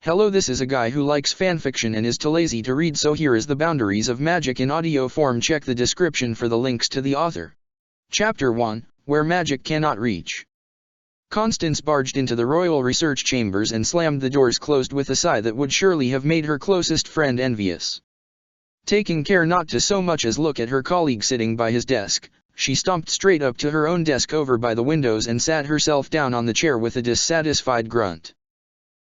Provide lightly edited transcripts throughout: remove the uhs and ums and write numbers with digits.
Hello, this is a guy who likes fanfiction and is too lazy to read, so here is the boundaries of magic in audio form. Check the description for the links to the author. Chapter 1, Where Magic Cannot Reach. Constance barged into the royal research chambers and slammed the doors closed with a sigh that would surely have made her closest friend envious. Taking care not to so much as look at her colleague sitting by his desk, she stomped straight up to her own desk over by the windows and sat herself down on the chair with a dissatisfied grunt.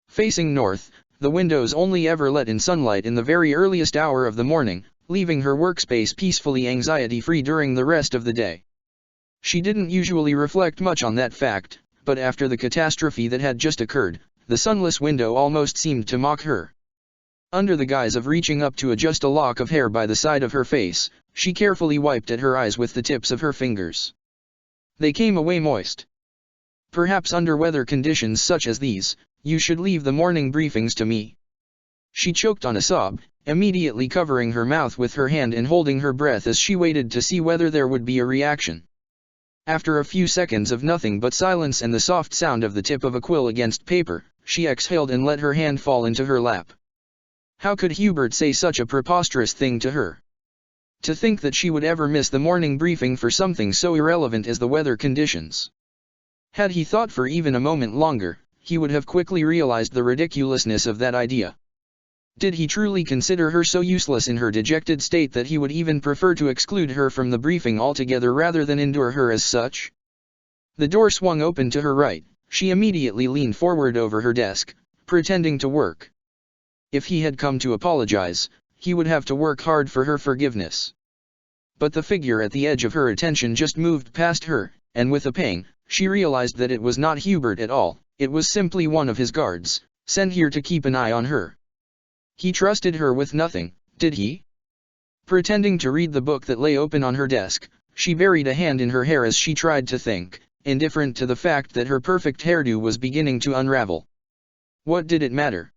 Facing north, the windows only ever let in sunlight in the very earliest hour of the morning, leaving her workspace peacefully anxiety-free during the rest of the day. She didn't usually reflect much on that fact, but after the catastrophe that had just occurred, the sunless window almost seemed to mock her. Under the guise of reaching up to adjust a lock of hair by the side of her face, she carefully wiped at her eyes with the tips of her fingers. They came away moist. Perhaps under weather conditions such as these, you should leave the morning briefings to me. She choked on a sob, immediately covering her mouth with her hand and holding her breath as she waited to see whether there would be a reaction. After a few seconds of nothing but silence and the soft sound of the tip of a quill against paper, she exhaled and let her hand fall into her lap. How could Hubert say such a preposterous thing to her? To think that she would ever miss the morning briefing for something so irrelevant as the weather conditions. Had he thought for even a moment longer, he would have quickly realized the ridiculousness of that idea. Did he truly consider her so useless in her dejected state that he would even prefer to exclude her from the briefing altogether rather than endure her as such? The door swung open to her right. She immediately leaned forward over her desk, pretending to work. If he had come to apologize, he would have to work hard for her forgiveness. But the figure at the edge of her attention just moved past her, and with a pang, she realized that it was not Hubert at all. It was simply one of his guards, sent here to keep an eye on her. He trusted her with nothing, did he? Pretending to read the book that lay open on her desk, she buried a hand in her hair as she tried to think, indifferent to the fact that her perfect hairdo was beginning to unravel. What did it matter?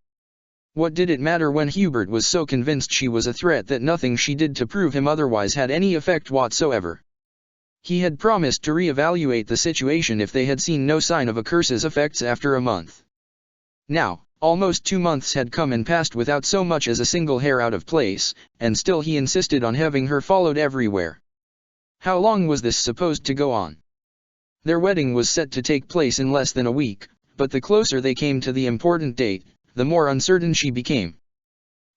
What did it matter when Hubert was so convinced she was a threat that nothing she did to prove him otherwise had any effect whatsoever? He had promised to re-evaluate the situation if they had seen no sign of a curse's effects after a month. Now, almost 2 months had come and passed without so much as a single hair out of place, and still he insisted on having her followed everywhere. How long was this supposed to go on? Their wedding was set to take place in less than a week, but the closer they came to the important date, the more uncertain she became.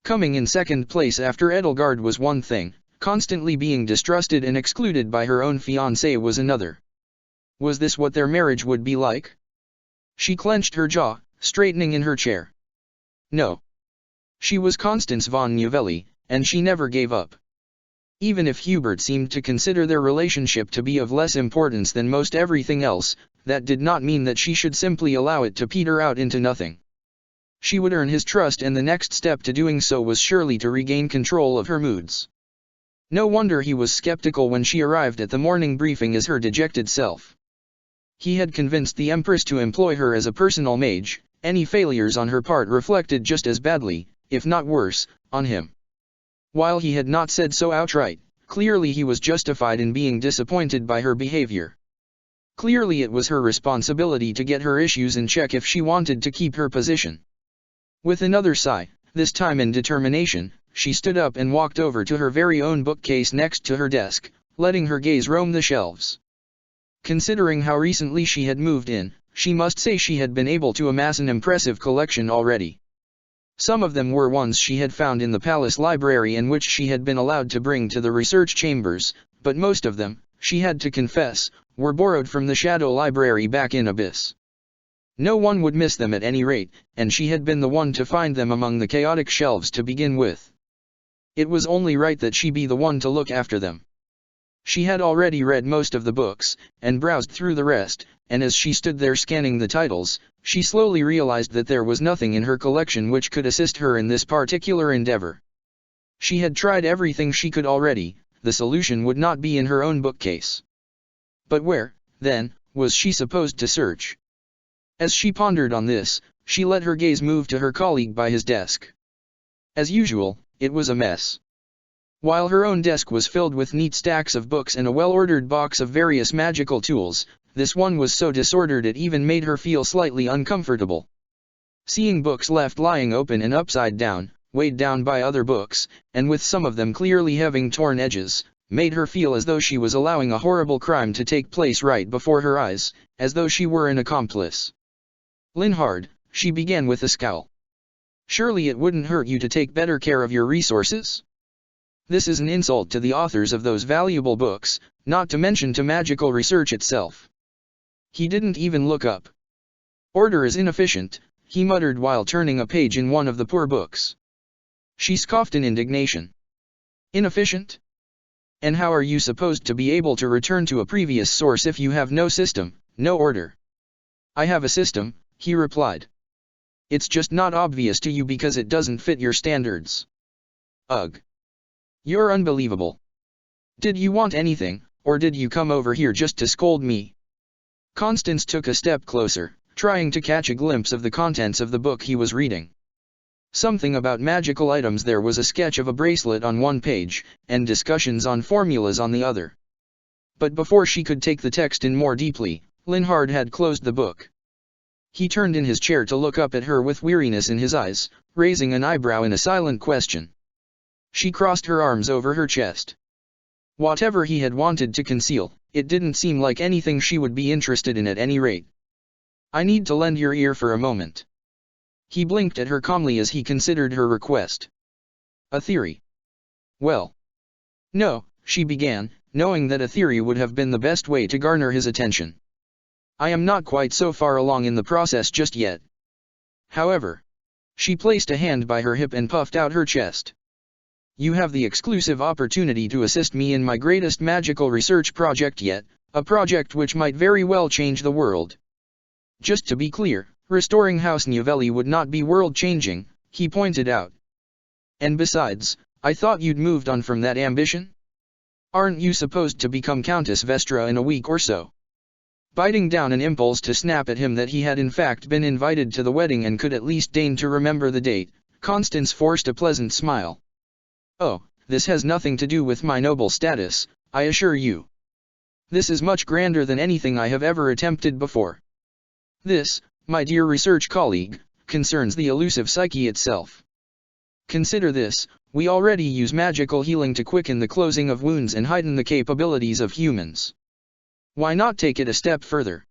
Coming in second place after Edelgard was one thing, constantly being distrusted and excluded by her own fiancé was another. Was this what their marriage would be like? She clenched her jaw, straightening in her chair. No. She was Constance von Novelli, and she never gave up. Even if Hubert seemed to consider their relationship to be of less importance than most everything else, that did not mean that she should simply allow it to peter out into nothing. She would earn his trust, and the next step to doing so was surely to regain control of her moods. No wonder he was skeptical when she arrived at the morning briefing as her dejected self. He had convinced the Empress to employ her as a personal mage. Any failures on her part reflected just as badly, if not worse, on him. While he had not said so outright, clearly he was justified in being disappointed by her behavior. Clearly it was her responsibility to get her issues in check if she wanted to keep her position. With another sigh, this time in determination, she stood up and walked over to her very own bookcase next to her desk, letting her gaze roam the shelves. Considering how recently she had moved in, she must say she had been able to amass an impressive collection already. Some of them were ones she had found in the palace library and which she had been allowed to bring to the research chambers, but most of them, she had to confess, were borrowed from the Shadow Library back in Abyss. No one would miss them at any rate, and she had been the one to find them among the chaotic shelves to begin with. It was only right that she be the one to look after them. She had already read most of the books, and browsed through the rest, and as she stood there scanning the titles, she slowly realized that there was nothing in her collection which could assist her in this particular endeavor. She had tried everything she could already. The solution would not be in her own bookcase. But where, then, was she supposed to search? As she pondered on this, she let her gaze move to her colleague by his desk. As usual, it was a mess. While her own desk was filled with neat stacks of books and a well-ordered box of various magical tools, this one was so disordered it even made her feel slightly uncomfortable. Seeing books left lying open and upside down, weighed down by other books, and with some of them clearly having torn edges, made her feel as though she was allowing a horrible crime to take place right before her eyes, as though she were an accomplice. Linhard, she began with a scowl. Surely it wouldn't hurt you to take better care of your resources? This is an insult to the authors of those valuable books, not to mention to magical research itself. He didn't even look up. Order is inefficient, he muttered while turning a page in one of the poor books. She scoffed in indignation. Inefficient? And how are you supposed to be able to return to a previous source if you have no system, no order? I have a system, he replied. It's just not obvious to you because it doesn't fit your standards. Ugh. You're unbelievable. Did you want anything, or did you come over here just to scold me? Constance took a step closer, trying to catch a glimpse of the contents of the book he was reading. Something about magical items. There was a sketch of a bracelet on one page, and discussions on formulas on the other. But before she could take the text in more deeply, Linhard had closed the book. He turned in his chair to look up at her with weariness in his eyes, raising an eyebrow in a silent question. She crossed her arms over her chest. Whatever he had wanted to conceal, it didn't seem like anything she would be interested in at any rate. I need to lend your ear for a moment. He blinked at her calmly as he considered her request. A theory? Well. No, she began, knowing that a theory would have been the best way to garner his attention. I am not quite so far along in the process just yet. However. She placed a hand by her hip and puffed out her chest. You have the exclusive opportunity to assist me in my greatest magical research project yet, a project which might very well change the world. Just to be clear, restoring House Novelli would not be world-changing, he pointed out. And besides, I thought you'd moved on from that ambition? Aren't you supposed to become Countess Vestra in a week or so? Biting down an impulse to snap at him that he had in fact been invited to the wedding and could at least deign to remember the date, Constance forced a pleasant smile. Oh, this has nothing to do with my noble status, I assure you. This is much grander than anything I have ever attempted before. This, my dear research colleague, concerns the elusive psyche itself. Consider this, we already use magical healing to quicken the closing of wounds and heighten the capabilities of humans. Why not take it a step further?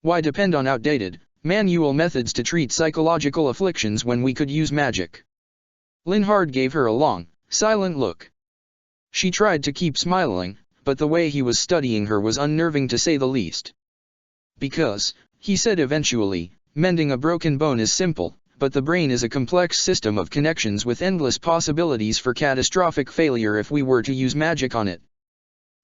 Why depend on outdated, manual methods to treat psychological afflictions when we could use magic? Linhard gave her a long, silent look. She tried to keep smiling, but the way he was studying her was unnerving to say the least. Because, he said eventually, mending a broken bone is simple, but the brain is a complex system of connections with endless possibilities for catastrophic failure if we were to use magic on it.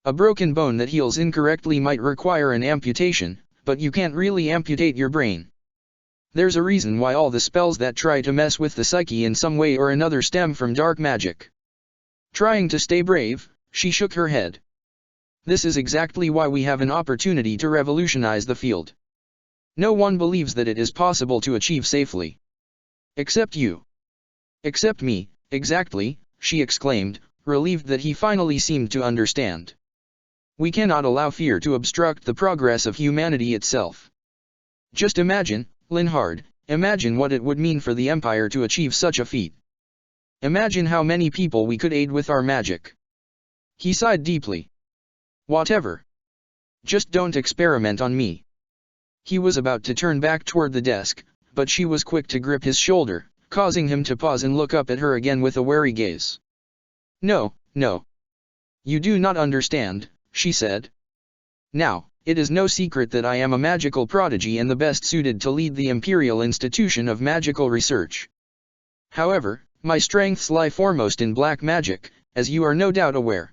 A broken bone that heals incorrectly might require an amputation, but you can't really amputate your brain. There's a reason why all the spells that try to mess with the psyche in some way or another stem from dark magic. Trying to stay brave, she shook her head. This is exactly why we have an opportunity to revolutionize the field. No one believes that it is possible to achieve safely. Except you. Except me, exactly, she exclaimed, relieved that he finally seemed to understand. We cannot allow fear to obstruct the progress of humanity itself. Just imagine, Linhard, imagine what it would mean for the Empire to achieve such a feat. Imagine how many people we could aid with our magic. He sighed deeply. Whatever. Just don't experiment on me. He was about to turn back toward the desk, but she was quick to grip his shoulder, causing him to pause and look up at her again with a wary gaze. No, no. You do not understand, she said. Now, it is no secret that I am a magical prodigy and the best suited to lead the Imperial Institution of Magical Research. However, my strengths lie foremost in black magic, as you are no doubt aware.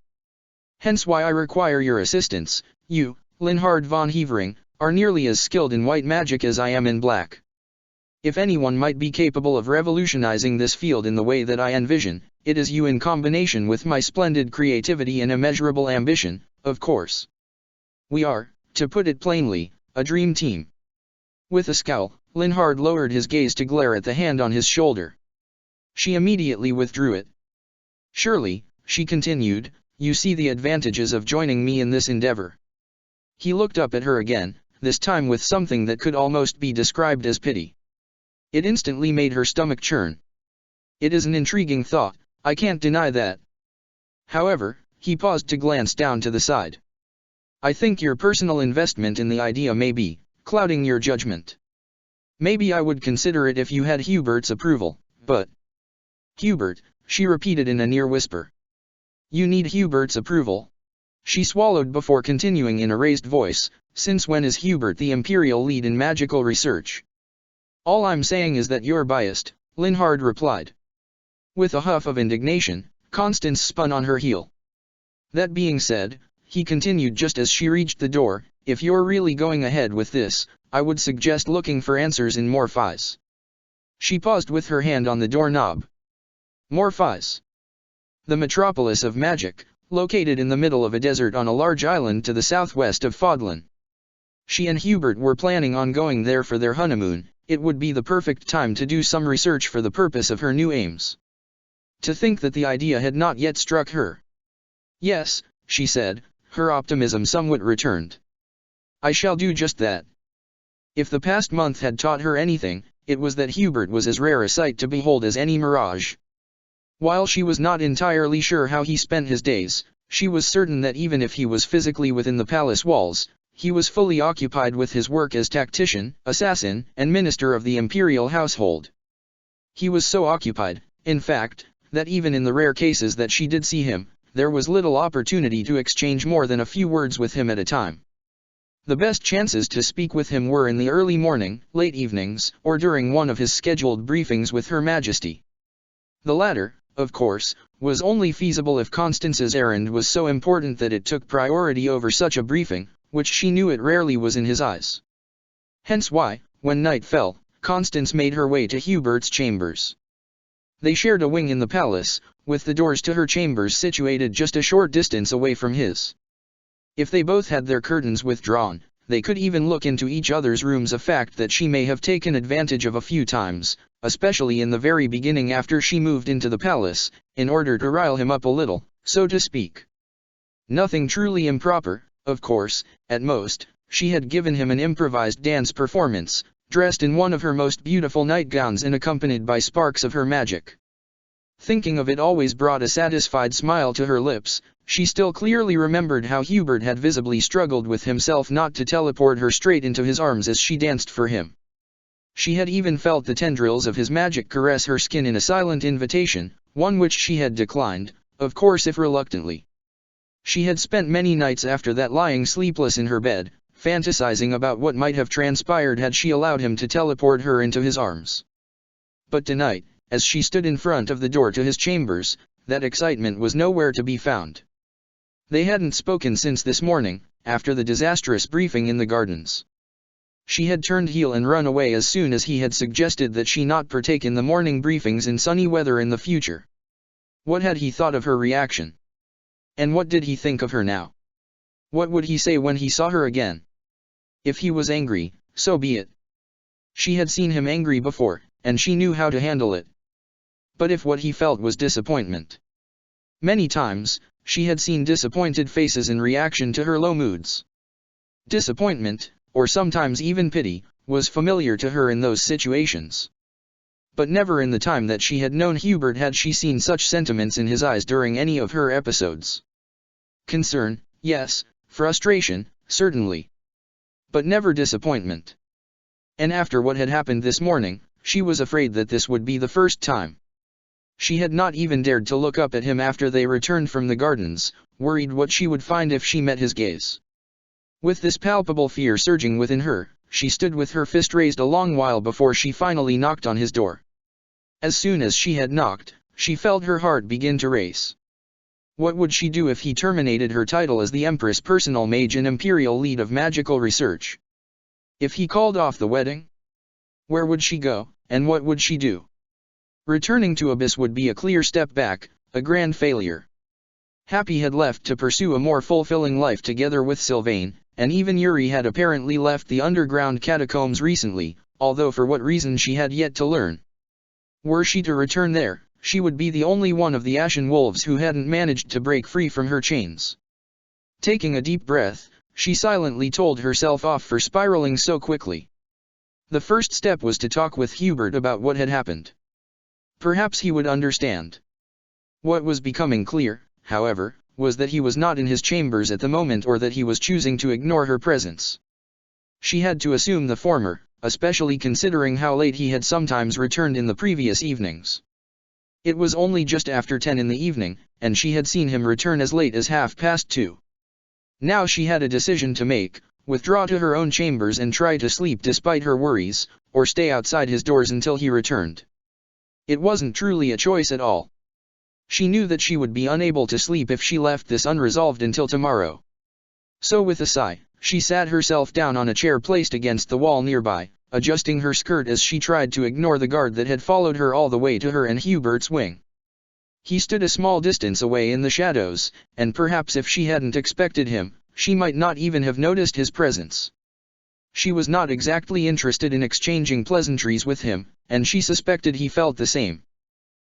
Hence why I require your assistance. You, Linhard von Hevering, are nearly as skilled in white magic as I am in black. If anyone might be capable of revolutionizing this field in the way that I envision, it is you in combination with my splendid creativity and immeasurable ambition, of course. We are, to put it plainly, a dream team. With a scowl, Linhard lowered his gaze to glare at the hand on his shoulder. She immediately withdrew it. Surely, she continued, you see the advantages of joining me in this endeavor. He looked up at her again, this time with something that could almost be described as pity. It instantly made her stomach churn. It is an intriguing thought, I can't deny that. However, he paused to glance down to the side. I think your personal investment in the idea may be clouding your judgment. Maybe I would consider it if you had Hubert's approval, but... Hubert, she repeated in a near whisper. You need Hubert's approval? She swallowed before continuing in a raised voice, since when is Hubert the imperial lead in magical research? All I'm saying is that you're biased, Linhard replied. With a huff of indignation, Constance spun on her heel. That being said, he continued just as she reached the door, if you're really going ahead with this, I would suggest looking for answers in Morpheus. She paused with her hand on the doorknob. Morpheus. The metropolis of magic, located in the middle of a desert on a large island to the southwest of Fodlan. She and Hubert were planning on going there for their honeymoon. It would be the perfect time to do some research for the purpose of her new aims. To think that the idea had not yet struck her. Yes, she said, her optimism somewhat returned. I shall do just that. If the past month had taught her anything, it was that Hubert was as rare a sight to behold as any mirage. While she was not entirely sure how he spent his days, she was certain that even if he was physically within the palace walls, he was fully occupied with his work as tactician, assassin, and minister of the imperial household. He was so occupied, in fact, that even in the rare cases that she did see him, there was little opportunity to exchange more than a few words with him at a time. The best chances to speak with him were in the early morning, late evenings, or during one of his scheduled briefings with Her Majesty. The latter, of course, was only feasible if Constance's errand was so important that it took priority over such a briefing, which she knew it rarely was in his eyes. Hence why, when night fell, Constance made her way to Hubert's chambers. They shared a wing in the palace, with the doors to her chambers situated just a short distance away from his. If they both had their curtains withdrawn, they could even look into each other's rooms, a fact that she may have taken advantage of a few times, especially in the very beginning after she moved into the palace, in order to rile him up a little, so to speak. Nothing truly improper, of course. At most, she had given him an improvised dance performance, dressed in one of her most beautiful nightgowns and accompanied by sparks of her magic. Thinking of it always brought a satisfied smile to her lips. She still clearly remembered how Hubert had visibly struggled with himself not to teleport her straight into his arms as she danced for him. She had even felt the tendrils of his magic caress her skin in a silent invitation, one which she had declined, of course if reluctantly. She had spent many nights after that lying sleepless in her bed, fantasizing about what might have transpired had she allowed him to teleport her into his arms. But tonight, as she stood in front of the door to his chambers, that excitement was nowhere to be found. They hadn't spoken since this morning, after the disastrous briefing in the gardens. She had turned heel and run away as soon as he had suggested that she not partake in the morning briefings in sunny weather in the future. What had he thought of her reaction? And what did he think of her now? What would he say when he saw her again? If he was angry, so be it. She had seen him angry before, and she knew how to handle it. But if what he felt was disappointment? Many times, she had seen disappointed faces in reaction to her low moods. Disappointment, or sometimes even pity, was familiar to her in those situations. But never in the time that she had known Hubert had she seen such sentiments in his eyes during any of her episodes. Concern, yes, frustration, certainly. But never disappointment. And after what had happened this morning, she was afraid that this would be the first time. She had not even dared to look up at him after they returned from the gardens, worried what she would find if she met his gaze. With this palpable fear surging within her, she stood with her fist raised a long while before she finally knocked on his door. As soon as she had knocked, she felt her heart begin to race. What would she do if he terminated her title as the Empress' personal mage and imperial lead of magical research? If he called off the wedding? Where would she go, and what would she do? Returning to Abyss would be a clear step back, a grand failure. Happy had left to pursue a more fulfilling life together with Sylvain, and even Yuri had apparently left the underground catacombs recently, although for what reason she had yet to learn. Were she to return there, she would be the only one of the Ashen Wolves who hadn't managed to break free from her chains. Taking a deep breath, she silently told herself off for spiraling so quickly. The first step was to talk with Hubert about what had happened. Perhaps he would understand. What was becoming clear, however, was that he was not in his chambers at the moment or that he was choosing to ignore her presence. She had to assume the former, especially considering how late he had sometimes returned in the previous evenings. It was only just after 10 in the evening, and she had seen him return as late as 2:30. Now she had a decision to make: withdraw to her own chambers and try to sleep despite her worries, or stay outside his doors until he returned. It wasn't truly a choice at all. She knew that she would be unable to sleep if she left this unresolved until tomorrow. So with a sigh, she sat herself down on a chair placed against the wall nearby, adjusting her skirt as she tried to ignore the guard that had followed her all the way to her and Hubert's wing. He stood a small distance away in the shadows, and perhaps if she hadn't expected him, she might not even have noticed his presence. She was not exactly interested in exchanging pleasantries with him, and she suspected he felt the same.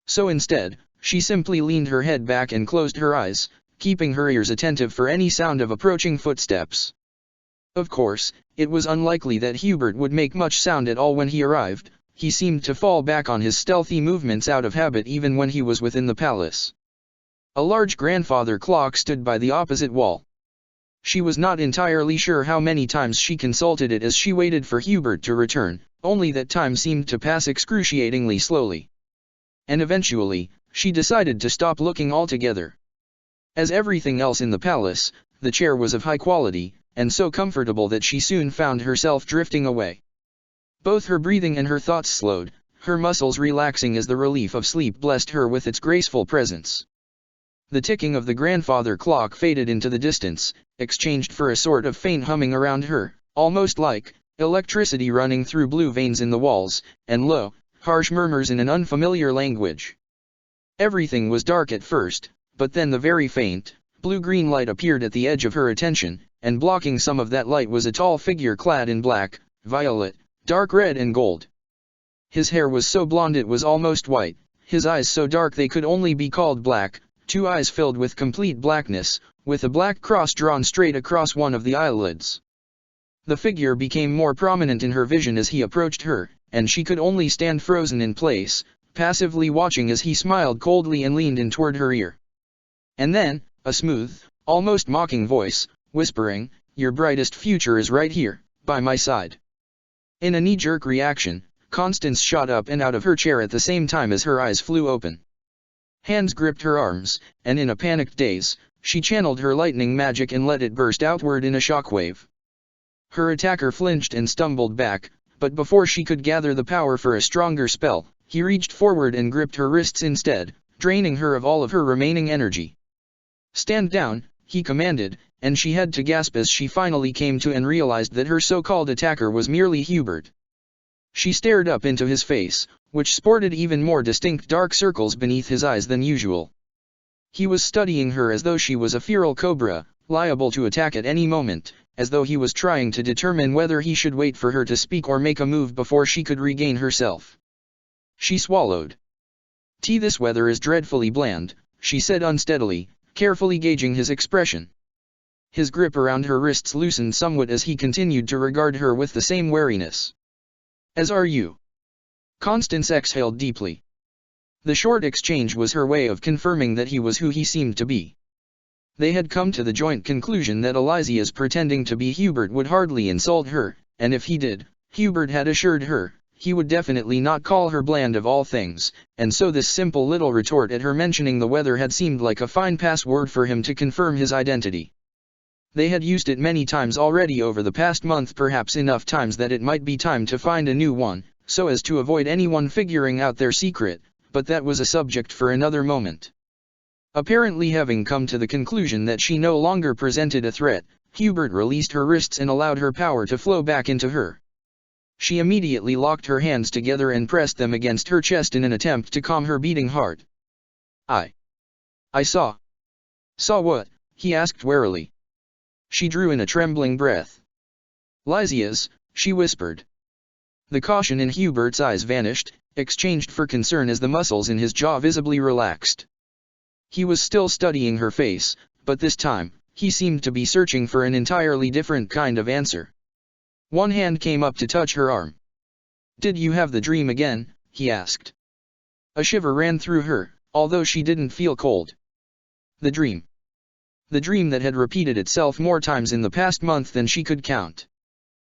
So instead, she simply leaned her head back and closed her eyes, keeping her ears attentive for any sound of approaching footsteps. Of course, it was unlikely that Hubert would make much sound at all when he arrived. He seemed to fall back on his stealthy movements out of habit even when he was within the palace. A large grandfather clock stood by the opposite wall. She was not entirely sure how many times she consulted it as she waited for Hubert to return, only that time seemed to pass excruciatingly slowly. And eventually, she decided to stop looking altogether. As everything else in the palace, the chair was of high quality, and so comfortable that she soon found herself drifting away. Both her breathing and her thoughts slowed, her muscles relaxing as the relief of sleep blessed her with its graceful presence. The ticking of the grandfather clock faded into the distance, exchanged for a sort of faint humming around her, almost like electricity running through blue veins in the walls, and low, harsh murmurs in an unfamiliar language. Everything was dark at first, but then the very faint, blue-green light appeared at the edge of her attention, and blocking some of that light was a tall figure clad in black, violet, dark red and gold. His hair was so blonde it was almost white, his eyes so dark they could only be called black, two eyes filled with complete blackness, with a black cross drawn straight across one of the eyelids. The figure became more prominent in her vision as he approached her, and she could only stand frozen in place, passively watching as he smiled coldly and leaned in toward her ear. And then, a smooth, almost mocking voice, whispering, "Your brightest future is right here, by my side." In a knee-jerk reaction, Constance shot up and out of her chair at the same time as her eyes flew open. Hands gripped her arms, and in a panicked daze, she channeled her lightning magic and let it burst outward in a shockwave. Her attacker flinched and stumbled back, but before she could gather the power for a stronger spell, he reached forward and gripped her wrists instead, draining her of all of her remaining energy. "Stand down," he commanded, and she had to gasp as she finally came to and realized that her so-called attacker was merely Hubert. She stared up into his face, which sported even more distinct dark circles beneath his eyes than usual. He was studying her as though she was a feral cobra, liable to attack at any moment, as though he was trying to determine whether he should wait for her to speak or make a move before she could regain herself. She swallowed. This weather is dreadfully bland," she said unsteadily, carefully gauging his expression. His grip around her wrists loosened somewhat as he continued to regard her with the same wariness. "As are you." Constance exhaled deeply. The short exchange was her way of confirming that he was who he seemed to be. They had come to the joint conclusion that Elysia's pretending to be Hubert would hardly insult her, and if he did, Hubert had assured her, he would definitely not call her bland of all things, and so this simple little retort at her mentioning the weather had seemed like a fine password for him to confirm his identity. They had used it many times already over the past month, perhaps enough times that it might be time to find a new one, so as to avoid anyone figuring out their secret, but that was a subject for another moment. Apparently having come to the conclusion that she no longer presented a threat, Hubert released her wrists and allowed her power to flow back into her. She immediately locked her hands together and pressed them against her chest in an attempt to calm her beating heart. I saw. Saw what?" he asked warily. She drew in a trembling breath. "Lysias," she whispered. The caution in Hubert's eyes vanished, exchanged for concern as the muscles in his jaw visibly relaxed. He was still studying her face, but this time, he seemed to be searching for an entirely different kind of answer. One hand came up to touch her arm. Did you have the dream again? He asked. A shiver ran through her, although she didn't feel cold. The dream. The dream that had repeated itself more times in the past month than she could count.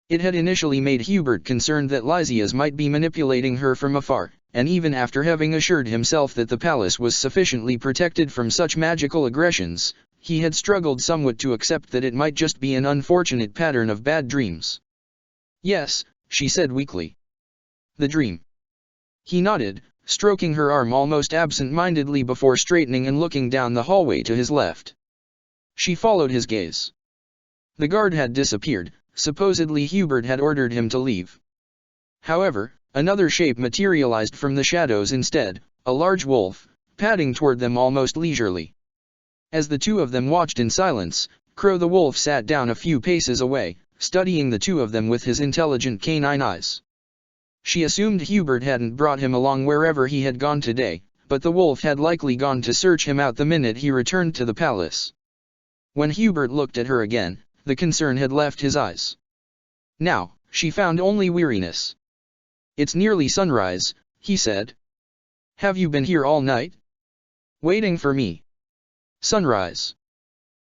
It had initially made Hubert concerned that Lysias might be manipulating her from afar, and even after having assured himself that the palace was sufficiently protected from such magical aggressions, he had struggled somewhat to accept that it might just be an unfortunate pattern of bad dreams. Yes, she said weakly. The dream. He nodded, stroking her arm almost absent-mindedly before straightening and looking down the hallway to his left. She followed his gaze. The guard had disappeared, supposedly Hubert had ordered him to leave. However, another shape materialized from the shadows instead, a large wolf, padding toward them almost leisurely. As the two of them watched in silence, Crow the wolf sat down a few paces away, studying the two of them with his intelligent canine eyes. She assumed Hubert hadn't brought him along wherever he had gone today, but the wolf had likely gone to search him out the minute he returned to the palace. When Hubert looked at her again, the concern had left his eyes. Now, she found only weariness. It's nearly sunrise, he said. Have you been here all night? Waiting for me? Sunrise.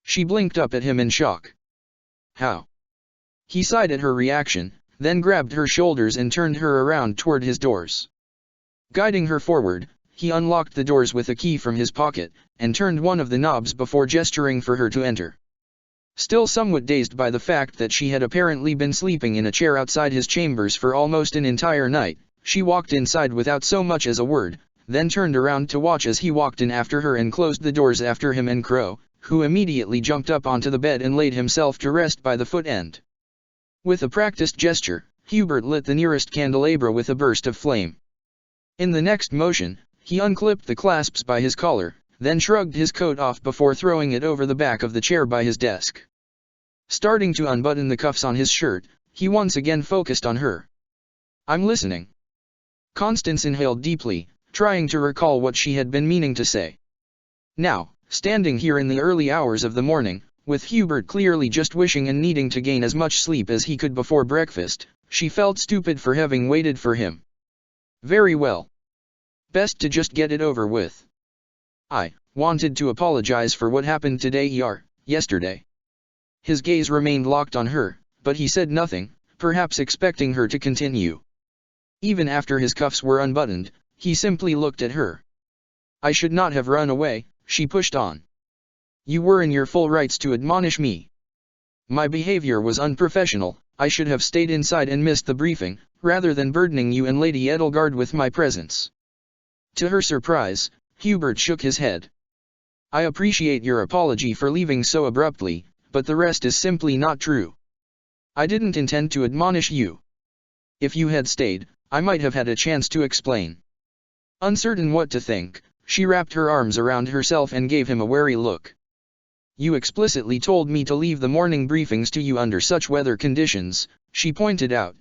She blinked up at him in shock. How? He sighed at her reaction, then grabbed her shoulders and turned her around toward his doors. Guiding her forward, he unlocked the doors with a key from his pocket, and turned one of the knobs before gesturing for her to enter. Still somewhat dazed by the fact that she had apparently been sleeping in a chair outside his chambers for almost an entire night, she walked inside without so much as a word, then turned around to watch as he walked in after her and closed the doors after him and Crow, who immediately jumped up onto the bed and laid himself to rest by the foot end. With a practiced gesture, Hubert lit the nearest candelabra with a burst of flame. In the next motion, he unclipped the clasps by his collar, then shrugged his coat off before throwing it over the back of the chair by his desk. Starting to unbutton the cuffs on his shirt, he once again focused on her. I'm listening. Constance inhaled deeply, trying to recall what she had been meaning to say. Now, standing here in the early hours of the morning, with Hubert clearly just wishing and needing to gain as much sleep as he could before breakfast, she felt stupid for having waited for him. Very well. Best to just get it over with. I wanted to apologize for what happened today or yesterday. His gaze remained locked on her, but he said nothing, perhaps expecting her to continue. Even after his cuffs were unbuttoned, he simply looked at her. I should not have run away, she pushed on. You were in your full rights to admonish me. My behavior was unprofessional, I should have stayed inside and missed the briefing, rather than burdening you and Lady Edelgard with my presence. To her surprise, Hubert shook his head. I appreciate your apology for leaving so abruptly, but the rest is simply not true. I didn't intend to admonish you. If you had stayed, I might have had a chance to explain. Uncertain what to think, she wrapped her arms around herself and gave him a wary look. You explicitly told me to leave the morning briefings to you under such weather conditions, she pointed out.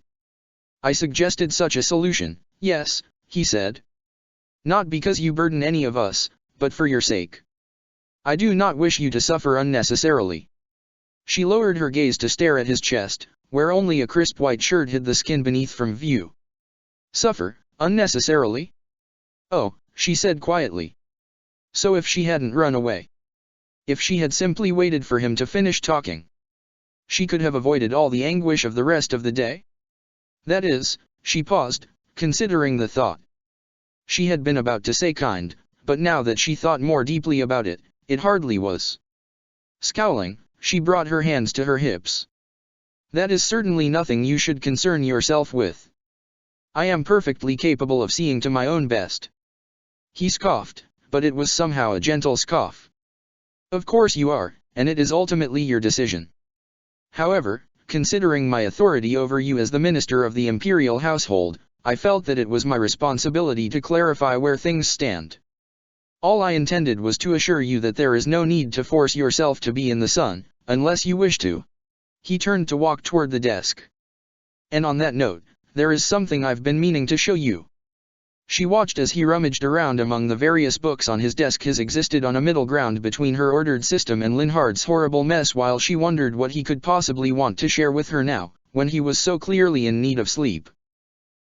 I suggested such a solution, yes, he said. Not because you burden any of us, but for your sake. I do not wish you to suffer unnecessarily. She lowered her gaze to stare at his chest, where only a crisp white shirt hid the skin beneath from view. Suffer, unnecessarily? Oh, she said quietly. So if she hadn't run away? If she had simply waited for him to finish talking, she could have avoided all the anguish of the rest of the day? That is, she paused, considering the thought. She had been about to say kind, but now that she thought more deeply about it, it hardly was. Scowling, she brought her hands to her hips. That is certainly nothing you should concern yourself with. I am perfectly capable of seeing to my own best. He scoffed, but it was somehow a gentle scoff. Of course you are, and it is ultimately your decision. However, considering my authority over you as the minister of the imperial household, I felt that it was my responsibility to clarify where things stand. All I intended was to assure you that there is no need to force yourself to be in the sun, unless you wish to. He turned to walk toward the desk. And on that note, there is something I've been meaning to show you. She watched as he rummaged around among the various books on his desk. His existed on a middle ground between her ordered system and Linhardt's horrible mess, while she wondered what he could possibly want to share with her now, when he was so clearly in need of sleep.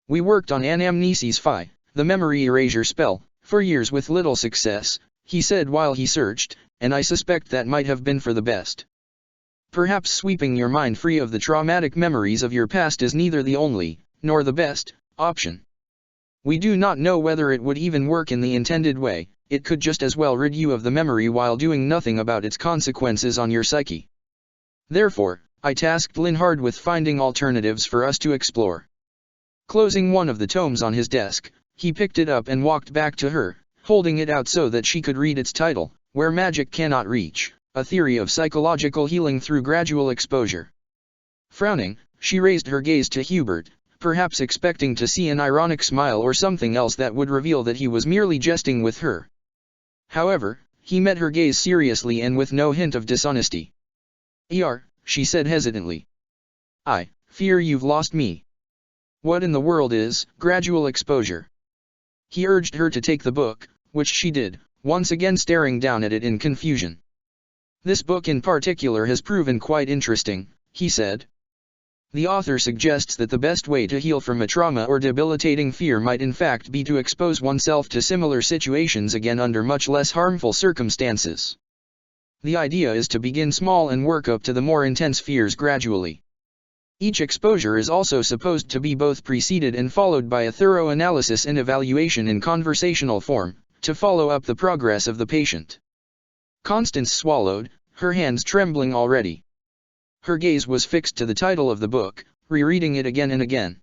We worked on Anamnesis Phi, the memory erasure spell, for years with little success, he said while he searched, and I suspect that might have been for the best. Perhaps sweeping your mind free of the traumatic memories of your past is neither the only, nor the best, option. We do not know whether it would even work in the intended way. It could just as well rid you of the memory while doing nothing about its consequences on your psyche. Therefore, I tasked Linhard with finding alternatives for us to explore. Closing one of the tomes on his desk, he picked it up and walked back to her, holding it out so that she could read its title, Where Magic Cannot Reach, A Theory of Psychological Healing Through Gradual Exposure. Frowning, she raised her gaze to Hubert, perhaps expecting to see an ironic smile or something else that would reveal that he was merely jesting with her. However, he met her gaze seriously and with no hint of dishonesty. She said hesitantly. I fear you've lost me. What in the world is gradual exposure? He urged her to take the book, which she did, once again staring down at it in confusion. This book in particular has proven quite interesting, he said. The author suggests that the best way to heal from a trauma or debilitating fear might in fact be to expose oneself to similar situations again under much less harmful circumstances. The idea is to begin small and work up to the more intense fears gradually. Each exposure is also supposed to be both preceded and followed by a thorough analysis and evaluation in conversational form, to follow up the progress of the patient. Constance swallowed, her hands trembling already. Her gaze was fixed to the title of the book, rereading it again and again.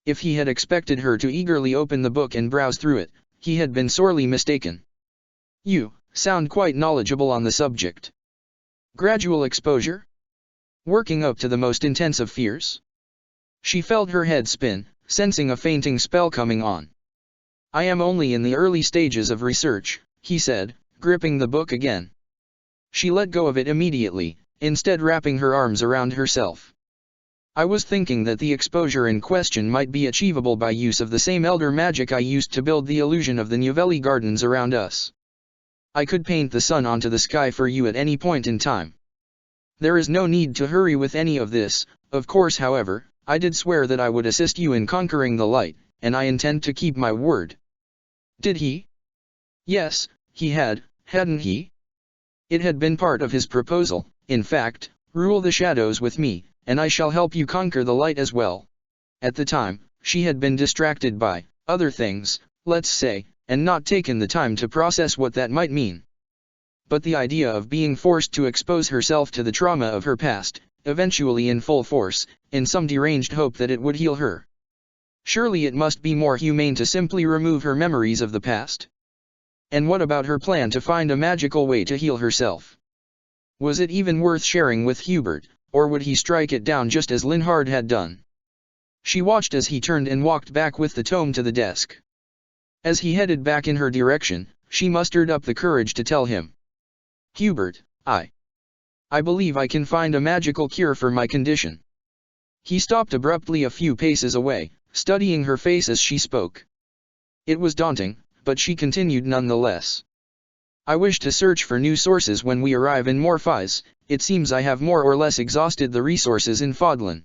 If he had expected her to eagerly open the book and browse through it, he had been sorely mistaken. You sound quite knowledgeable on the subject. Gradual exposure? Working up to the most intense of fears? She felt her head spin, sensing a fainting spell coming on. I am only in the early stages of research, he said, gripping the book again. She let go of it immediately, instead wrapping her arms around herself. I was thinking that the exposure in question might be achievable by use of the same elder magic I used to build the illusion of the Novelli Gardens around us. I could paint the sun onto the sky for you at any point in time. There is no need to hurry with any of this, of course. However, I did swear that I would assist you in conquering the light, and I intend to keep my word. Did he? Yes, he had, hadn't he? It had been part of his proposal, in fact, rule the shadows with me, and I shall help you conquer the light as well. At the time, she had been distracted by other things, let's say, and not taken the time to process what that might mean. But the idea of being forced to expose herself to the trauma of her past, eventually in full force, in some deranged hope that it would heal her. Surely it must be more humane to simply remove her memories of the past. And what about her plan to find a magical way to heal herself? Was it even worth sharing with Hubert, or would he strike it down just as Linhard had done? She watched as he turned and walked back with the tome to the desk. As he headed back in her direction, she mustered up the courage to tell him. Hubert, I believe I can find a magical cure for my condition. He stopped abruptly a few paces away, studying her face as she spoke. It was daunting, but she continued nonetheless. I wish to search for new sources when we arrive in Morphais. It seems I have more or less exhausted the resources in Fodlan.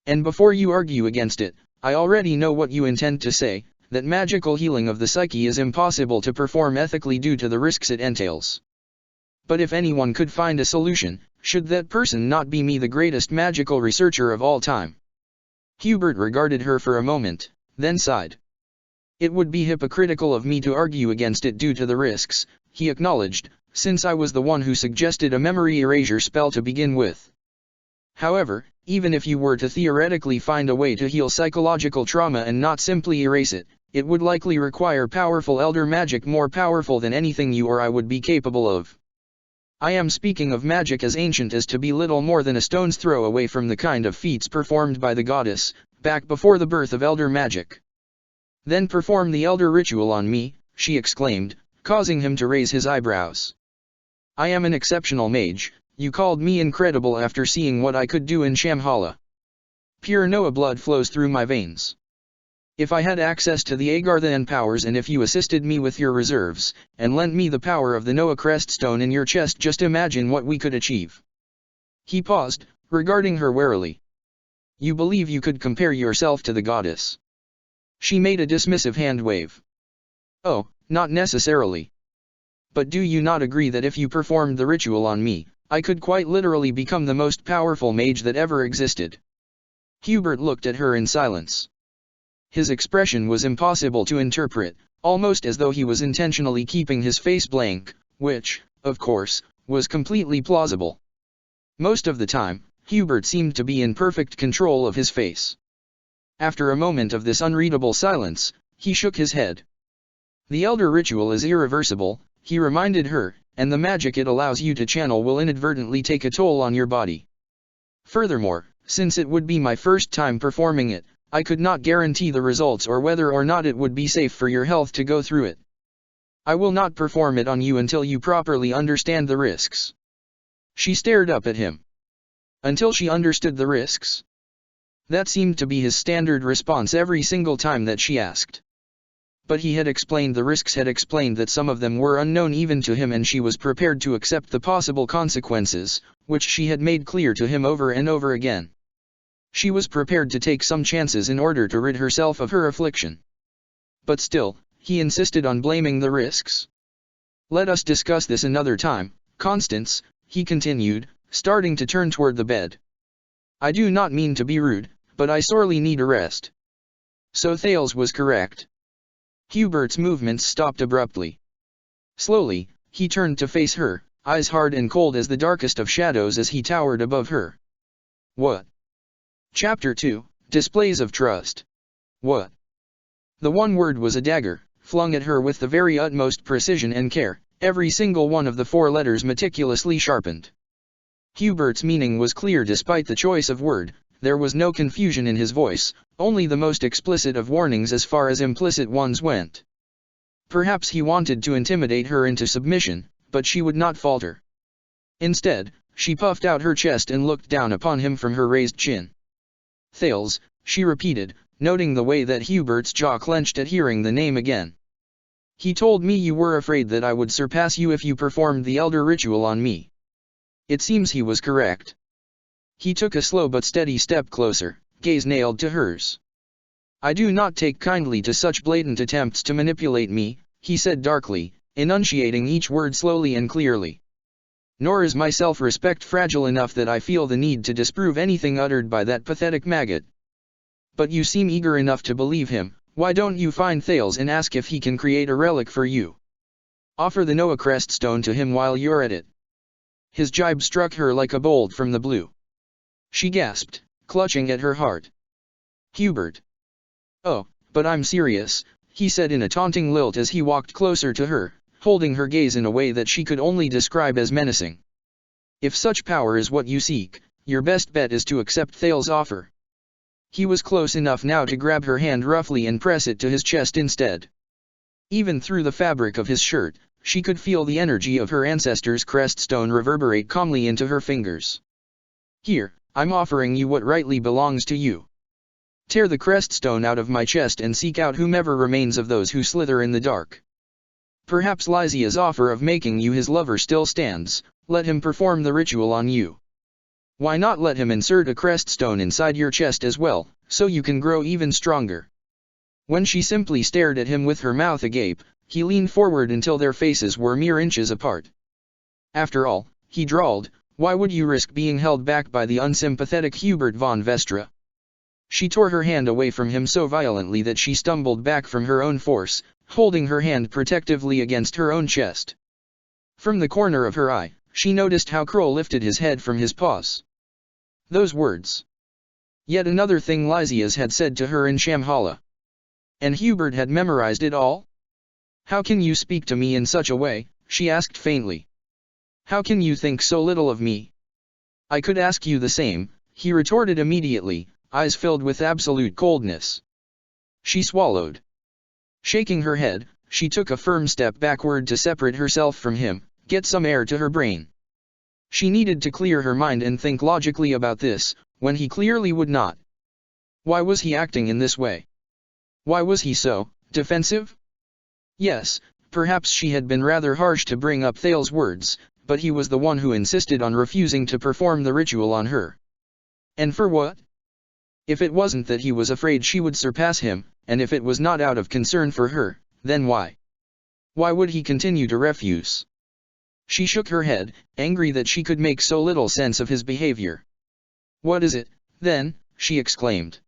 And before you argue against it, I already know what you intend to say, that magical healing of the psyche is impossible to perform ethically due to the risks it entails. But if anyone could find a solution, should that person not be me, the greatest magical researcher of all time? Hubert regarded her for a moment, then sighed. It would be hypocritical of me to argue against it due to the risks, he acknowledged, since I was the one who suggested a memory erasure spell to begin with. However, even if you were to theoretically find a way to heal psychological trauma and not simply erase it, it would likely require powerful elder magic, more powerful than anything you or I would be capable of. I am speaking of magic as ancient as to be little more than a stone's throw away from the kind of feats performed by the goddess, back before the birth of elder magic. Then perform the elder ritual on me, she exclaimed, causing him to raise his eyebrows. I am an exceptional mage. You called me incredible after seeing what I could do in Shamhala. Pure Noah blood flows through my veins. If I had access to the Agarthan powers, and if you assisted me with your reserves, and lent me the power of the Noah Creststone in your chest, just imagine what we could achieve. He paused, regarding her warily. You believe you could compare yourself to the goddess? She made a dismissive hand wave. Oh, not necessarily. But do you not agree that if you performed the ritual on me, I could quite literally become the most powerful mage that ever existed? Hubert looked at her in silence. His expression was impossible to interpret, almost as though he was intentionally keeping his face blank, which, of course, was completely plausible. Most of the time, Hubert seemed to be in perfect control of his face. After a moment of this unreadable silence, he shook his head. The Elder Ritual is irreversible, he reminded her, and the magic it allows you to channel will inadvertently take a toll on your body. Furthermore, since it would be my first time performing it, I could not guarantee the results or whether or not it would be safe for your health to go through it. I will not perform it on you until you properly understand the risks. She stared up at him. Until she understood the risks? That seemed to be his standard response every single time that she asked. But he had explained the risks, had explained that some of them were unknown even to him, and she was prepared to accept the possible consequences, which she had made clear to him over and over again. She was prepared to take some chances in order to rid herself of her affliction. But still, he insisted on blaming the risks. Let us discuss this another time, Constance, he continued, starting to turn toward the bed. I do not mean to be rude, but I sorely need a rest. So Thales was correct. Hubert's movements stopped abruptly. Slowly, he turned to face her, eyes hard and cold as the darkest of shadows as he towered above her. What? Chapter 2, Displays of Trust. What? The one word was a dagger, flung at her with the very utmost precision and care, every single one of the 4 letters meticulously sharpened. Hubert's meaning was clear despite the choice of word, there was no confusion in his voice, only the most explicit of warnings as far as implicit ones went. Perhaps he wanted to intimidate her into submission, but she would not falter. Instead, she puffed out her chest and looked down upon him from her raised chin. Thales, she repeated, noting the way that Hubert's jaw clenched at hearing the name again. He told me you were afraid that I would surpass you if you performed the Elder Ritual on me. It seems he was correct. He took a slow but steady step closer, gaze nailed to hers. I do not take kindly to such blatant attempts to manipulate me, he said darkly, enunciating each word slowly and clearly. Nor is my self-respect fragile enough that I feel the need to disprove anything uttered by that pathetic maggot. But you seem eager enough to believe him, why don't you find Thales and ask if he can create a relic for you? Offer the Noah Crest Stone to him while you're at it. His jibe struck her like a bolt from the blue. She gasped, clutching at her heart. Hubert. Oh, but I'm serious, he said in a taunting lilt as he walked closer to her, holding her gaze in a way that she could only describe as menacing. If such power is what you seek, your best bet is to accept Thales' offer. He was close enough now to grab her hand roughly and press it to his chest instead. Even through the fabric of his shirt, she could feel the energy of her ancestor's crest stone reverberate calmly into her fingers. Here, I'm offering you what rightly belongs to you. Tear the crest stone out of my chest and seek out whomever remains of those who slither in the dark. Perhaps Lysia's offer of making you his lover still stands, let him perform the ritual on you. Why not let him insert a crest stone inside your chest as well, so you can grow even stronger? When she simply stared at him with her mouth agape, he leaned forward until their faces were mere inches apart. After all, he drawled, why would you risk being held back by the unsympathetic Hubert von Vestra? She tore her hand away from him so violently that she stumbled back from her own force, holding her hand protectively against her own chest. From the corner of her eye, she noticed how Kroll lifted his head from his paws. Those words. Yet another thing Lysias had said to her in Shamhala. And Hubert had memorized it all? How can you speak to me in such a way, she asked faintly. How can you think so little of me? I could ask you the same, he retorted immediately, eyes filled with absolute coldness. She swallowed. Shaking her head, she took a firm step backward to separate herself from him, get some air to her brain. She needed to clear her mind and think logically about this, when he clearly would not. Why was he acting in this way? Why was he so defensive? Yes, perhaps she had been rather harsh to bring up Thales' words, but he was the one who insisted on refusing to perform the ritual on her. And for what? If it wasn't that he was afraid she would surpass him, and if it was not out of concern for her, then why? Why would he continue to refuse? She shook her head, angry that she could make so little sense of his behavior. "What is it, then?" she exclaimed.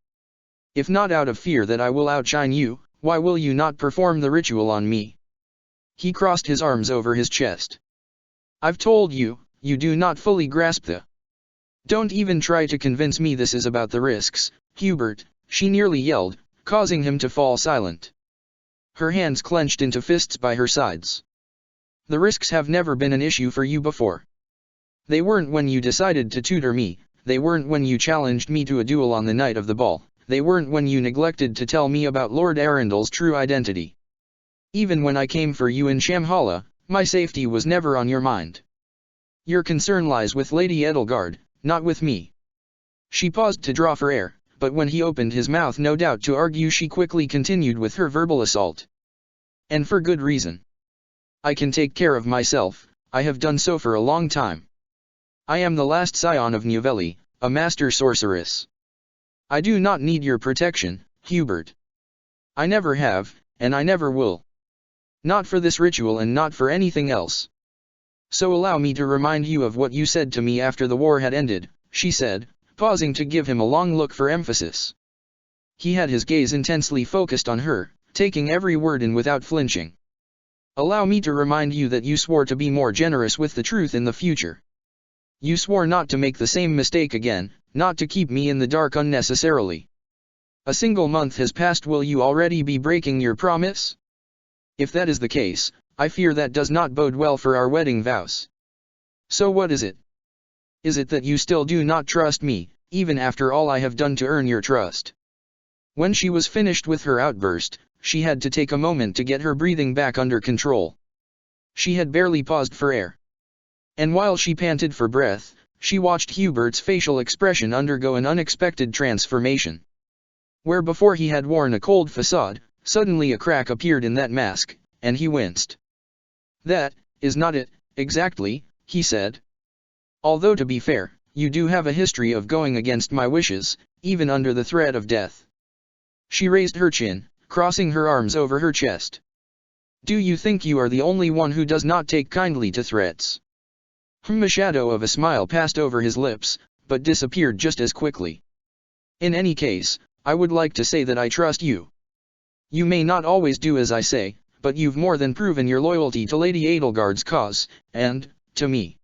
"If not out of fear that I will outshine you, why will you not perform the ritual on me?" He crossed his arms over his chest. "I've told you, you do not fully grasp the... Don't even try to convince me this is about the risks, Hubert," she nearly yelled, causing him to fall silent. Her hands clenched into fists by her sides. "The risks have never been an issue for you before. They weren't when you decided to tutor me, they weren't when you challenged me to a duel on the night of the ball, they weren't when you neglected to tell me about Lord Arundel's true identity. Even when I came for you in Shamhala, my safety was never on your mind. Your concern lies with Lady Edelgard, not with me." She paused to draw for air, but when he opened his mouth no doubt to argue, she quickly continued with her verbal assault. "And for good reason. I can take care of myself, I have done so for a long time. I am the last scion of Novelli, a master sorceress. I do not need your protection, Hubert. I never have, and I never will. Not for this ritual and not for anything else. So allow me to remind you of what you said to me after the war had ended," she said, pausing to give him a long look for emphasis. He had his gaze intensely focused on her, taking every word in without flinching. "Allow me to remind you that you swore to be more generous with the truth in the future. You swore not to make the same mistake again, not to keep me in the dark unnecessarily. A single month has passed. Will you already be breaking your promise? If that is the case, I fear that does not bode well for our wedding vows. So what is it? Is it that you still do not trust me, even after all I have done to earn your trust?" When she was finished with her outburst, she had to take a moment to get her breathing back under control. She had barely paused for air. And while she panted for breath, she watched Hubert's facial expression undergo an unexpected transformation. Where before he had worn a cold facade, suddenly a crack appeared in that mask, and he winced. "That is not it, exactly," he said. "Although to be fair, you do have a history of going against my wishes, even under the threat of death." She raised her chin, crossing her arms over her chest. "Do you think you are the only one who does not take kindly to threats?" A shadow of a smile passed over his lips, but disappeared just as quickly. "In any case, I would like to say that I trust you. You may not always do as I say, but you've more than proven your loyalty to Lady Edelgard's cause, and, to me."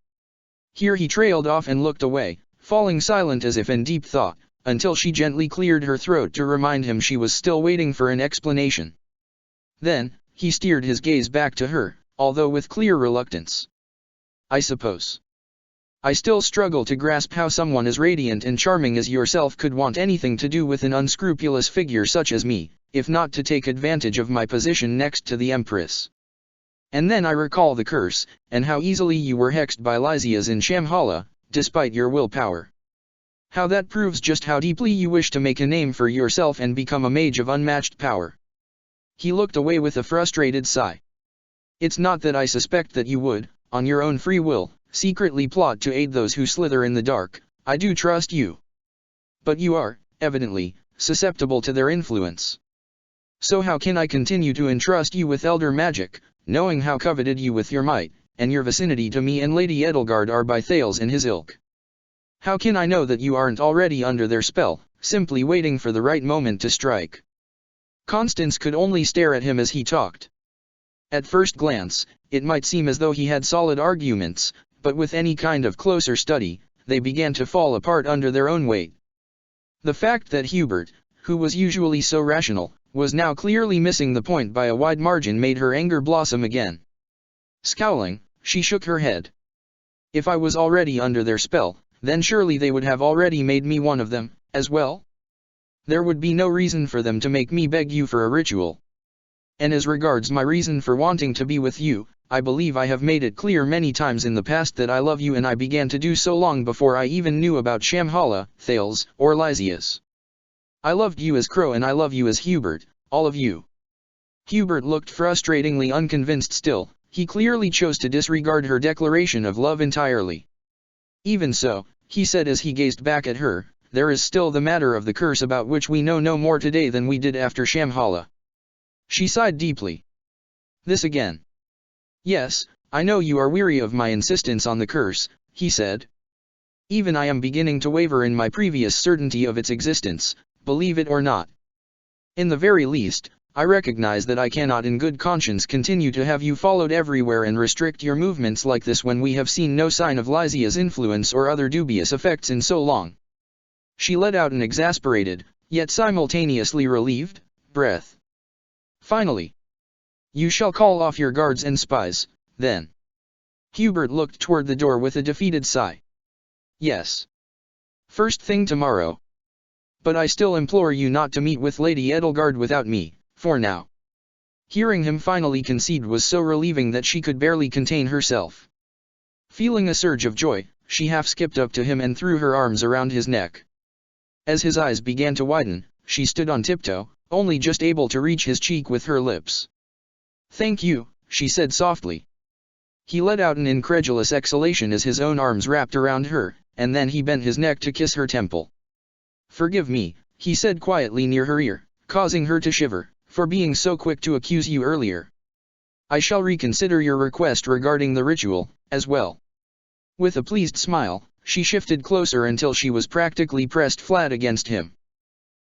Here he trailed off and looked away, falling silent as if in deep thought, until she gently cleared her throat to remind him she was still waiting for an explanation. Then, he steered his gaze back to her, although with clear reluctance. "I suppose. I still struggle to grasp how someone as radiant and charming as yourself could want anything to do with an unscrupulous figure such as me, if not to take advantage of my position next to the Empress. And then I recall the curse, and how easily you were hexed by Lysias in Shamhala, despite your willpower. How that proves just how deeply you wish to make a name for yourself and become a mage of unmatched power." He looked away with a frustrated sigh. "It's not that I suspect that you would, on your own free will, secretly plot to aid those who slither in the dark. I do trust you. But you are, evidently, susceptible to their influence. So how can I continue to entrust you with elder magic, knowing how coveted you with your might, and your vicinity to me and Lady Edelgard are by Thales and his ilk? How can I know that you aren't already under their spell, simply waiting for the right moment to strike?" Constance could only stare at him as he talked. At first glance, it might seem as though he had solid arguments, but with any kind of closer study, they began to fall apart under their own weight. The fact that Hubert, who was usually so rational, was now clearly missing the point by a wide margin made her anger blossom again. Scowling, she shook her head. "If I was already under their spell, then surely they would have already made me one of them, as well? There would be no reason for them to make me beg you for a ritual. And as regards my reason for wanting to be with you, I believe I have made it clear many times in the past that I love you, and I began to do so long before I even knew about Shamhala, Thales, or Lysias. I loved you as Crow and I love you as Hubert, all of you." Hubert looked frustratingly unconvinced still. He clearly chose to disregard her declaration of love entirely. "Even so," he said as he gazed back at her, there is still the matter of the curse about which we know no more today than we did after Shambhala. She sighed deeply. This again. Yes, I know you are weary of my insistence on the curse, he said. Even I am beginning to waver in my previous certainty of its existence, believe it or not. In the very least, I recognize that I cannot in good conscience continue to have you followed everywhere and restrict your movements like this when we have seen no sign of Lysia's influence or other dubious effects in so long. She let out an exasperated, yet simultaneously relieved, breath. Finally. You shall call off your guards and spies, then. Hubert looked toward the door with a defeated sigh. Yes. First thing tomorrow. But I still implore you not to meet with Lady Edelgard without me, for now. Hearing him finally concede was so relieving that she could barely contain herself. Feeling a surge of joy, she half skipped up to him and threw her arms around his neck. As his eyes began to widen, she stood on tiptoe, only just able to reach his cheek with her lips. Thank you, she said softly. He let out an incredulous exhalation as his own arms wrapped around her, and then he bent his neck to kiss her temple. Forgive me, he said quietly near her ear, causing her to shiver, for being so quick to accuse you earlier. I shall reconsider your request regarding the ritual, as well. With a pleased smile, she shifted closer until she was practically pressed flat against him.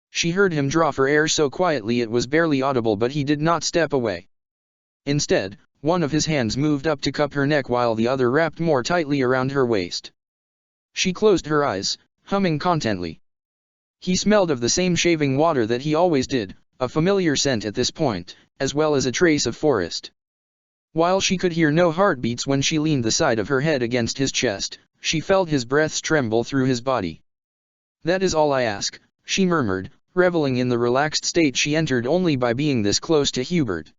She heard him draw for air so quietly it was barely audible, but he did not step away. Instead, one of his hands moved up to cup her neck while the other wrapped more tightly around her waist. She closed her eyes, humming contentedly. He smelled of the same shaving water that he always did, a familiar scent at this point, as well as a trace of forest. While she could hear no heartbeats when she leaned the side of her head against his chest, she felt his breaths tremble through his body. That is all I ask, she murmured, reveling in the relaxed state she entered only by being this close to Hubert.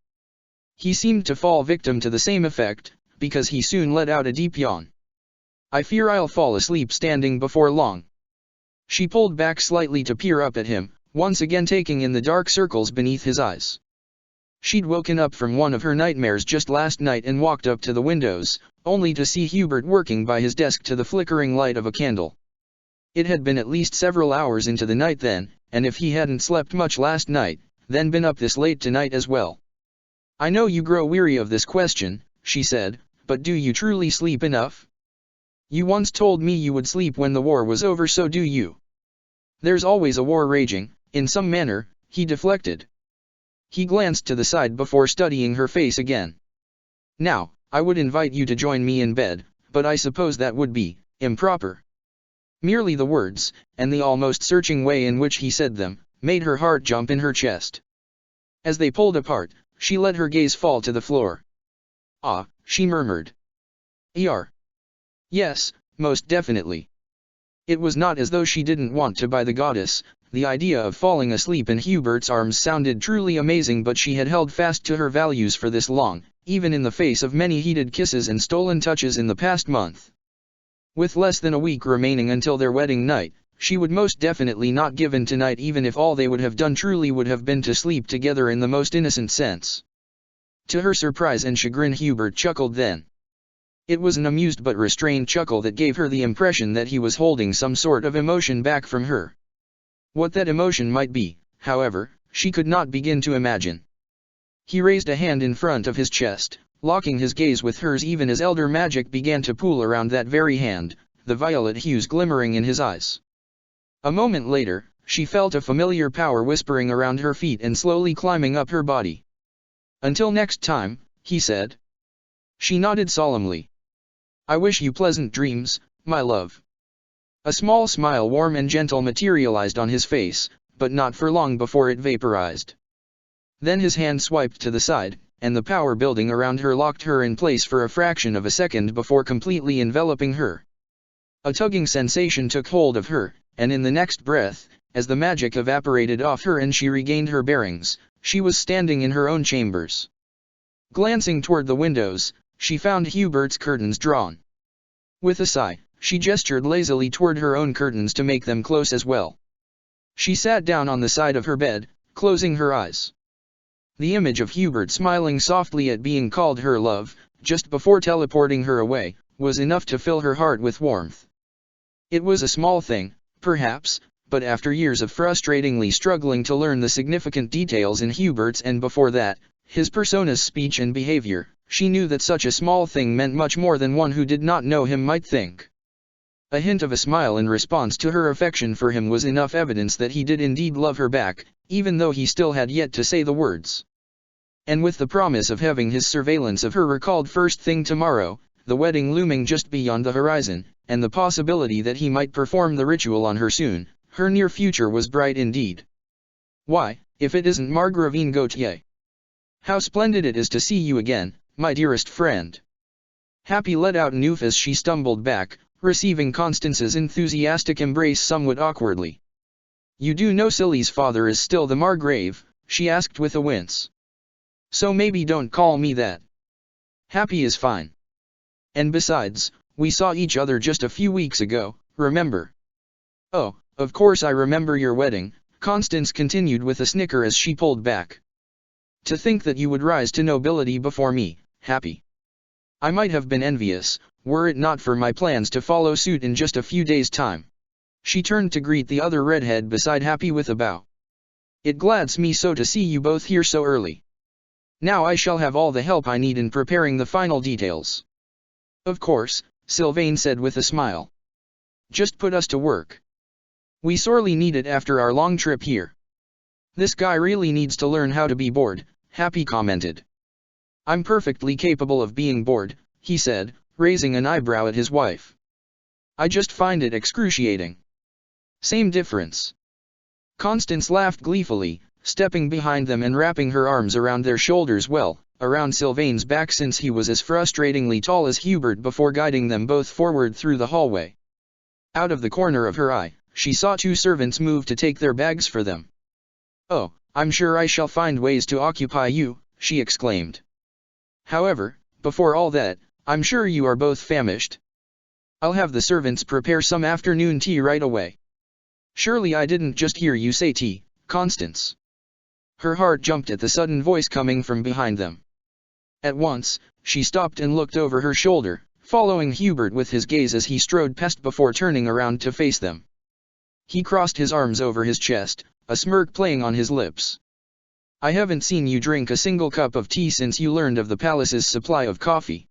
He seemed to fall victim to the same effect, because he soon let out a deep yawn. I fear I'll fall asleep standing before long. She pulled back slightly to peer up at him, once again taking in the dark circles beneath his eyes. She'd woken up from one of her nightmares just last night and walked up to the windows, only to see Hubert working by his desk to the flickering light of a candle. It had been at least several hours into the night then, and if he hadn't slept much last night, then been up this late tonight as well. I know you grow weary of this question, she said, but do you truly sleep enough? You once told me you would sleep when the war was over, so do you? There's always a war raging, in some manner, he deflected. He glanced to the side before studying her face again. Now, I would invite you to join me in bed, but I suppose that would be improper. Merely the words, and the almost searching way in which he said them, made her heart jump in her chest. As they pulled apart, she let her gaze fall to the floor. Ah, she murmured. Yes, most definitely. It was not as though she didn't want to by the goddess. The idea of falling asleep in Hubert's arms sounded truly amazing, but she had held fast to her values for this long, even in the face of many heated kisses and stolen touches in the past month. With less than a week remaining until their wedding night, she would most definitely not give in tonight, even if all they would have done truly would have been to sleep together in the most innocent sense. To her surprise and chagrin, Hubert chuckled then. It was an amused but restrained chuckle that gave her the impression that he was holding some sort of emotion back from her. What that emotion might be, however, she could not begin to imagine. He raised a hand in front of his chest, locking his gaze with hers even as elder magic began to pool around that very hand, the violet hues glimmering in his eyes. A moment later, she felt a familiar power whispering around her feet and slowly climbing up her body. Until next time, he said. She nodded solemnly. I wish you pleasant dreams, my love. A small smile, warm and gentle, materialized on his face, but not for long before it vaporized. Then his hand swiped to the side, and the power building around her locked her in place for a fraction of a second before completely enveloping her. A tugging sensation took hold of her, and in the next breath, as the magic evaporated off her and she regained her bearings, she was standing in her own chambers. Glancing toward the windows, she found Hubert's curtains drawn. With a sigh, she gestured lazily toward her own curtains to make them close as well. She sat down on the side of her bed, closing her eyes. The image of Hubert smiling softly at being called her love, just before teleporting her away, was enough to fill her heart with warmth. It was a small thing, perhaps, but after years of frustratingly struggling to learn the significant details in Hubert's and before that, his persona's speech and behavior, she knew that such a small thing meant much more than one who did not know him might think. A hint of a smile in response to her affection for him was enough evidence that he did indeed love her back, even though he still had yet to say the words. And with the promise of having his surveillance of her recalled first thing tomorrow, the wedding looming just beyond the horizon, and the possibility that he might perform the ritual on her soon, her near future was bright indeed. Why, if it isn't Margravine Gautier. How splendid it is to see you again, my dearest friend. Happy let out an oof as she stumbled back, receiving Constance's enthusiastic embrace somewhat awkwardly. You do know Silly's father is still the Margrave, she asked with a wince. So maybe don't call me that. Happy is fine. And besides, we saw each other just a few weeks ago, remember? Oh, of course I remember your wedding, Constance continued with a snicker as she pulled back. To think that you would rise to nobility before me, Happy. I might have been envious, were it not for my plans to follow suit in just a few days' time. She turned to greet the other redhead beside Happy with a bow. It glads me so to see you both here so early. Now I shall have all the help I need in preparing the final details. Of course, Sylvain said with a smile. Just put us to work. We sorely need it after our long trip here. This guy really needs to learn how to be bored, Happy commented. I'm perfectly capable of being bored, he said, raising an eyebrow at his wife. I just find it excruciating. Same difference. Constance laughed gleefully, stepping behind them and wrapping her arms around their shoulders around Sylvain's back since he was as frustratingly tall as Hubert before guiding them both forward through the hallway. Out of the corner of her eye, she saw two servants move to take their bags for them. Oh, I'm sure I shall find ways to occupy you, she exclaimed. However, before all that, I'm sure you are both famished. I'll have the servants prepare some afternoon tea right away. Surely I didn't just hear you say tea, Constance. Her heart jumped at the sudden voice coming from behind them. At once, she stopped and looked over her shoulder, following Hubert with his gaze as he strode past before turning around to face them. He crossed his arms over his chest, a smirk playing on his lips. I haven't seen you drink a single cup of tea since you learned of the palace's supply of coffee.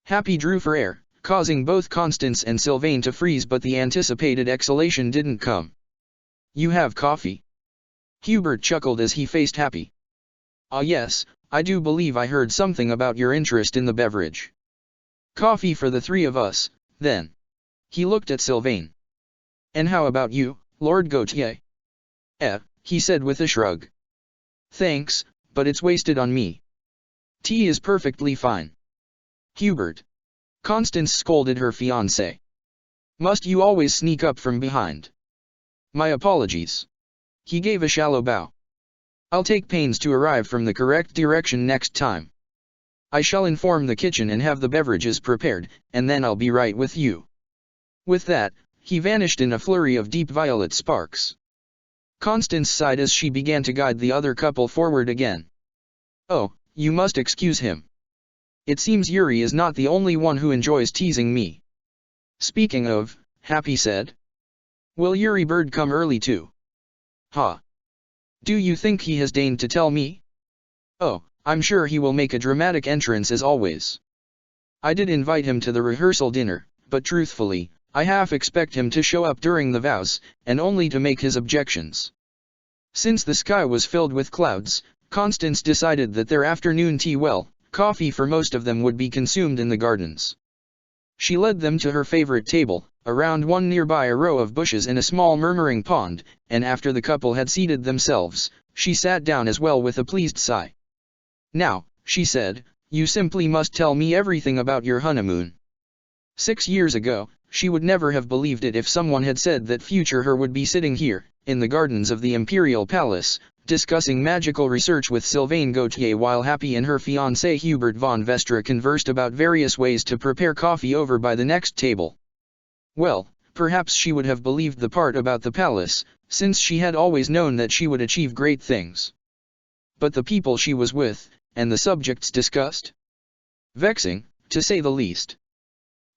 Happy drew for air, causing both Constance and Sylvain to freeze, but the anticipated exhalation didn't come. You have coffee? Hubert chuckled as he faced Happy. Ah yes, I do believe I heard something about your interest in the beverage. Coffee for the three of us, then. He looked at Sylvain. And how about you, Lord Gautier? He said with a shrug. Thanks, but it's wasted on me. Tea is perfectly fine. Hubert. Constance scolded her fiancé. Must you always sneak up from behind? My apologies. He gave a shallow bow. I'll take pains to arrive from the correct direction next time. I shall inform the kitchen and have the beverages prepared, and then I'll be right with you. With that, he vanished in a flurry of deep violet sparks. Constance sighed as she began to guide the other couple forward again. Oh, you must excuse him. It seems Yuri is not the only one who enjoys teasing me. Speaking of, Happy said. Will Yuri Bird come early too? Ha! Do you think he has deigned to tell me? Oh, I'm sure he will make a dramatic entrance as always. I did invite him to the rehearsal dinner, but truthfully, I half expect him to show up during the vows, and only to make his objections. Since the sky was filled with clouds, Constance decided that their afternoon tea coffee for most of them would be consumed in the gardens. She led them to her favorite table, around one nearby a row of bushes and a small murmuring pond, and after the couple had seated themselves, she sat down as well with a pleased sigh. Now, she said, you simply must tell me everything about your honeymoon. 6 years ago, she would never have believed it if someone had said that future her would be sitting here, in the gardens of the Imperial Palace, discussing magical research with Sylvain Gautier while Happy and her fiancé Hubert von Vestra conversed about various ways to prepare coffee over by the next table. Well, perhaps she would have believed the part about the palace, since she had always known that she would achieve great things. But the people she was with, and the subjects discussed? Vexing, to say the least.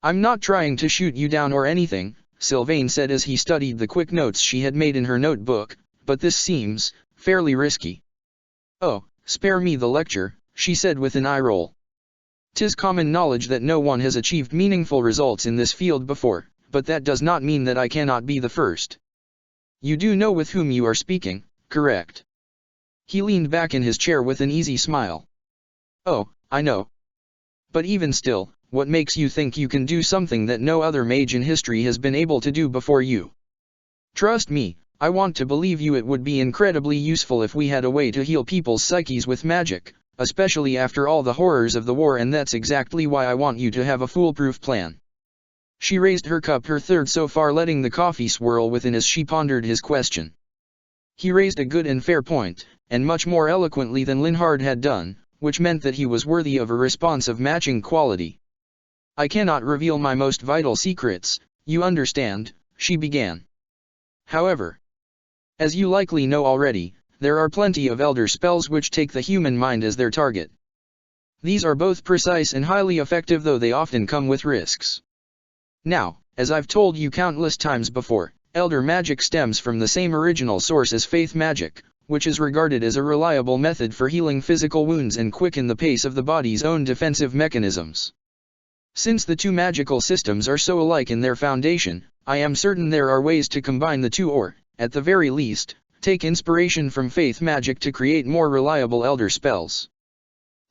I'm not trying to shoot you down or anything, Sylvain said as he studied the quick notes she had made in her notebook, but this seems fairly risky. Oh, spare me the lecture, she said with an eye roll. 'Tis common knowledge that no one has achieved meaningful results in this field before, but that does not mean that I cannot be the first. You do know with whom you are speaking, correct? He leaned back in his chair with an easy smile. Oh, I know. But even still, what makes you think you can do something that no other mage in history has been able to do before you? Trust me, I want to believe you. It would be incredibly useful if we had a way to heal people's psyches with magic, especially after all the horrors of the war, and that's exactly why I want you to have a foolproof plan. She raised her cup, her third so far, letting the coffee swirl within as she pondered his question. He raised a good and fair point, and much more eloquently than Linhard had done, which meant that he was worthy of a response of matching quality. I cannot reveal my most vital secrets, you understand, she began. However, as you likely know already, there are plenty of elder spells which take the human mind as their target. These are both precise and highly effective, though they often come with risks. Now, as I've told you countless times before, elder magic stems from the same original source as faith magic, which is regarded as a reliable method for healing physical wounds and quicken the pace of the body's own defensive mechanisms. Since the two magical systems are so alike in their foundation, I am certain there are ways to combine the two, or, at the very least, take inspiration from faith magic to create more reliable elder spells.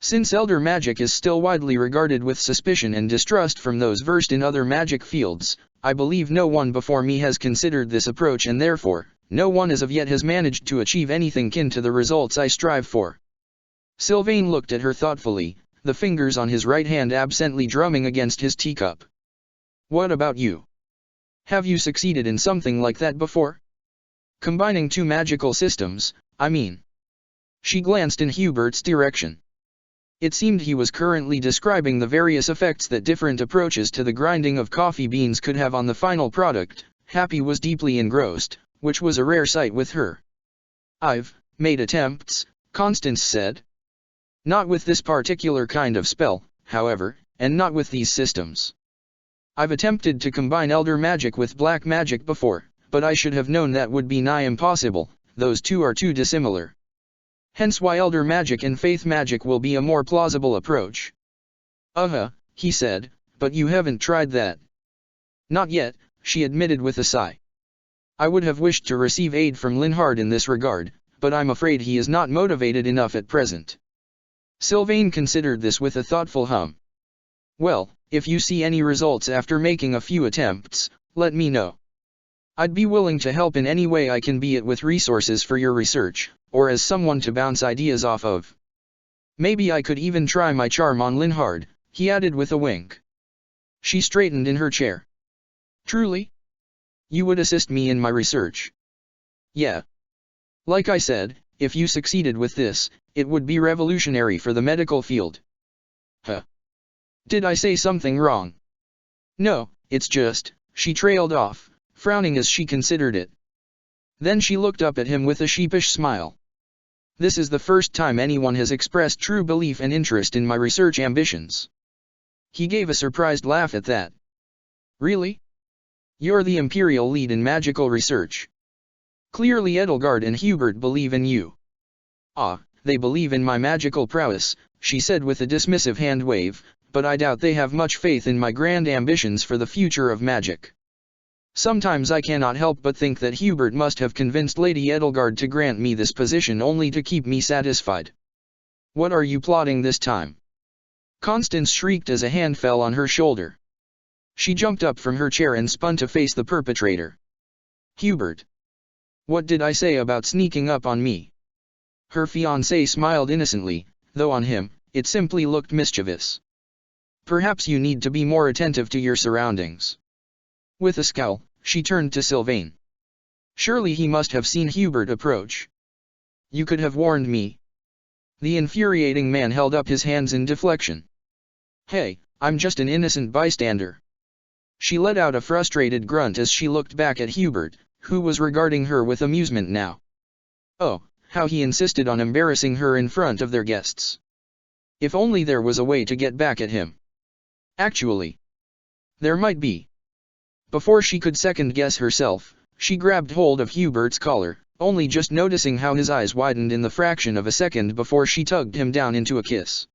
Since elder magic is still widely regarded with suspicion and distrust from those versed in other magic fields, I believe no one before me has considered this approach, and therefore, no one as of yet has managed to achieve anything kin to the results I strive for. Sylvain looked at her thoughtfully, the fingers on his right hand absently drumming against his teacup. What about you? Have you succeeded in something like that before? Combining two magical systems, I mean. She glanced in Hubert's direction. It seemed he was currently describing the various effects that different approaches to the grinding of coffee beans could have on the final product. Happy was deeply engrossed, which was a rare sight with her. I've made attempts, Constance said. Not with this particular kind of spell, however, and not with these systems. I've attempted to combine elder magic with black magic before, but I should have known that would be nigh impossible. Those two are too dissimilar. Hence why elder magic and faith magic will be a more plausible approach. He said, but you haven't tried that. Not yet, she admitted with a sigh. I would have wished to receive aid from Linhard in this regard, but I'm afraid he is not motivated enough at present. Sylvain considered this with a thoughtful hum. Well, if you see any results after making a few attempts, let me know. I'd be willing to help in any way I can, be it with resources for your research, or as someone to bounce ideas off of. Maybe I could even try my charm on Linhard, he added with a wink. She straightened in her chair. Truly? You would assist me in my research? Yeah. Like I said, if you succeeded with this, it would be revolutionary for the medical field. Did I say something wrong? No, it's just, she trailed off, frowning as she considered it. Then she looked up at him with a sheepish smile. This is the first time anyone has expressed true belief and interest in my research ambitions. He gave a surprised laugh at that. Really? You're the imperial lead in magical research. Clearly Edelgard and Hubert believe in you. They believe in my magical prowess, she said with a dismissive hand wave, but I doubt they have much faith in my grand ambitions for the future of magic. Sometimes I cannot help but think that Hubert must have convinced Lady Edelgard to grant me this position only to keep me satisfied. What are you plotting this time? Constance shrieked as a hand fell on her shoulder. She jumped up from her chair and spun to face the perpetrator. Hubert. What did I say about sneaking up on me? Her fiancé smiled innocently, though on him, it simply looked mischievous. Perhaps you need to be more attentive to your surroundings. With a scowl, she turned to Sylvain. Surely he must have seen Hubert approach. You could have warned me. The infuriating man held up his hands in deflection. Hey, I'm just an innocent bystander. She let out a frustrated grunt as she looked back at Hubert, who was regarding her with amusement now. Oh, how he insisted on embarrassing her in front of their guests. If only there was a way to get back at him. Actually, there might be. Before she could second-guess herself, she grabbed hold of Hubert's collar, only just noticing how his eyes widened in the fraction of a second before she tugged him down into a kiss.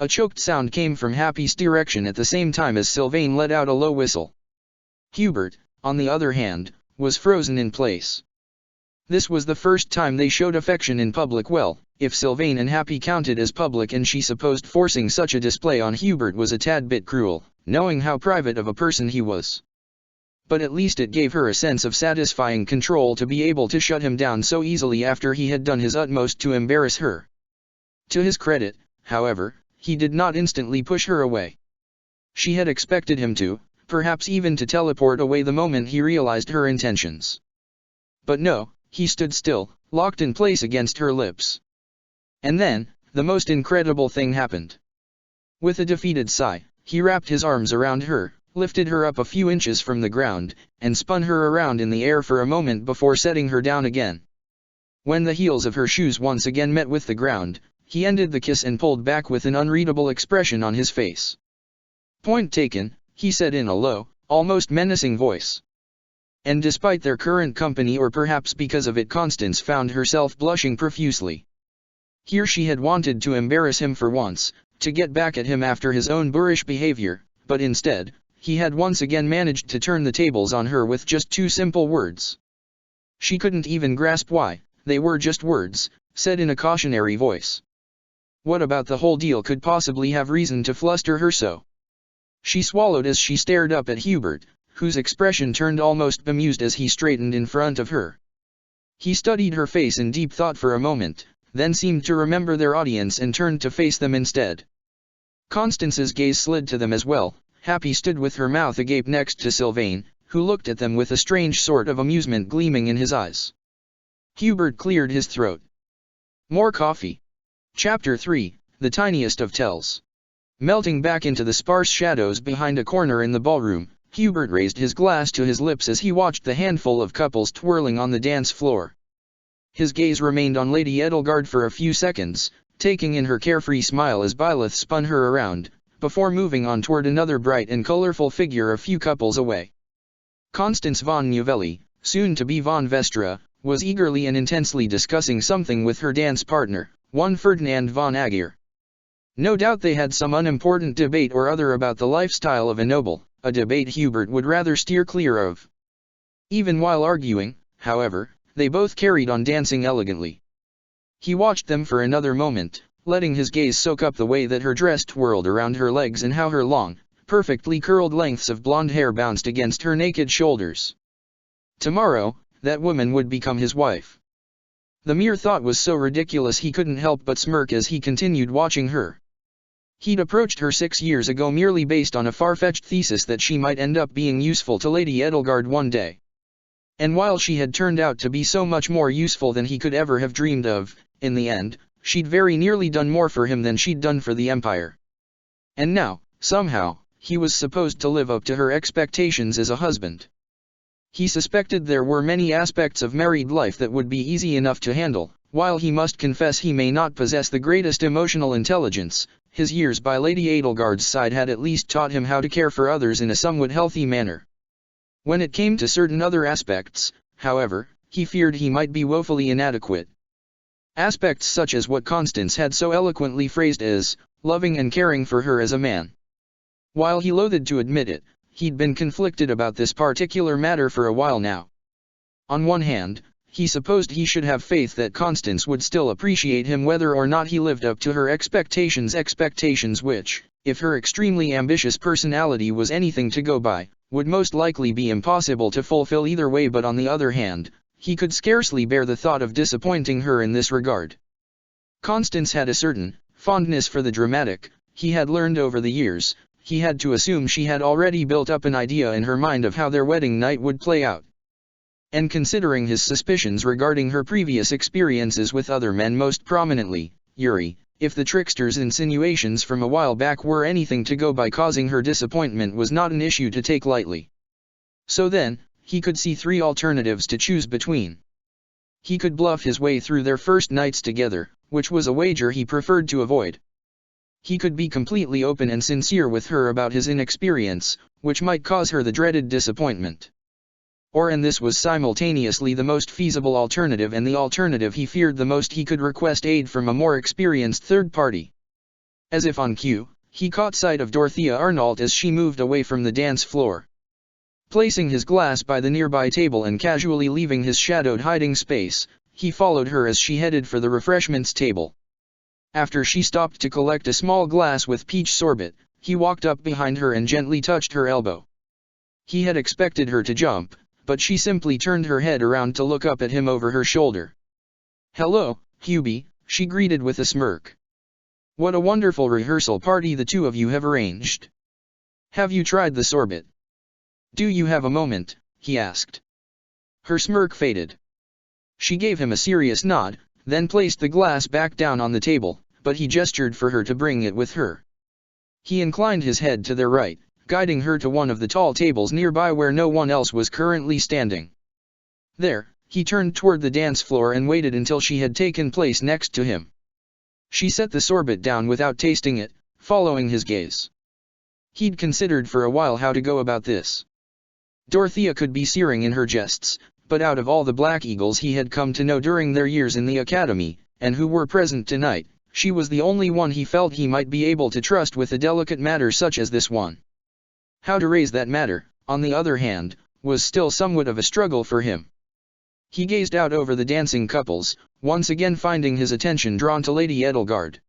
A choked sound came from Happy's direction at the same time as Sylvain let out a low whistle. Hubert, on the other hand, was frozen in place. This was the first time they showed affection in public. Well, if Sylvain and Happy counted as public, and she supposed forcing such a display on Hubert was a tad bit cruel, knowing how private of a person he was. But at least it gave her a sense of satisfying control to be able to shut him down so easily after he had done his utmost to embarrass her. To his credit, however, he did not instantly push her away. She had expected him to, perhaps even to teleport away the moment he realized her intentions. But no, he stood still, locked in place against her lips. And then, the most incredible thing happened. With a defeated sigh, he wrapped his arms around her, lifted her up a few inches from the ground, and spun her around in the air for a moment before setting her down again. When the heels of her shoes once again met with the ground, he ended the kiss and pulled back with an unreadable expression on his face. "Point taken," he said in a low, almost menacing voice. And despite their current company, or perhaps because of it, Constance found herself blushing profusely. Here she had wanted to embarrass him for once, to get back at him after his own boorish behavior, but instead, he had once again managed to turn the tables on her with just 2 simple words. She couldn't even grasp why, they were just words, said in a cautionary voice. What about the whole deal could possibly have reason to fluster her so? She swallowed as she stared up at Hubert, whose expression turned almost bemused as he straightened in front of her. He studied her face in deep thought for a moment, then seemed to remember their audience and turned to face them instead. Constance's gaze slid to them as well. Happy stood with her mouth agape next to Sylvain, who looked at them with a strange sort of amusement gleaming in his eyes. Hubert cleared his throat. More coffee. Chapter 3, The Tiniest of Tells. Melting back into the sparse shadows behind a corner in the ballroom, Hubert raised his glass to his lips as he watched the handful of couples twirling on the dance floor. His gaze remained on Lady Edelgard for a few seconds, taking in her carefree smile as Byleth spun her around, before moving on toward another bright and colorful figure a few couples away. Constance von Novelli, soon to be von Vestra, was eagerly and intensely discussing something with her dance partner, one Ferdinand von Aegir. No doubt they had some unimportant debate or other about the lifestyle of a noble, a debate Hubert would rather steer clear of. Even while arguing, however, they both carried on dancing elegantly. He watched them for another moment, letting his gaze soak up the way that her dress twirled around her legs and how her long, perfectly curled lengths of blonde hair bounced against her naked shoulders. Tomorrow, that woman would become his wife. The mere thought was so ridiculous he couldn't help but smirk as he continued watching her. He'd approached her 6 years ago merely based on a far-fetched thesis that she might end up being useful to Lady Edelgard one day. And while she had turned out to be so much more useful than he could ever have dreamed of, in the end, she'd very nearly done more for him than she'd done for the Empire. And now, somehow, he was supposed to live up to her expectations as a husband. He suspected there were many aspects of married life that would be easy enough to handle, while he must confess he may not possess the greatest emotional intelligence. His years by Lady Edelgard's side had at least taught him how to care for others in a somewhat healthy manner. When it came to certain other aspects, however, he feared he might be woefully inadequate. Aspects such as what Constance had so eloquently phrased as, loving and caring for her as a man. While he loathed to admit it, he'd been conflicted about this particular matter for a while now. On one hand, he supposed he should have faith that Constance would still appreciate him whether or not he lived up to her expectations which, if her extremely ambitious personality was anything to go by, would most likely be impossible to fulfill either way. But on the other hand, he could scarcely bear the thought of disappointing her in this regard. Constance had a certain fondness for the dramatic. He had learned over the years. He had to assume she had already built up an idea in her mind of how their wedding night would play out. And considering his suspicions regarding her previous experiences with other men, most prominently, Yuri, if the trickster's insinuations from a while back were anything to go by, causing her disappointment was not an issue to take lightly. So then, he could see 3 alternatives to choose between. He could bluff his way through their first nights together, which was a wager he preferred to avoid. He could be completely open and sincere with her about his inexperience, which might cause her the dreaded disappointment. And this was simultaneously the most feasible alternative and the alternative he feared the most. He could request aid from a more experienced third party. As if on cue, he caught sight of Dorothea Arnault as she moved away from the dance floor. Placing his glass by the nearby table and casually leaving his shadowed hiding space, he followed her as she headed for the refreshments table. After she stopped to collect a small glass with peach sorbet, he walked up behind her and gently touched her elbow. He had expected her to jump, but she simply turned her head around to look up at him over her shoulder. "Hello, Hubie," she greeted with a smirk. "What a wonderful rehearsal party the two of you have arranged. Have you tried the sorbet? Do you have a moment?" he asked. Her smirk faded. She gave him a serious nod, then placed the glass back down on the table, but he gestured for her to bring it with her. He inclined his head to their right, guiding her to one of the tall tables nearby where no one else was currently standing. There, he turned toward the dance floor and waited until she had taken place next to him. She set the sorbet down without tasting it, following his gaze. He'd considered for a while how to go about this. Dorothea could be searing in her jests, but out of all the Black Eagles he had come to know during their years in the academy, and who were present tonight, she was the only one he felt he might be able to trust with a delicate matter such as this one. How to raise that matter, on the other hand, was still somewhat of a struggle for him. He gazed out over the dancing couples, once again finding his attention drawn to Lady Edelgard.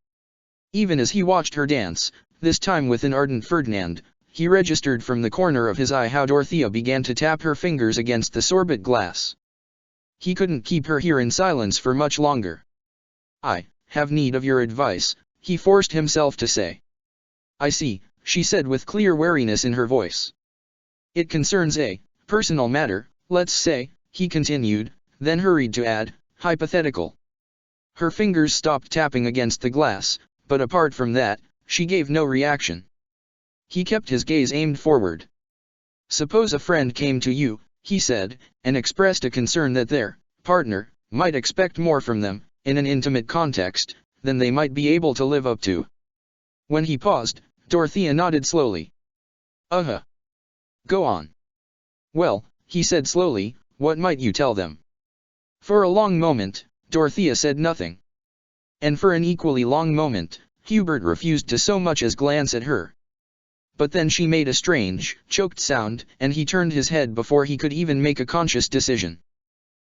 Even as he watched her dance, this time with an ardent Ferdinand, he registered from the corner of his eye how Dorothea began to tap her fingers against the sorbet glass. He couldn't keep her here in silence for much longer. "I have need of your advice," he forced himself to say. "I see," she said with clear wariness in her voice. "It concerns a personal matter, let's say," he continued, then hurried to add, "hypothetical." Her fingers stopped tapping against the glass, but apart from that, she gave no reaction. He kept his gaze aimed forward. "Suppose a friend came to you," he said, and expressed a concern that their partner might expect more from them, in an intimate context, than they might be able to live up to. When he paused, Dorothea nodded slowly. Go on." "Well," he said slowly, "what might you tell them?" For a long moment, Dorothea said nothing. And for an equally long moment, Hubert refused to so much as glance at her. But then she made a strange, choked sound, and he turned his head before he could even make a conscious decision.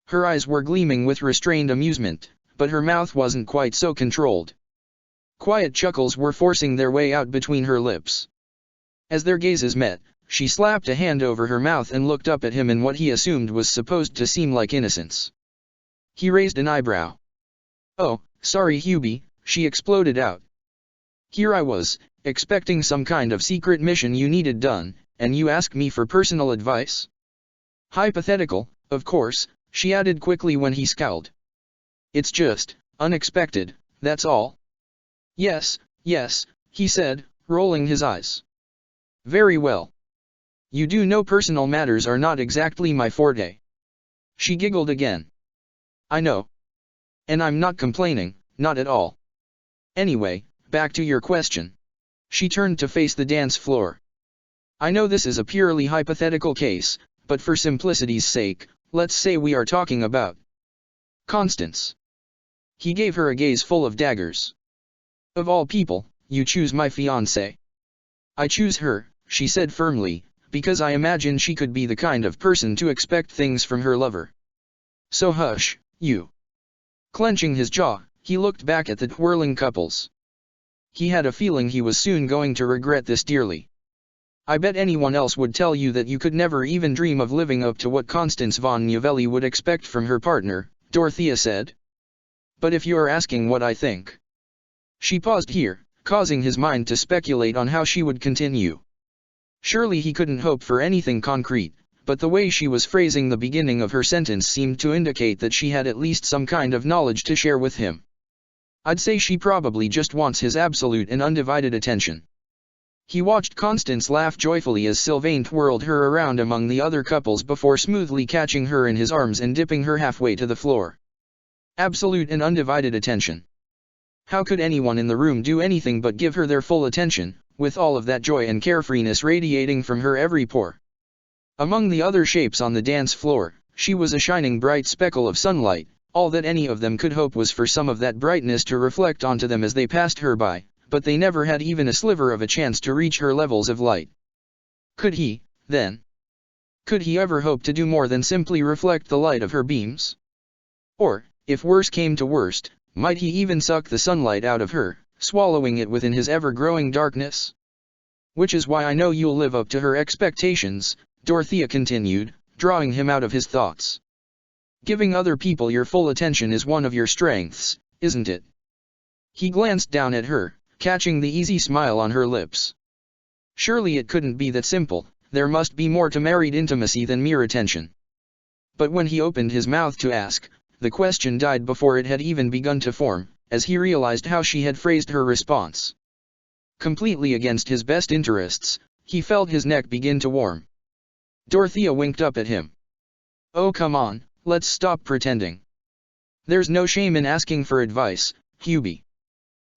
Her eyes were gleaming with restrained amusement, but her mouth wasn't quite so controlled. Quiet chuckles were forcing their way out between her lips. As their gazes met, she slapped a hand over her mouth and looked up at him in what he assumed was supposed to seem like innocence. He raised an eyebrow. "Oh, sorry Hubie," she exploded out. "Here I was, expecting some kind of secret mission you needed done, and you ask me for personal advice? Hypothetical, of course," she added quickly when he scowled. "It's just unexpected, that's all." Yes, he said, rolling his eyes. "Very well. You do know personal matters are not exactly my forte." She giggled again. "I know. And I'm not complaining, not at all. Anyway, back to your question." She turned to face the dance floor. "I know this is a purely hypothetical case, but for simplicity's sake, let's say we are talking about Constance." He gave her a gaze full of daggers. "Of all people, you choose my fiancée." "I choose her," she said firmly, "because I imagine she could be the kind of person to expect things from her lover. So hush, you." Clenching his jaw, he looked back at the twirling couples. He had a feeling he was soon going to regret this dearly. "I bet anyone else would tell you that you could never even dream of living up to what Constance von Novelli would expect from her partner," Dorothea said. "But if you're asking what I think..." She paused here, causing his mind to speculate on how she would continue. Surely he couldn't hope for anything concrete, but the way she was phrasing the beginning of her sentence seemed to indicate that she had at least some kind of knowledge to share with him. "I'd say she probably just wants his absolute and undivided attention." He watched Constance laugh joyfully as Sylvain twirled her around among the other couples before smoothly catching her in his arms and dipping her halfway to the floor. Absolute and undivided attention. How could anyone in the room do anything but give her their full attention, with all of that joy and carefreeness radiating from her every pore? Among the other shapes on the dance floor, she was a shining bright speckle of sunlight. All that any of them could hope was for some of that brightness to reflect onto them as they passed her by, but they never had even a sliver of a chance to reach her levels of light. Could he, then? Could he ever hope to do more than simply reflect the light of her beams? Or, if worse came to worst, might he even suck the sunlight out of her, swallowing it within his ever-growing darkness? Which is why I know you'll live up to her expectations, Dorothea continued, drawing him out of his thoughts. Giving other people your full attention is one of your strengths, isn't it? He glanced down at her, catching the easy smile on her lips. Surely it couldn't be that simple, there must be more to married intimacy than mere attention. But when he opened his mouth to ask, the question died before it had even begun to form, as he realized how she had phrased her response. Completely against his best interests, he felt his neck begin to warm. Dorothea winked up at him. Oh, come on, let's stop pretending. There's no shame in asking for advice, Hubie.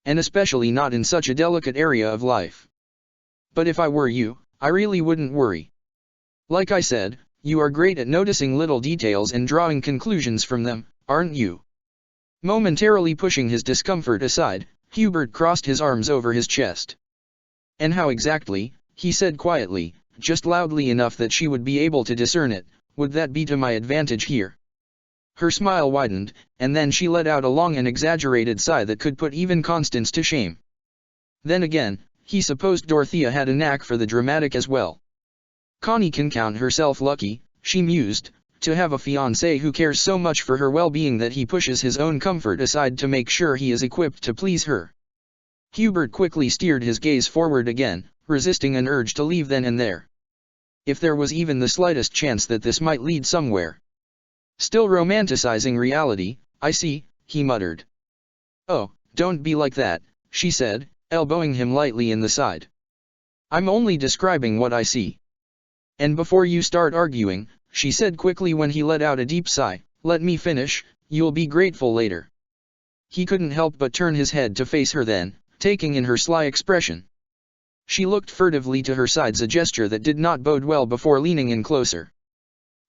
And especially not in such a delicate area of life. But if I were you, I really wouldn't worry. Like I said, you are great at noticing little details and drawing conclusions from them, aren't you? Momentarily pushing his discomfort aside, Hubert crossed his arms over his chest. And how exactly, he said quietly, just loudly enough that she would be able to discern it, would that be to my advantage here? Her smile widened, and then she let out a long and exaggerated sigh that could put even Constance to shame. Then again, he supposed Dorothea had a knack for the dramatic as well. Connie can count herself lucky, she mused, to have a fiancé who cares so much for her well-being that he pushes his own comfort aside to make sure he is equipped to please her. Hubert quickly steered his gaze forward again, resisting an urge to leave then and there. If there was even the slightest chance that this might lead somewhere. Still romanticizing reality, I see, he muttered. Oh, don't be like that, she said, elbowing him lightly in the side. I'm only describing what I see. And before you start arguing, she said quickly when he let out a deep sigh, let me finish, you'll be grateful later. He couldn't help but turn his head to face her then, taking in her sly expression. She looked furtively to her sides, a gesture that did not bode well before leaning in closer.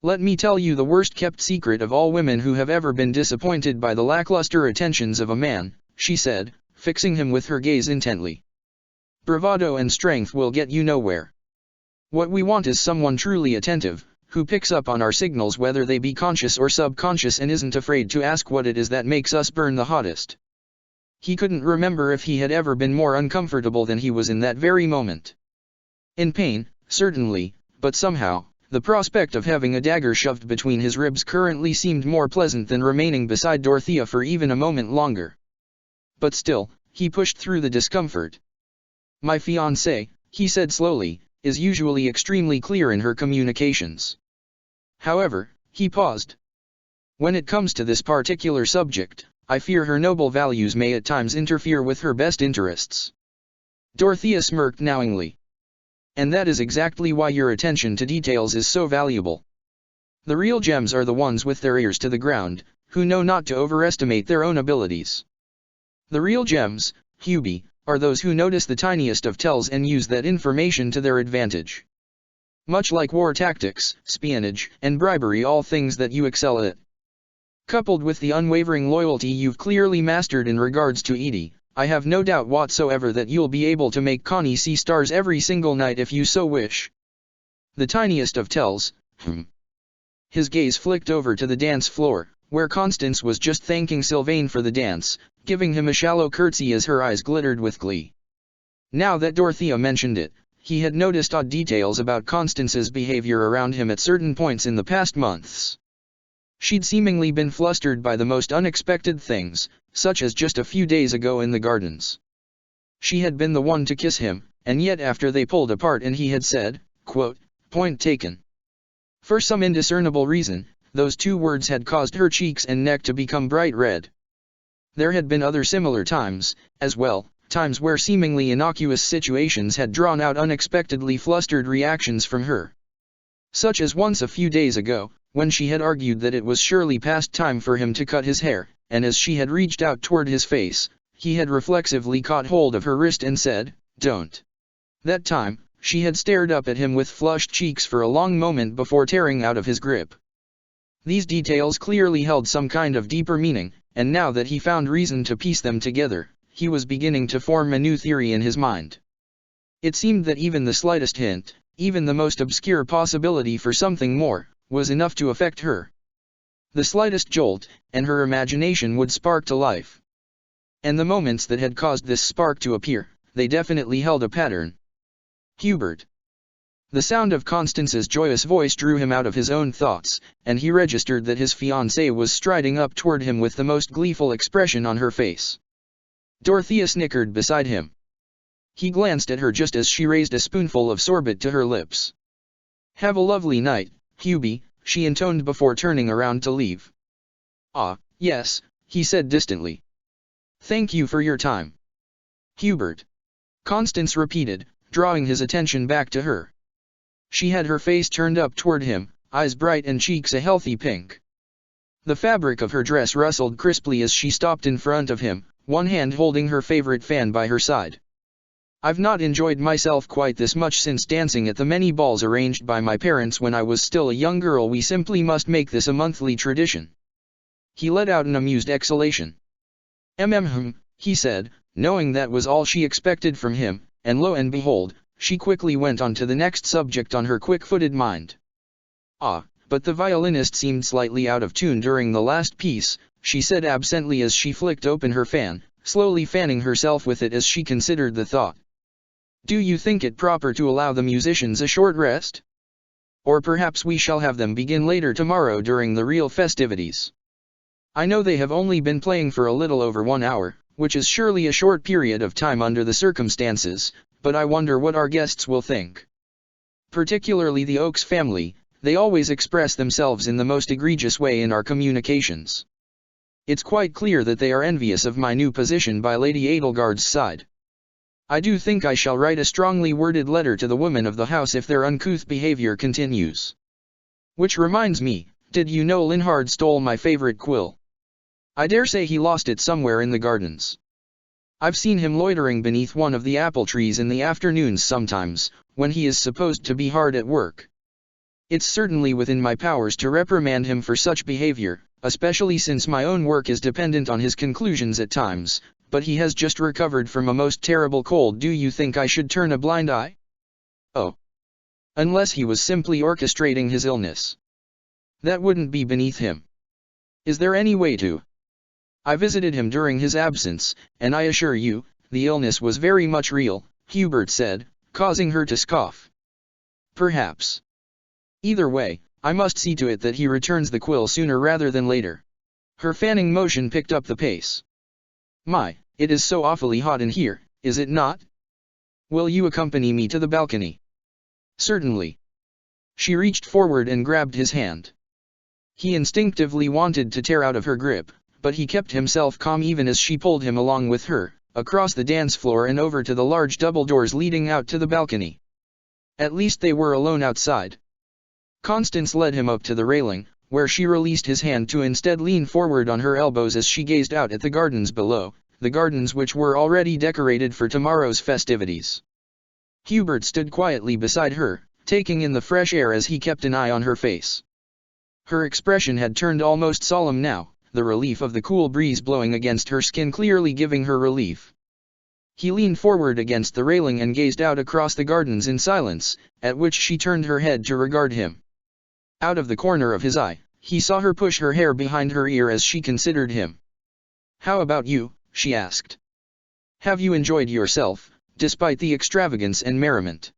Let me tell you the worst-kept secret of all women who have ever been disappointed by the lackluster attentions of a man, she said, fixing him with her gaze intently. Bravado and strength will get you nowhere. What we want is someone truly attentive, who picks up on our signals whether they be conscious or subconscious and isn't afraid to ask what it is that makes us burn the hottest. He couldn't remember if he had ever been more uncomfortable than he was in that very moment. In pain, certainly, but somehow, the prospect of having a dagger shoved between his ribs currently seemed more pleasant than remaining beside Dorothea for even a moment longer. But still, he pushed through the discomfort. My fiancée, he said slowly, is usually extremely clear in her communications. However, he paused. When it comes to this particular subject, I fear her noble values may at times interfere with her best interests. Dorothea smirked knowingly. And that is exactly why your attention to details is so valuable. The real gems are the ones with their ears to the ground, who know not to overestimate their own abilities. The real gems, Hubie, are those who notice the tiniest of tells and use that information to their advantage. Much like war tactics, espionage, and bribery, all things that you excel at. Coupled with the unwavering loyalty you've clearly mastered in regards to Edie, I have no doubt whatsoever that you'll be able to make Connie see stars every single night if you so wish. The tiniest of tells, His gaze flicked over to the dance floor, where Constance was just thanking Sylvain for the dance, giving him a shallow curtsy as her eyes glittered with glee. Now that Dorothea mentioned it, he had noticed odd details about Constance's behavior around him at certain points in the past months. She'd seemingly been flustered by the most unexpected things, such as just a few days ago in the gardens. She had been the one to kiss him, and yet after they pulled apart and he had said, quote, "Point taken." For some indiscernible reason, those two words had caused her cheeks and neck to become bright red. There had been other similar times, as well, times where seemingly innocuous situations had drawn out unexpectedly flustered reactions from her. Such as once a few days ago, when she had argued that it was surely past time for him to cut his hair, and as she had reached out toward his face, he had reflexively caught hold of her wrist and said, "Don't." That time, she had stared up at him with flushed cheeks for a long moment before tearing out of his grip. These details clearly held some kind of deeper meaning, and now that he found reason to piece them together, he was beginning to form a new theory in his mind. It seemed that even the slightest hint, even the most obscure possibility for something more, was enough to affect her. The slightest jolt, and her imagination would spark to life. And the moments that had caused this spark to appear, they definitely held a pattern. Hubert. The sound of Constance's joyous voice drew him out of his own thoughts, and he registered that his fiancée was striding up toward him with the most gleeful expression on her face. Dorothea snickered beside him. He glanced at her just as she raised a spoonful of sorbet to her lips. "Have a lovely night, Hubie," she intoned before turning around to leave. "Ah, yes," he said distantly. "Thank you for your time." "Hubert," Constance repeated, drawing his attention back to her. She had her face turned up toward him, eyes bright and cheeks a healthy pink. The fabric of her dress rustled crisply as she stopped in front of him, one hand holding her favorite fan by her side. "I've not enjoyed myself quite this much since dancing at the many balls arranged by my parents when I was still a young girl. We simply must make this a monthly tradition." He let out an amused exhalation. He said, knowing that was all she expected from him, and lo and behold, she quickly went on to the next subject on her quick-footed mind. "Ah, but the violinist seemed slightly out of tune during the last piece," she said absently as she flicked open her fan, slowly fanning herself with it as she considered the thought. "Do you think it proper to allow the musicians a short rest? Or perhaps we shall have them begin later tomorrow during the real festivities. I know they have only been playing for a little over 1 hour, which is surely a short period of time under the circumstances, but I wonder what our guests will think. Particularly the Oakes family, they always express themselves in the most egregious way in our communications. It's quite clear that they are envious of my new position by Lady Edelgard's side. I do think I shall write a strongly worded letter to the women of the house if their uncouth behavior continues. Which reminds me, did you know Linhard stole my favorite quill? I dare say he lost it somewhere in the gardens. I've seen him loitering beneath one of the apple trees in the afternoons sometimes, when he is supposed to be hard at work. It's certainly within my powers to reprimand him for such behavior, especially since my own work is dependent on his conclusions at times, but he has just recovered from a most terrible cold. Do you think I should turn a blind eye? Oh. Unless he was simply orchestrating his illness. That wouldn't be beneath him. Is there any way to? I visited him during his absence, and I assure you, the illness was very much real, Hubert said, causing her to scoff. Perhaps. Either way, I must see to it that he returns the quill sooner rather than later. Her fanning motion picked up the pace. My, it is so awfully hot in here, is it not? Will you accompany me to the balcony? Certainly. She reached forward and grabbed his hand. He instinctively wanted to tear out of her grip, but he kept himself calm even as she pulled him along with her, across the dance floor and over to the large double doors leading out to the balcony. At least they were alone outside. Constance led him up to the railing, where she released his hand to instead lean forward on her elbows as she gazed out at the gardens below, the gardens which were already decorated for tomorrow's festivities. Hubert stood quietly beside her, taking in the fresh air as he kept an eye on her face. Her expression had turned almost solemn now, the relief of the cool breeze blowing against her skin clearly giving her relief. He leaned forward against the railing and gazed out across the gardens in silence, at which she turned her head to regard him. Out of the corner of his eye, he saw her push her hair behind her ear as she considered him. "How about you?" she asked. "Have you enjoyed yourself, despite the extravagance and merriment?"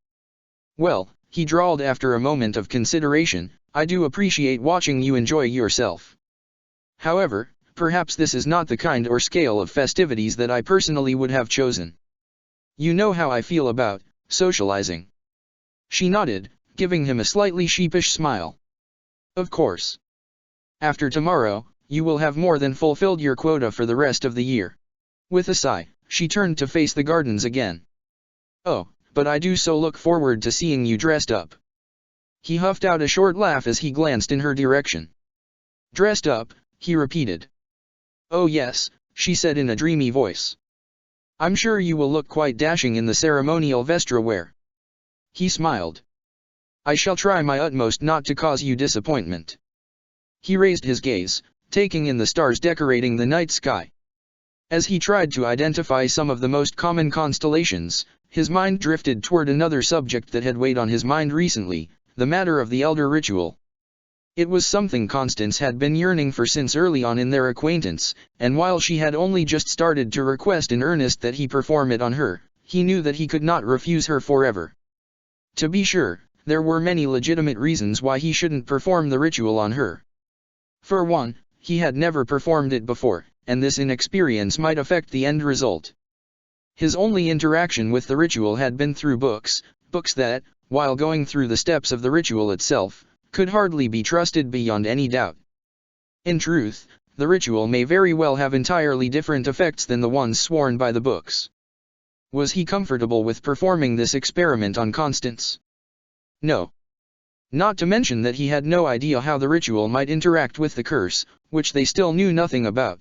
"Well," he drawled after a moment of consideration, "I do appreciate watching you enjoy yourself. However, perhaps this is not the kind or scale of festivities that I personally would have chosen. You know how I feel about socializing." She nodded, giving him a slightly sheepish smile. "Of course. After tomorrow, you will have more than fulfilled your quota for the rest of the year." With a sigh, she turned to face the gardens again. "Oh, but I do so look forward to seeing you dressed up." He huffed out a short laugh as he glanced in her direction. "Dressed up," he repeated. "Oh yes," she said in a dreamy voice. I'm sure you will look quite dashing in the ceremonial vestra wear. He smiled. I shall try my utmost not to cause you disappointment. He raised his gaze, taking in the stars decorating the night sky. As he tried to identify some of the most common constellations, his mind drifted toward another subject that had weighed on his mind recently, the matter of the elder ritual. It was something Constance had been yearning for since early on in their acquaintance, and while she had only just started to request in earnest that he perform it on her, he knew that he could not refuse her forever. To be sure, there were many legitimate reasons why he shouldn't perform the ritual on her. For one, he had never performed it before, and this inexperience might affect the end result. His only interaction with the ritual had been through books that, while going through the steps of the ritual itself, could hardly be trusted beyond any doubt. In truth, the ritual may very well have entirely different effects than the ones sworn by the books. Was he comfortable with performing this experiment on Constance? No. Not to mention that he had no idea how the ritual might interact with the curse, which they still knew nothing about.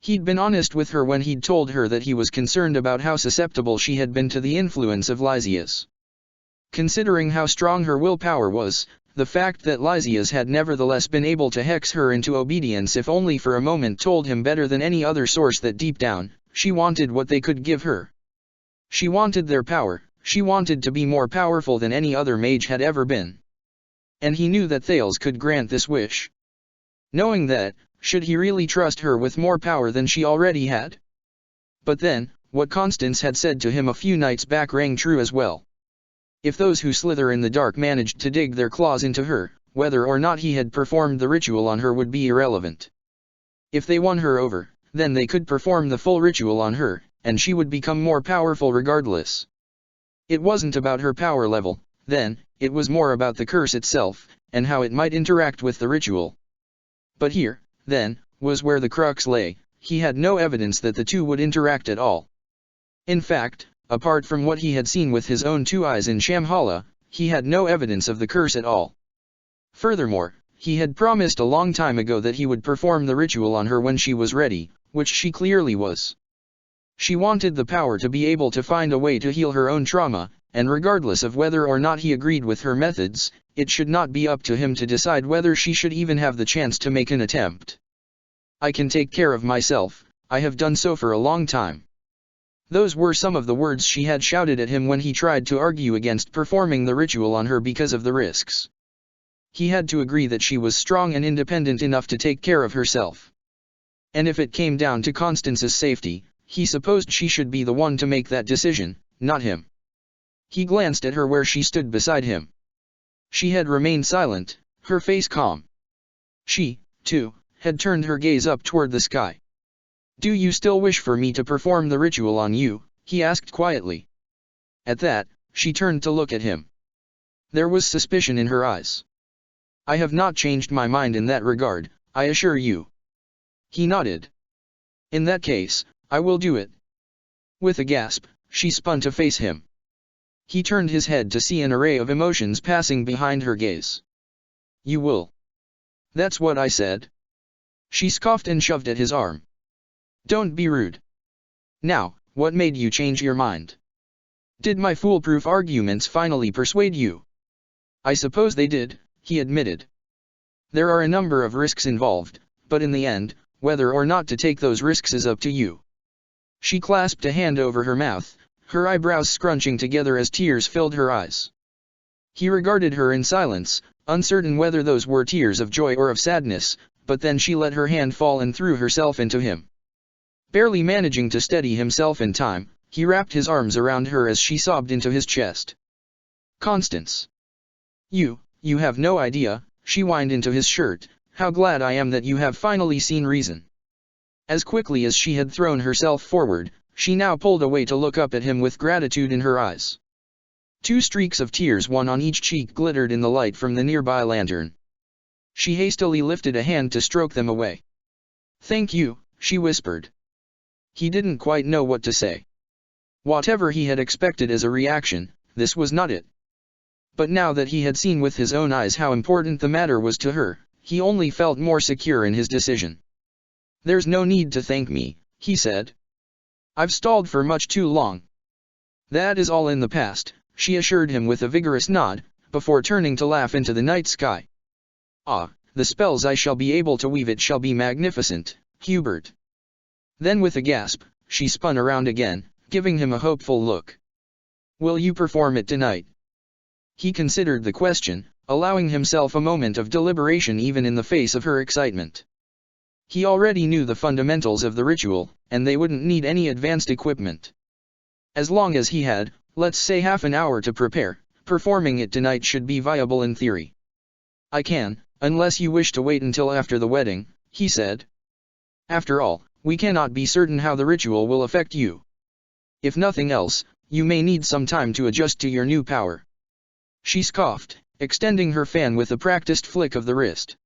He'd been honest with her when he'd told her that he was concerned about how susceptible she had been to the influence of Lysias. Considering how strong her willpower was, the fact that Lysias had nevertheless been able to hex her into obedience if only for a moment told him better than any other source that deep down, she wanted what they could give her. She wanted their power, she wanted to be more powerful than any other mage had ever been. And he knew that Thales could grant this wish. Knowing that, should he really trust her with more power than she already had? But then, what Constance had said to him a few nights back rang true as well. If those who slither in the dark managed to dig their claws into her, whether or not he had performed the ritual on her would be irrelevant. If they won her over, then they could perform the full ritual on her, and she would become more powerful regardless. It wasn't about her power level, then, it was more about the curse itself, and how it might interact with the ritual. But here, then, was where the crux lay. He had no evidence that the two would interact at all. In fact, apart from what he had seen with his own two eyes in Shambhala, he had no evidence of the curse at all. Furthermore, he had promised a long time ago that he would perform the ritual on her when she was ready, which she clearly was. She wanted the power to be able to find a way to heal her own trauma, and regardless of whether or not he agreed with her methods, it should not be up to him to decide whether she should even have the chance to make an attempt. I can take care of myself, I have done so for a long time. Those were some of the words she had shouted at him when he tried to argue against performing the ritual on her because of the risks. He had to agree that she was strong and independent enough to take care of herself. And if it came down to Constance's safety, he supposed she should be the one to make that decision, not him. He glanced at her where she stood beside him. She had remained silent, her face calm. She, too, had turned her gaze up toward the sky. "Do you still wish for me to perform the ritual on you?" he asked quietly. At that, she turned to look at him. There was suspicion in her eyes. "I have not changed my mind in that regard, I assure you." He nodded. "In that case, I will do it." With a gasp, she spun to face him. He turned his head to see an array of emotions passing behind her gaze. "You will." "That's what I said." She scoffed and shoved at his arm. "Don't be rude. Now, what made you change your mind? Did my foolproof arguments finally persuade you?" "I suppose they did," he admitted. "There are a number of risks involved, but in the end, whether or not to take those risks is up to you." She clasped a hand over her mouth, her eyebrows scrunching together as tears filled her eyes. He regarded her in silence, uncertain whether those were tears of joy or of sadness, but then she let her hand fall and threw herself into him. Barely managing to steady himself in time, he wrapped his arms around her as she sobbed into his chest. "Constance. You have no idea," she whined into his shirt, "how glad I am that you have finally seen reason." As quickly as she had thrown herself forward, she now pulled away to look up at him with gratitude in her eyes. Two streaks of tears, one on each cheek, glittered in the light from the nearby lantern. She hastily lifted a hand to stroke them away. "Thank you," she whispered. He didn't quite know what to say. Whatever he had expected as a reaction, this was not it. But now that he had seen with his own eyes how important the matter was to her, he only felt more secure in his decision. "There's no need to thank me," he said. I've stalled for much too long. That is all in the past, she assured him with a vigorous nod, before turning to laugh into the night sky. Ah, the spells I shall be able to weave, it shall be magnificent, Hubert. Then with a gasp, she spun around again, giving him a hopeful look. Will you perform it tonight? He considered the question, allowing himself a moment of deliberation even in the face of her excitement. He already knew the fundamentals of the ritual, and they wouldn't need any advanced equipment. As long as he had, let's say, half an hour to prepare, performing it tonight should be viable in theory. I can, unless you wish to wait until after the wedding, he said. After all, we cannot be certain how the ritual will affect you. If nothing else, you may need some time to adjust to your new power. She scoffed, extending her fan with a practiced flick of the wrist.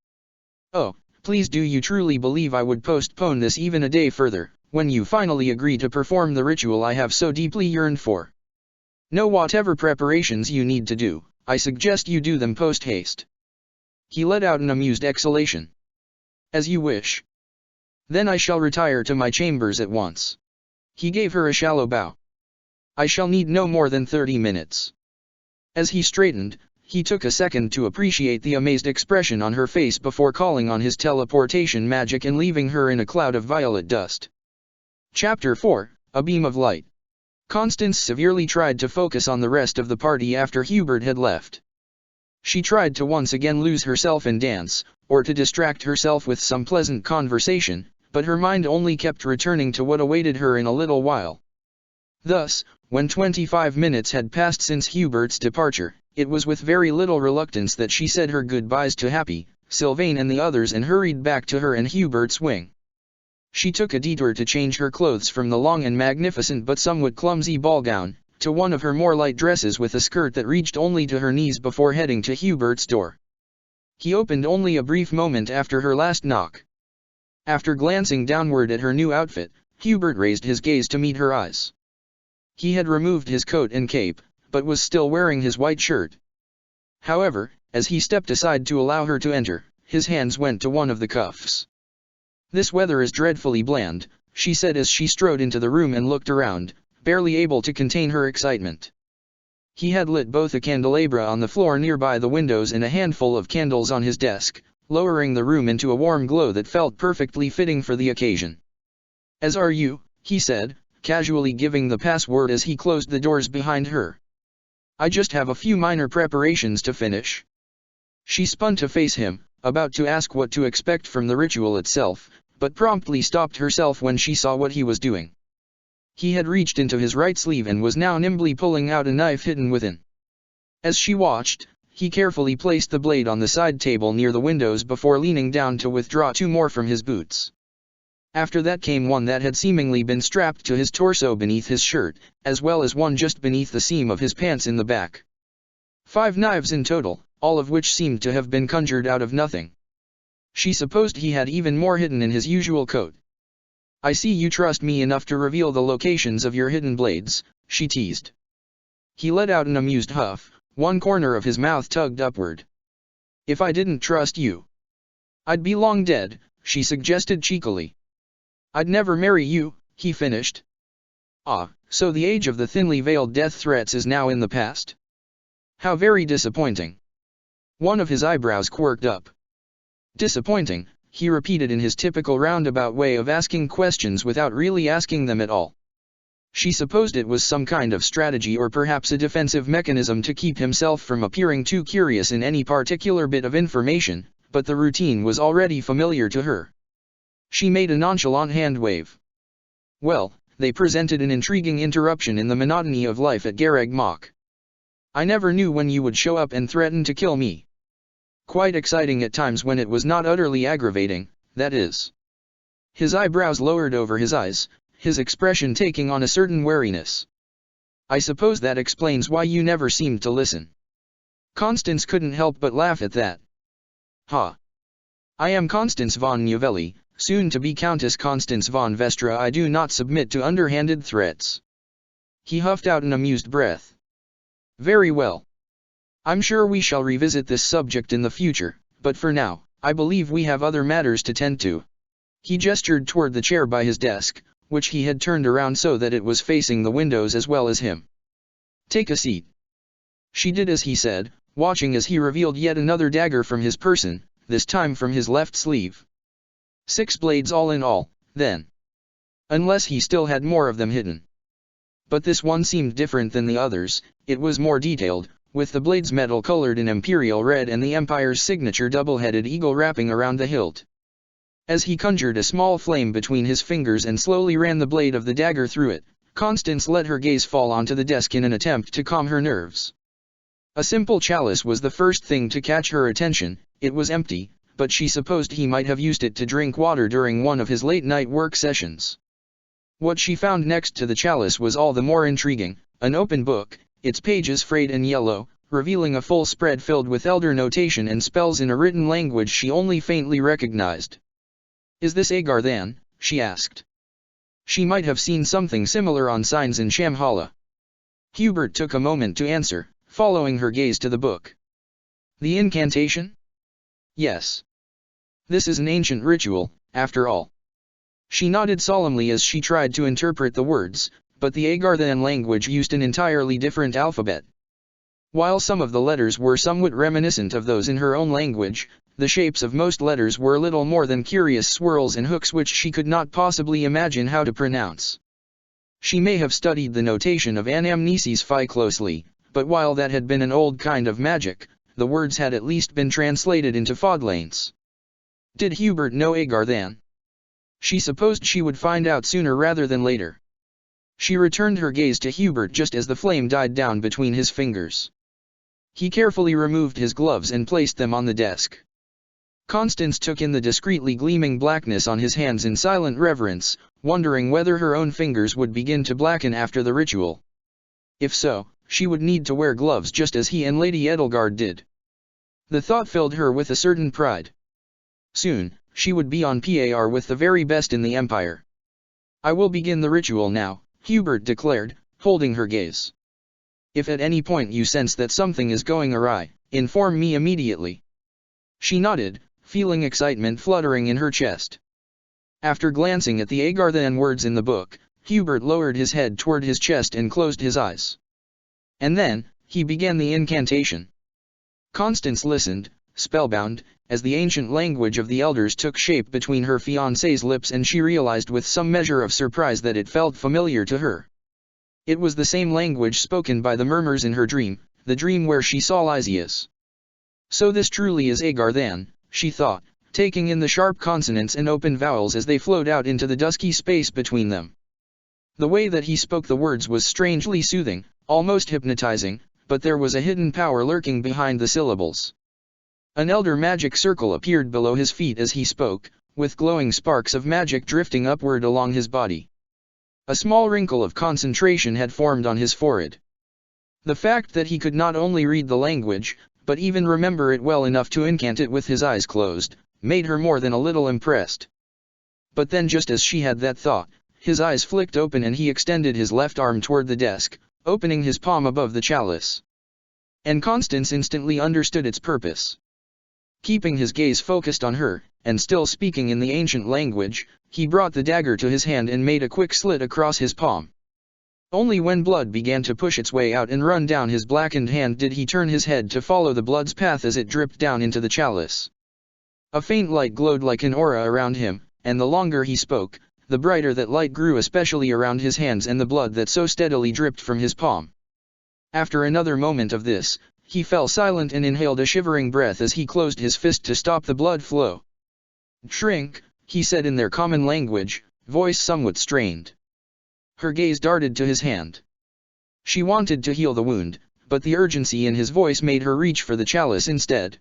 Oh, please, do you truly believe I would postpone this even a day further, when you finally agree to perform the ritual I have so deeply yearned for? No, whatever preparations you need to do, I suggest you do them post-haste. He let out an amused exhalation. As you wish. Then I shall retire to my chambers at once. He gave her a shallow bow. I shall need no more than 30 minutes. As he straightened, he took a second to appreciate the amazed expression on her face before calling on his teleportation magic and leaving her in a cloud of violet dust. Chapter 4, A Beam of Light. Constance severely tried to focus on the rest of the party after Hubert had left. She tried to once again lose herself in dance, or to distract herself with some pleasant conversation, but her mind only kept returning to what awaited her in a little while. Thus, when 25 minutes had passed since Hubert's departure, it was with very little reluctance that she said her goodbyes to Happy, Sylvain and the others and hurried back to her and Hubert's wing. She took a detour to change her clothes from the long and magnificent but somewhat clumsy ball gown, to one of her more light dresses with a skirt that reached only to her knees before heading to Hubert's door. He opened only a brief moment after her last knock. After glancing downward at her new outfit, Hubert raised his gaze to meet her eyes. He had removed his coat and cape, but was still wearing his white shirt. However, as he stepped aside to allow her to enter, his hands went to one of the cuffs. "This weather is dreadfully bland," she said as she strode into the room and looked around, barely able to contain her excitement. He had lit both a candelabra on the floor nearby the windows and a handful of candles on his desk, lowering the room into a warm glow that felt perfectly fitting for the occasion. "As are you," he said, casually giving the password as he closed the doors behind her. "I just have a few minor preparations to finish." She spun to face him, about to ask what to expect from the ritual itself, but promptly stopped herself when she saw what he was doing. He had reached into his right sleeve and was now nimbly pulling out a knife hidden within. As she watched, he carefully placed the blade on the side table near the windows before leaning down to withdraw 2 more from his boots. After that came one that had seemingly been strapped to his torso beneath his shirt, as well as one just beneath the seam of his pants in the back. 5 knives in total, all of which seemed to have been conjured out of nothing. She supposed he had even more hidden in his usual coat. "I see you trust me enough to reveal the locations of your hidden blades," she teased. He let out an amused huff, one corner of his mouth tugged upward. "If I didn't trust you, I'd be long dead," she suggested cheekily. "I'd never marry you," he finished. "Ah, so the age of the thinly veiled death threats is now in the past? How very disappointing." One of his eyebrows quirked up. "Disappointing," he repeated in his typical roundabout way of asking questions without really asking them at all. She supposed it was some kind of strategy or perhaps a defensive mechanism to keep himself from appearing too curious in any particular bit of information, but the routine was already familiar to her. She made a nonchalant hand wave. "Well, they presented an intriguing interruption in the monotony of life at Garreg Mach. I never knew when you would show up and threaten to kill me. Quite exciting at times when it was not utterly aggravating, that is." His eyebrows lowered over his eyes, his expression taking on a certain wariness. "I suppose that explains why you never seemed to listen." Constance couldn't help but laugh at that. "Ha! I am Constance von Novelli, soon to be Countess Constance von Vestra. I do not submit to underhanded threats." He huffed out an amused breath. "Very well. I'm sure we shall revisit this subject in the future, but for now, I believe we have other matters to tend to." He gestured toward the chair by his desk, which he had turned around so that it was facing the windows as well as him. "Take a seat." She did as he said, watching as he revealed yet another dagger from his person, this time from his left sleeve. 6 blades all in all, then. Unless he still had more of them hidden. But this one seemed different than the others. It was more detailed, with the blades metal colored in imperial red and the Empire's signature double-headed eagle wrapping around the hilt. As he conjured a small flame between his fingers and slowly ran the blade of the dagger through it, Constance let her gaze fall onto the desk in an attempt to calm her nerves. A simple chalice was the first thing to catch her attention. It was empty, but she supposed he might have used it to drink water during one of his late-night work sessions. What she found next to the chalice was all the more intriguing: an open book, its pages frayed and yellow, revealing a full spread filled with elder notation and spells in a written language she only faintly recognized. "Is this Agar then?" she asked. She might have seen something similar on signs in Shamhala. Hubert took a moment to answer, following her gaze to the book. "The incantation?" "Yes. This is an ancient ritual, after all." She nodded solemnly as she tried to interpret the words, but the Agarthan language used an entirely different alphabet. While some of the letters were somewhat reminiscent of those in her own language, the shapes of most letters were little more than curious swirls and hooks which she could not possibly imagine how to pronounce. She may have studied the notation of Anamnesis Phi closely, but while that had been an old kind of magic, the words had at least been translated into Fodlanes. Did Hubert know Agarthan? She supposed she would find out sooner rather than later. She returned her gaze to Hubert just as the flame died down between his fingers. He carefully removed his gloves and placed them on the desk. Constance took in the discreetly gleaming blackness on his hands in silent reverence, wondering whether her own fingers would begin to blacken after the ritual. If so, she would need to wear gloves just as he and Lady Edelgard did. The thought filled her with a certain pride. Soon, she would be on par with the very best in the Empire. "I will begin the ritual now," Hubert declared, holding her gaze. "If at any point you sense that something is going awry, inform me immediately." She nodded, feeling excitement fluttering in her chest. After glancing at the Agarthan words in the book, Hubert lowered his head toward his chest and closed his eyes. And then, he began the incantation. Constance listened, spellbound, as the ancient language of the elders took shape between her fiancé's lips, and she realized with some measure of surprise that it felt familiar to her. It was the same language spoken by the murmurs in her dream, the dream where she saw Lysias. So this truly is Agarthan, she thought, taking in the sharp consonants and open vowels as they flowed out into the dusky space between them. The way that he spoke the words was strangely soothing, almost hypnotizing, but there was a hidden power lurking behind the syllables. An elder magic circle appeared below his feet as he spoke, with glowing sparks of magic drifting upward along his body. A small wrinkle of concentration had formed on his forehead. The fact that he could not only read the language, but even remember it well enough to incant it with his eyes closed, made her more than a little impressed. But then, just as she had that thought, his eyes flicked open and he extended his left arm toward the desk, opening his palm above the chalice. And Constance instantly understood its purpose. Keeping his gaze focused on her, and still speaking in the ancient language, he brought the dagger to his hand and made a quick slit across his palm. Only when blood began to push its way out and run down his blackened hand did he turn his head to follow the blood's path as it dripped down into the chalice. A faint light glowed like an aura around him, and the longer he spoke, the brighter that light grew, especially around his hands and the blood that so steadily dripped from his palm. After another moment of this, he fell silent and inhaled a shivering breath as he closed his fist to stop the blood flow. "Shrink," he said in their common language, voice somewhat strained. Her gaze darted to his hand. She wanted to heal the wound, but the urgency in his voice made her reach for the chalice instead.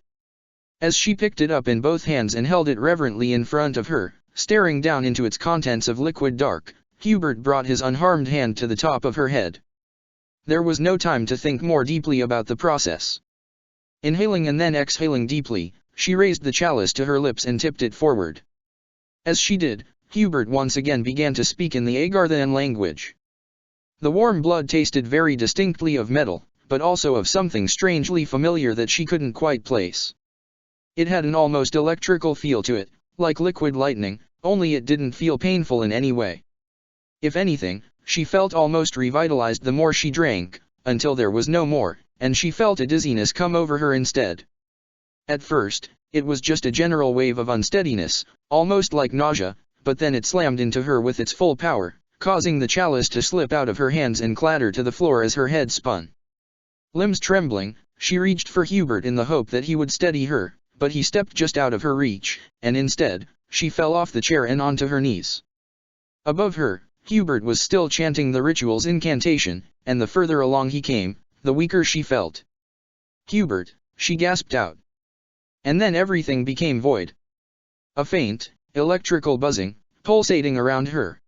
As she picked it up in both hands and held it reverently in front of her, staring down into its contents of liquid dark, Hubert brought his unharmed hand to the top of her head. There was no time to think more deeply about the process. Inhaling and then exhaling deeply, she raised the chalice to her lips and tipped it forward. As she did, Hubert once again began to speak in the Agarthan language. The warm blood tasted very distinctly of metal, but also of something strangely familiar that she couldn't quite place. It had an almost electrical feel to it, like liquid lightning, only it didn't feel painful in any way. If anything, she felt almost revitalized the more she drank, until there was no more, and she felt a dizziness come over her instead. At first, it was just a general wave of unsteadiness, almost like nausea, but then it slammed into her with its full power, causing the chalice to slip out of her hands and clatter to the floor as her head spun. Limbs trembling, she reached for Hubert in the hope that he would steady her, but he stepped just out of her reach, and instead, she fell off the chair and onto her knees. Above her, Hubert was still chanting the ritual's incantation, and the further along he came, the weaker she felt. "Hubert," she gasped out. And then everything became void. A faint, electrical buzzing, pulsating around her.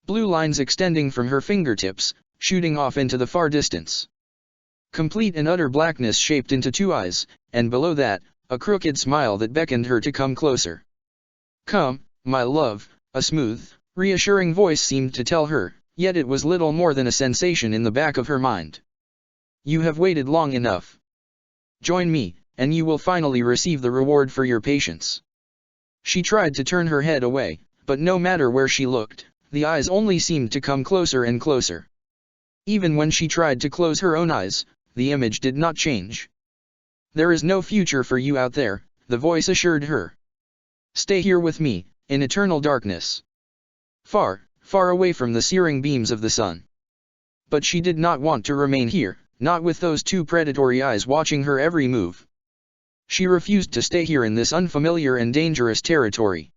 Blue lines extending from her fingertips, shooting off into the far distance. Complete and utter blackness shaped into two eyes, and below that, a crooked smile that beckoned her to come closer. "Come, my love," a smooth, reassuring voice seemed to tell her, yet it was little more than a sensation in the back of her mind. "You have waited long enough. Join me, and you will finally receive the reward for your patience." She tried to turn her head away, but no matter where she looked, the eyes only seemed to come closer and closer. Even when she tried to close her own eyes, the image did not change. "There is no future for you out there," the voice assured her. "Stay here with me, in eternal darkness. Far, far away from the searing beams of the sun." But she did not want to remain here, not with those two predatory eyes watching her every move. She refused to stay here in this unfamiliar and dangerous territory.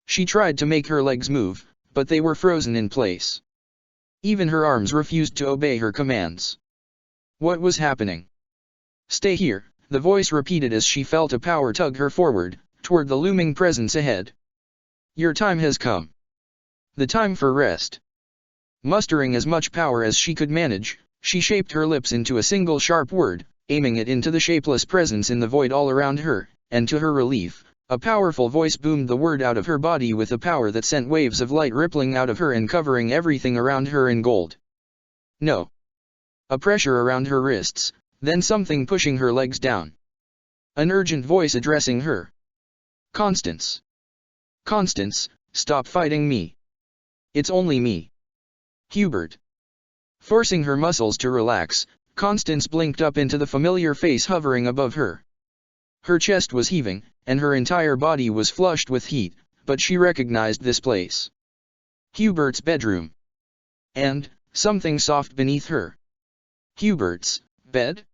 She tried to make her legs move, but they were frozen in place. Even her arms refused to obey her commands. What was happening? "Stay here," the voice repeated as she felt a power tug her forward, toward the looming presence ahead. "Your time has come. The time for rest." Mustering as much power as she could manage, she shaped her lips into a single sharp word, aiming it into the shapeless presence in the void all around her, and to her relief, a powerful voice boomed the word out of her body with a power that sent waves of light rippling out of her and covering everything around her in gold. "No." A pressure around her wrists, then something pushing her legs down. An urgent voice addressing her. "Constance. Constance, stop fighting me. It's only me. Hubert." Forcing her muscles to relax, Constance blinked up into the familiar face hovering above her. Her chest was heaving, and her entire body was flushed with heat, but she recognized this place. Hubert's bedroom. And, something soft beneath her. Hubert's bed?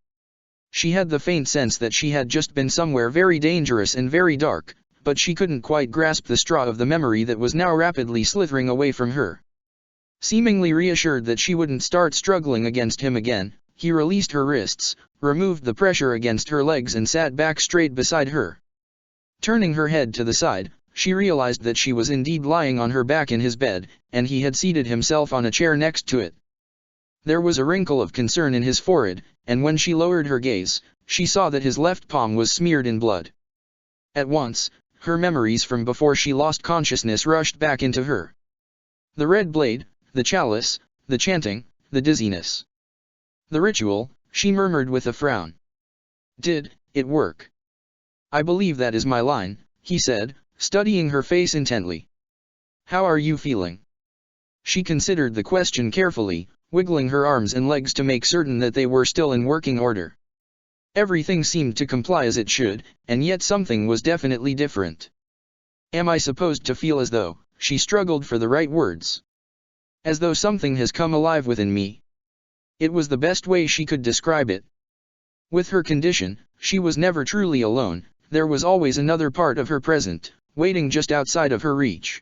She had the faint sense that she had just been somewhere very dangerous and very dark, but she couldn't quite grasp the straw of the memory that was now rapidly slithering away from her. Seemingly reassured that she wouldn't start struggling against him again, he released her wrists, removed the pressure against her legs and sat back straight beside her. Turning her head to the side, she realized that she was indeed lying on her back in his bed, and he had seated himself on a chair next to it. There was a wrinkle of concern in his forehead, and when she lowered her gaze, she saw that his left palm was smeared in blood. At once, her memories from before she lost consciousness rushed back into her. The red blade, the chalice, the chanting, the dizziness. "The ritual," she murmured with a frown. "Did it work?" "I believe that is my line," he said, studying her face intently. "How are you feeling?" She considered the question carefully, wiggling her arms and legs to make certain that they were still in working order. Everything seemed to comply as it should, and yet something was definitely different. "Am I supposed to feel as though," she struggled for the right words. "As though something has come alive within me?" It was the best way she could describe it. With her condition, she was never truly alone, there was always another part of her present, waiting just outside of her reach.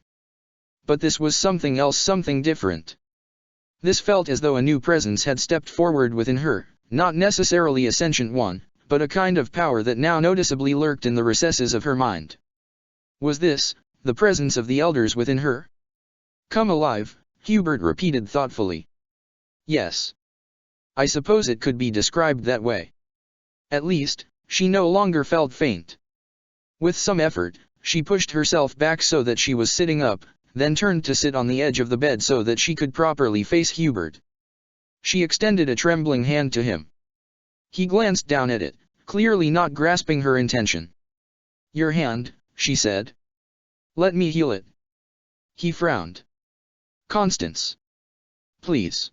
But this was something else, something different. This felt as though a new presence had stepped forward within her, not necessarily a sentient one, but a kind of power that now noticeably lurked in the recesses of her mind. Was this the presence of the elders within her? "Come alive," Hubert repeated thoughtfully. "Yes. I suppose it could be described that way." At least, she no longer felt faint. With some effort, she pushed herself back so that she was sitting up, then turned to sit on the edge of the bed so that she could properly face Hubert. She extended a trembling hand to him. He glanced down at it, clearly not grasping her intention. "Your hand," she said. "Let me heal it." He frowned. Constance. Please.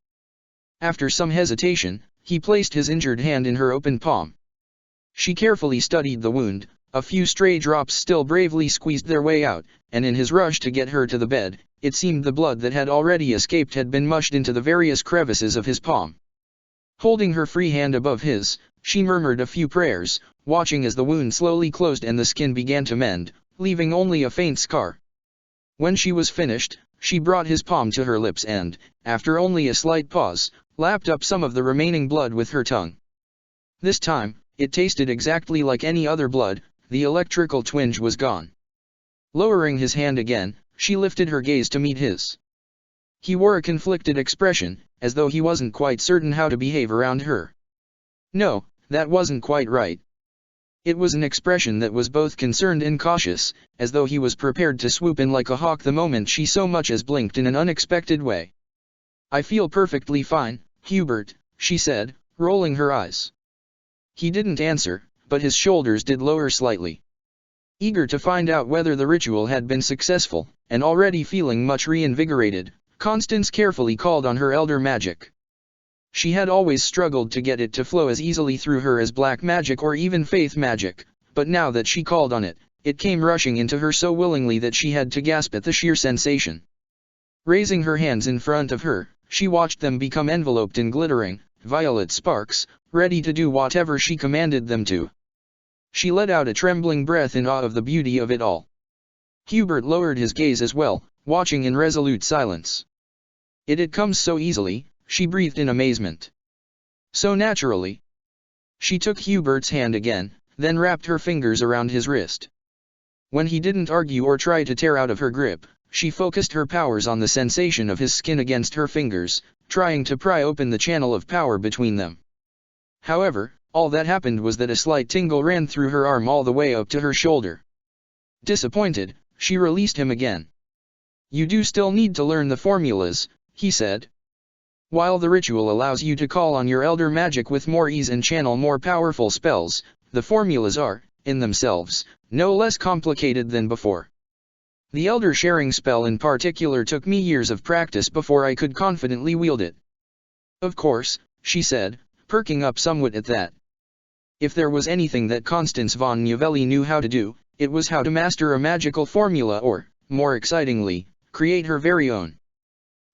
After some hesitation, he placed his injured hand in her open palm. She carefully studied the wound, a few stray drops still bravely squeezed their way out, and in his rush to get her to the bed, it seemed the blood that had already escaped had been mushed into the various crevices of his palm. Holding her free hand above his, she murmured a few prayers, watching as the wound slowly closed and the skin began to mend, leaving only a faint scar. When she was finished, she brought his palm to her lips and, after only a slight pause, lapped up some of the remaining blood with her tongue. This time, it tasted exactly like any other blood, the electrical twinge was gone. Lowering his hand again, she lifted her gaze to meet his. He wore a conflicted expression, as though he wasn't quite certain how to behave around her. No, that wasn't quite right. It was an expression that was both concerned and cautious, as though he was prepared to swoop in like a hawk the moment she so much as blinked in an unexpected way. "I feel perfectly fine, Hubert," she said, rolling her eyes. He didn't answer, but his shoulders did lower slightly. Eager to find out whether the ritual had been successful, and already feeling much reinvigorated, Constance carefully called on her elder magic. She had always struggled to get it to flow as easily through her as black magic or even faith magic, but now that she called on it, it came rushing into her so willingly that she had to gasp at the sheer sensation. Raising her hands in front of her, she watched them become enveloped in glittering, violet sparks, ready to do whatever she commanded them to. She let out a trembling breath in awe of the beauty of it all. Hubert lowered his gaze as well, watching in resolute silence. It had come so easily, she breathed in amazement. So naturally. She took Hubert's hand again, then wrapped her fingers around his wrist. When he didn't argue or try to tear out of her grip, she focused her powers on the sensation of his skin against her fingers, trying to pry open the channel of power between them. However, all that happened was that a slight tingle ran through her arm all the way up to her shoulder. Disappointed, she released him again. "You do still need to learn the formulas," he said. "While the ritual allows you to call on your elder magic with more ease and channel more powerful spells, the formulas are, in themselves, no less complicated than before. The elder sharing spell in particular took me years of practice before I could confidently wield it." "Of course," she said, perking up somewhat at that. If there was anything that Constance von Novelli knew how to do, it was how to master a magical formula or, more excitingly, create her very own.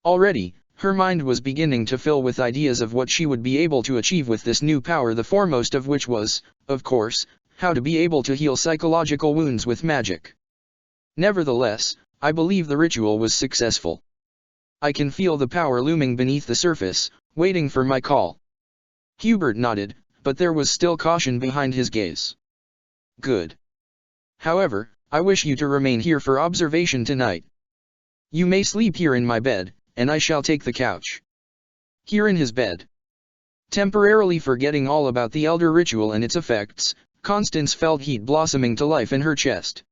Already, her mind was beginning to fill with ideas of what she would be able to achieve with this new power, the foremost of which was, of course, how to be able to heal psychological wounds with magic. Nevertheless, I believe the ritual was successful. I can feel the power looming beneath the surface, waiting for my call. Hubert nodded, but there was still caution behind his gaze. "Good. However, I wish you to remain here for observation tonight. You may sleep here in my bed, and I shall take the couch." Here in his bed. Temporarily forgetting all about the elder ritual and its effects, Constance felt heat blossoming to life in her chest.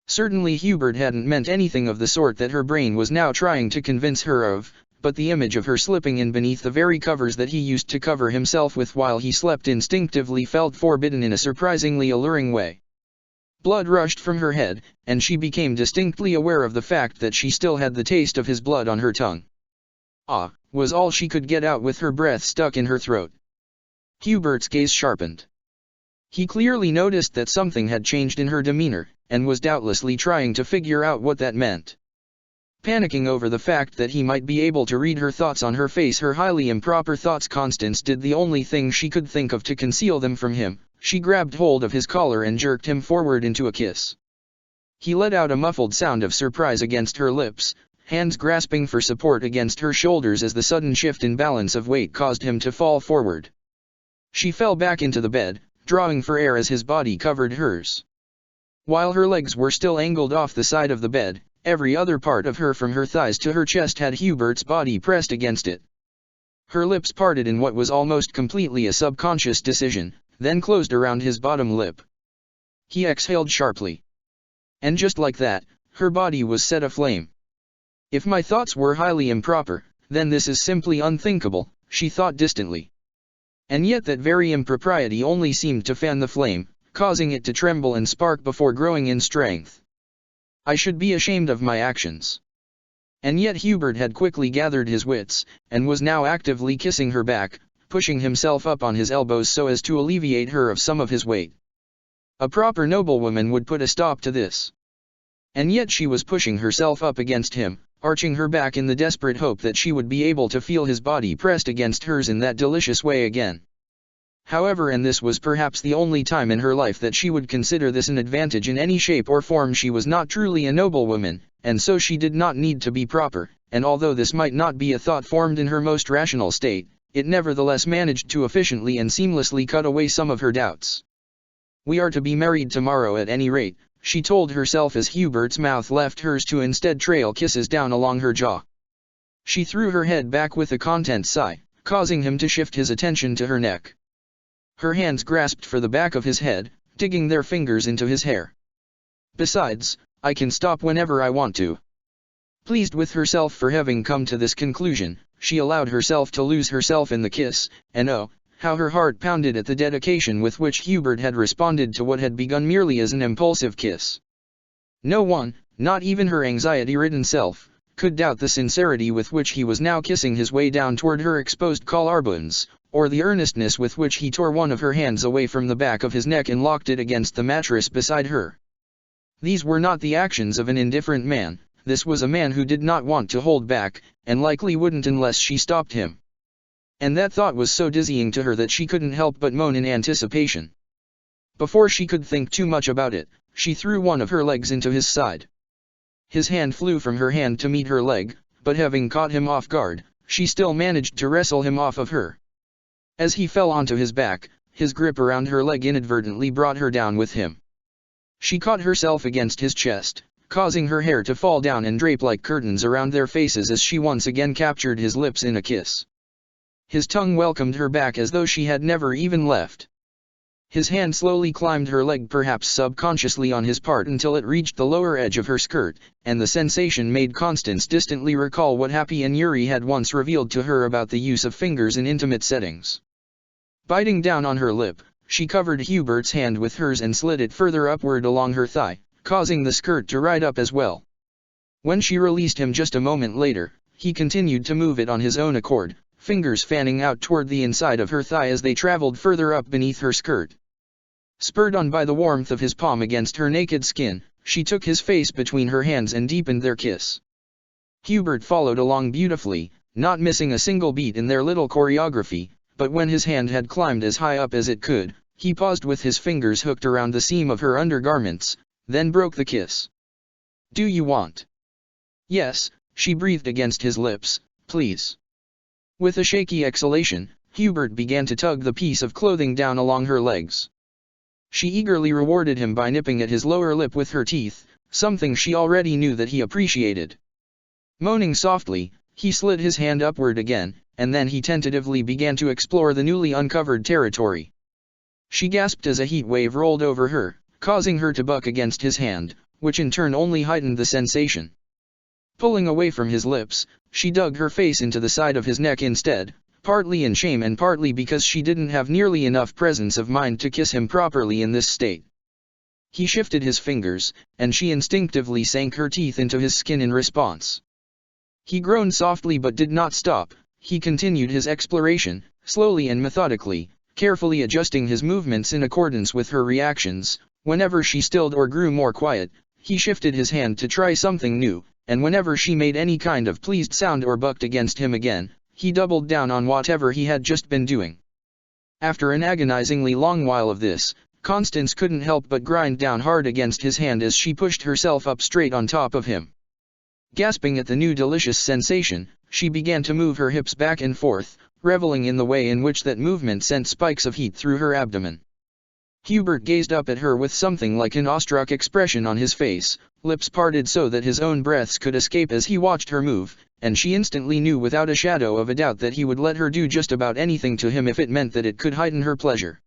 Certainly Hubert hadn't meant anything of the sort that her brain was now trying to convince her of, but the image of her slipping in beneath the very covers that he used to cover himself with while he slept instinctively felt forbidden in a surprisingly alluring way. Blood rushed from her head, and she became distinctly aware of the fact that she still had the taste of his blood on her tongue. "Ah," was all she could get out with her breath stuck in her throat. Hubert's gaze sharpened. He clearly noticed that something had changed in her demeanor, and was doubtlessly trying to figure out what that meant. Panicking over the fact that he might be able to read her thoughts on her face, her highly improper thoughts, Constance did the only thing she could think of to conceal them from him. She grabbed hold of his collar and jerked him forward into a kiss. He let out a muffled sound of surprise against her lips, hands grasping for support against her shoulders as the sudden shift in balance of weight caused him to fall forward. She fell back into the bed, drawing for air as his body covered hers. While her legs were still angled off the side of the bed, every other part of her from her thighs to her chest had Hubert's body pressed against it. Her lips parted in what was almost completely a subconscious decision, then closed around his bottom lip. He exhaled sharply. And just like that, her body was set aflame. "If my thoughts were highly improper, then this is simply unthinkable," she thought distantly. And yet that very impropriety only seemed to fan the flame, causing it to tremble and spark before growing in strength. "I should be ashamed of my actions. And yet Hubert had quickly gathered his wits, and was now actively kissing her back, pushing himself up on his elbows so as to alleviate her of some of his weight. A proper noblewoman would put a stop to this. And yet she was pushing herself up against him, arching her back in the desperate hope that she would be able to feel his body pressed against hers in that delicious way again. However, and this was perhaps the only time in her life that she would consider this an advantage in any shape or form, she was not truly a noblewoman, and so she did not need to be proper, and although this might not be a thought formed in her most rational state, it nevertheless managed to efficiently and seamlessly cut away some of her doubts. "We are to be married tomorrow at any rate," she told herself as Hubert's mouth left hers to instead trail kisses down along her jaw. She threw her head back with a content sigh, causing him to shift his attention to her neck. Her hands grasped for the back of his head, digging their fingers into his hair. "Besides, I can stop whenever I want to." Pleased with herself for having come to this conclusion, she allowed herself to lose herself in the kiss, and oh, how her heart pounded at the dedication with which Hubert had responded to what had begun merely as an impulsive kiss. No one, not even her anxiety-ridden self, could doubt the sincerity with which he was now kissing his way down toward her exposed collarbones, or the earnestness with which he tore one of her hands away from the back of his neck and locked it against the mattress beside her. These were not the actions of an indifferent man. This was a man who did not want to hold back, and likely wouldn't unless she stopped him. And that thought was so dizzying to her that she couldn't help but moan in anticipation. Before she could think too much about it, she threw one of her legs into his side. His hand flew from her hand to meet her leg, but having caught him off guard, she still managed to wrestle him off of her. As he fell onto his back, his grip around her leg inadvertently brought her down with him. She caught herself against his chest, causing her hair to fall down and drape like curtains around their faces as she once again captured his lips in a kiss. His tongue welcomed her back as though she had never even left. His hand slowly climbed her leg, perhaps subconsciously on his part, until it reached the lower edge of her skirt, and the sensation made Constance distantly recall what Happy and Yuri had once revealed to her about the use of fingers in intimate settings. Biting down on her lip, she covered Hubert's hand with hers and slid it further upward along her thigh, causing the skirt to ride up as well. When she released him just a moment later, he continued to move it on his own accord, fingers fanning out toward the inside of her thigh as they traveled further up beneath her skirt. Spurred on by the warmth of his palm against her naked skin, she took his face between her hands and deepened their kiss. Hubert followed along beautifully, not missing a single beat in their little choreography, but when his hand had climbed as high up as it could, he paused with his fingers hooked around the seam of her undergarments, then broke the kiss. "Do you want?" "Yes," she breathed against his lips, "please." With a shaky exhalation, Hubert began to tug the piece of clothing down along her legs. She eagerly rewarded him by nipping at his lower lip with her teeth, something she already knew that he appreciated. Moaning softly, he slid his hand upward again, and then he tentatively began to explore the newly uncovered territory. She gasped as a heat wave rolled over her, causing her to buck against his hand, which in turn only heightened the sensation. Pulling away from his lips, she dug her face into the side of his neck instead, partly in shame and partly because she didn't have nearly enough presence of mind to kiss him properly in this state. He shifted his fingers, and she instinctively sank her teeth into his skin in response. He groaned softly but did not stop. He continued his exploration, slowly and methodically, carefully adjusting his movements in accordance with her reactions. Whenever she stilled or grew more quiet, he shifted his hand to try something new, and whenever she made any kind of pleased sound or bucked against him again, he doubled down on whatever he had just been doing. After an agonizingly long while of this, Constance couldn't help but grind down hard against his hand as she pushed herself up straight on top of him. Gasping at the new delicious sensation, she began to move her hips back and forth, reveling in the way in which that movement sent spikes of heat through her abdomen. Hubert gazed up at her with something like an awestruck expression on his face, lips parted so that his own breaths could escape as he watched her move, and she instantly knew without a shadow of a doubt that he would let her do just about anything to him if it meant that it could heighten her pleasure.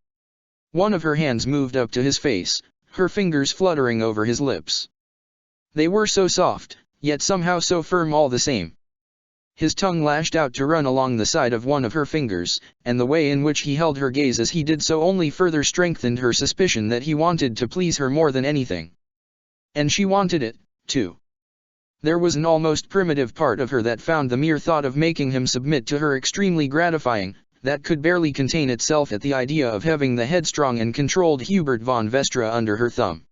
One of her hands moved up to his face, her fingers fluttering over his lips. They were so soft, yet somehow so firm all the same. His tongue lashed out to run along the side of one of her fingers, and the way in which he held her gaze as he did so only further strengthened her suspicion that he wanted to please her more than anything. And she wanted it, too. There was an almost primitive part of her that found the mere thought of making him submit to her extremely gratifying, that could barely contain itself at the idea of having the headstrong and controlled Hubert von Vestra under her thumb.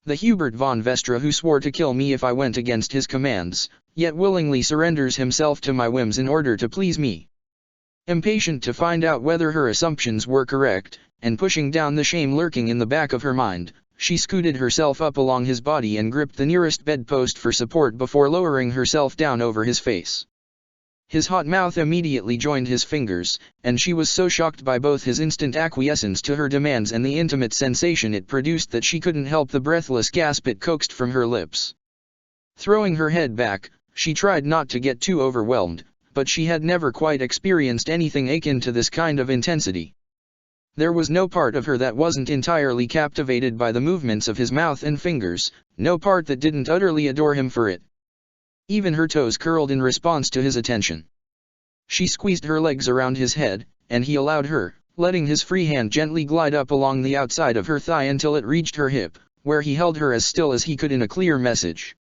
The Hubert von Vestra who swore to kill me if I went against his commands, yet willingly surrenders himself to my whims in order to please me. Impatient to find out whether her assumptions were correct, and pushing down the shame lurking in the back of her mind, she scooted herself up along his body and gripped the nearest bedpost for support before lowering herself down over his face. His hot mouth immediately joined his fingers, and she was so shocked by both his instant acquiescence to her demands and the intimate sensation it produced that she couldn't help the breathless gasp it coaxed from her lips. Throwing her head back, she tried not to get too overwhelmed, but she had never quite experienced anything akin to this kind of intensity. There was no part of her that wasn't entirely captivated by the movements of his mouth and fingers, no part that didn't utterly adore him for it. Even her toes curled in response to his attention. She squeezed her legs around his head, and he allowed her, letting his free hand gently glide up along the outside of her thigh until it reached her hip, where he held her as still as he could in a clear message.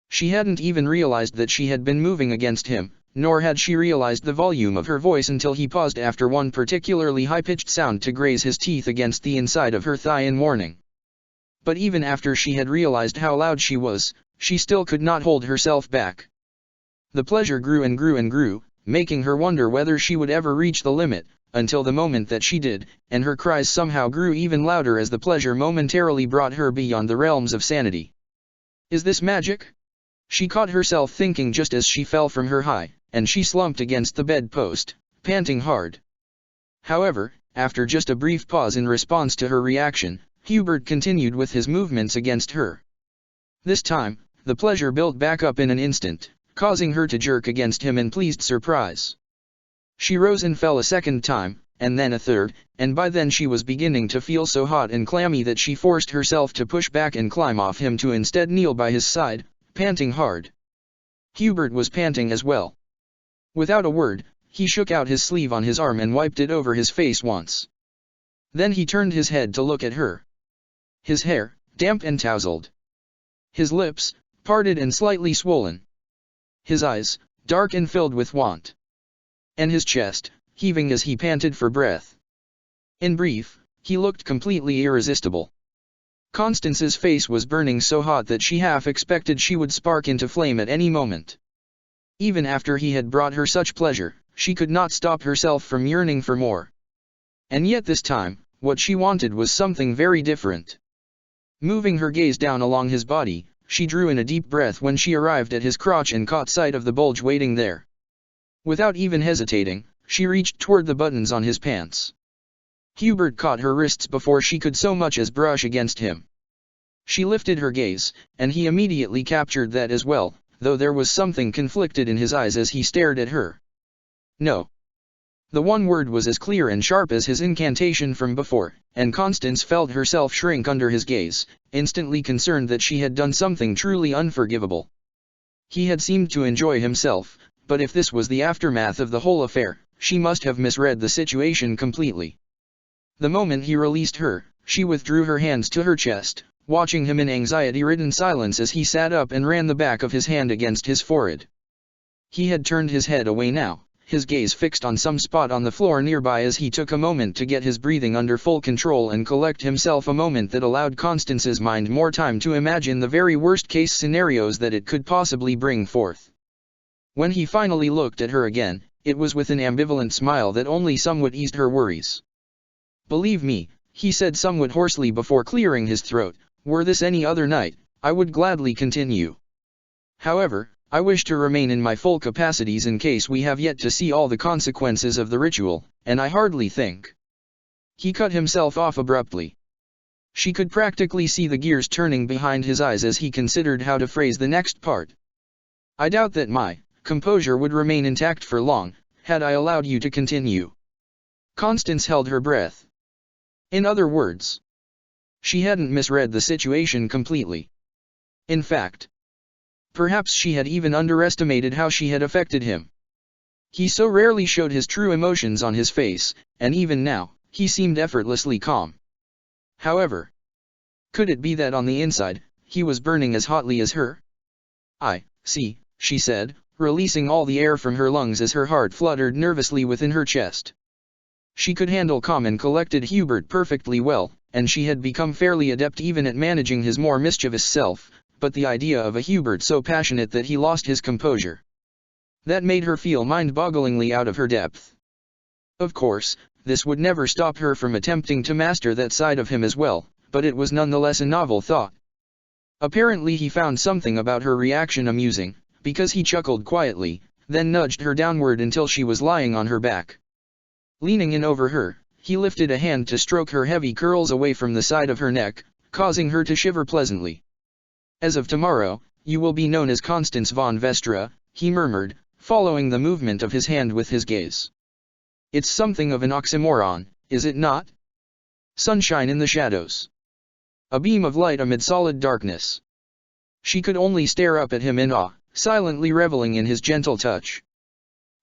She hadn't even realized that she had been moving against him, nor had she realized the volume of her voice until he paused after one particularly high-pitched sound to graze his teeth against the inside of her thigh in warning. But even after she had realized how loud she was, she still could not hold herself back. The pleasure grew and grew and grew, making her wonder whether she would ever reach the limit, until the moment that she did, and her cries somehow grew even louder as the pleasure momentarily brought her beyond the realms of sanity. Is this magic? She caught herself thinking just as she fell from her high, and she slumped against the bedpost, panting hard. However, after just a brief pause in response to her reaction, Hubert continued with his movements against her. This time, the pleasure built back up in an instant, causing her to jerk against him in pleased surprise. She rose and fell a second time, and then a third, and by then she was beginning to feel so hot and clammy that she forced herself to push back and climb off him to instead kneel by his side, panting hard. Hubert was panting as well. Without a word, he shook out his sleeve on his arm and wiped it over his face once. Then he turned his head to look at her. His hair, damp and tousled. His lips, parted and slightly swollen. His eyes, dark and filled with want. And his chest, heaving as he panted for breath. In brief, he looked completely irresistible. Constance's face was burning so hot that she half expected she would spark into flame at any moment. Even after he had brought her such pleasure, she could not stop herself from yearning for more. And yet this time, what she wanted was something very different. Moving her gaze down along his body, she drew in a deep breath when she arrived at his crotch and caught sight of the bulge waiting there. Without even hesitating, she reached toward the buttons on his pants. Hubert caught her wrists before she could so much as brush against him. She lifted her gaze, and he immediately captured that as well, though there was something conflicted in his eyes as he stared at her. No. The one word was as clear and sharp as his incantation from before, and Constance felt herself shrink under his gaze, instantly concerned that she had done something truly unforgivable. He had seemed to enjoy himself, but if this was the aftermath of the whole affair, she must have misread the situation completely. The moment he released her, she withdrew her hands to her chest, watching him in anxiety-ridden silence as he sat up and ran the back of his hand against his forehead. He had turned his head away now, his gaze fixed on some spot on the floor nearby as he took a moment to get his breathing under full control and collect himself, a moment that allowed Constance's mind more time to imagine the very worst-case scenarios that it could possibly bring forth. When he finally looked at her again, it was with an ambivalent smile that only somewhat eased her worries. "Believe me," he said somewhat hoarsely before clearing his throat, "were this any other night, I would gladly continue. However, I wish to remain in my full capacities in case we have yet to see all the consequences of the ritual, and I hardly think." He cut himself off abruptly. She could practically see the gears turning behind his eyes as he considered how to phrase the next part. "I doubt that my composure would remain intact for long, had I allowed you to continue." Constance held her breath. In other words, she hadn't misread the situation completely. In fact, perhaps she had even underestimated how she had affected him. He so rarely showed his true emotions on his face, and even now, he seemed effortlessly calm. However, could it be that on the inside, he was burning as hotly as her? "I see," she said, releasing all the air from her lungs as her heart fluttered nervously within her chest. She could handle calm and collected Hubert perfectly well, and she had become fairly adept even at managing his more mischievous self, but the idea of a Hubert so passionate that he lost his composure, that made her feel mind-bogglingly out of her depth. Of course, this would never stop her from attempting to master that side of him as well, but it was nonetheless a novel thought. Apparently he found something about her reaction amusing, because he chuckled quietly, then nudged her downward until she was lying on her back. Leaning in over her, he lifted a hand to stroke her heavy curls away from the side of her neck, causing her to shiver pleasantly. "As of tomorrow, you will be known as Constance von Vestra," he murmured, following the movement of his hand with his gaze. "It's something of an oxymoron, is it not? Sunshine in the shadows. A beam of light amid solid darkness." She could only stare up at him in awe, silently reveling in his gentle touch.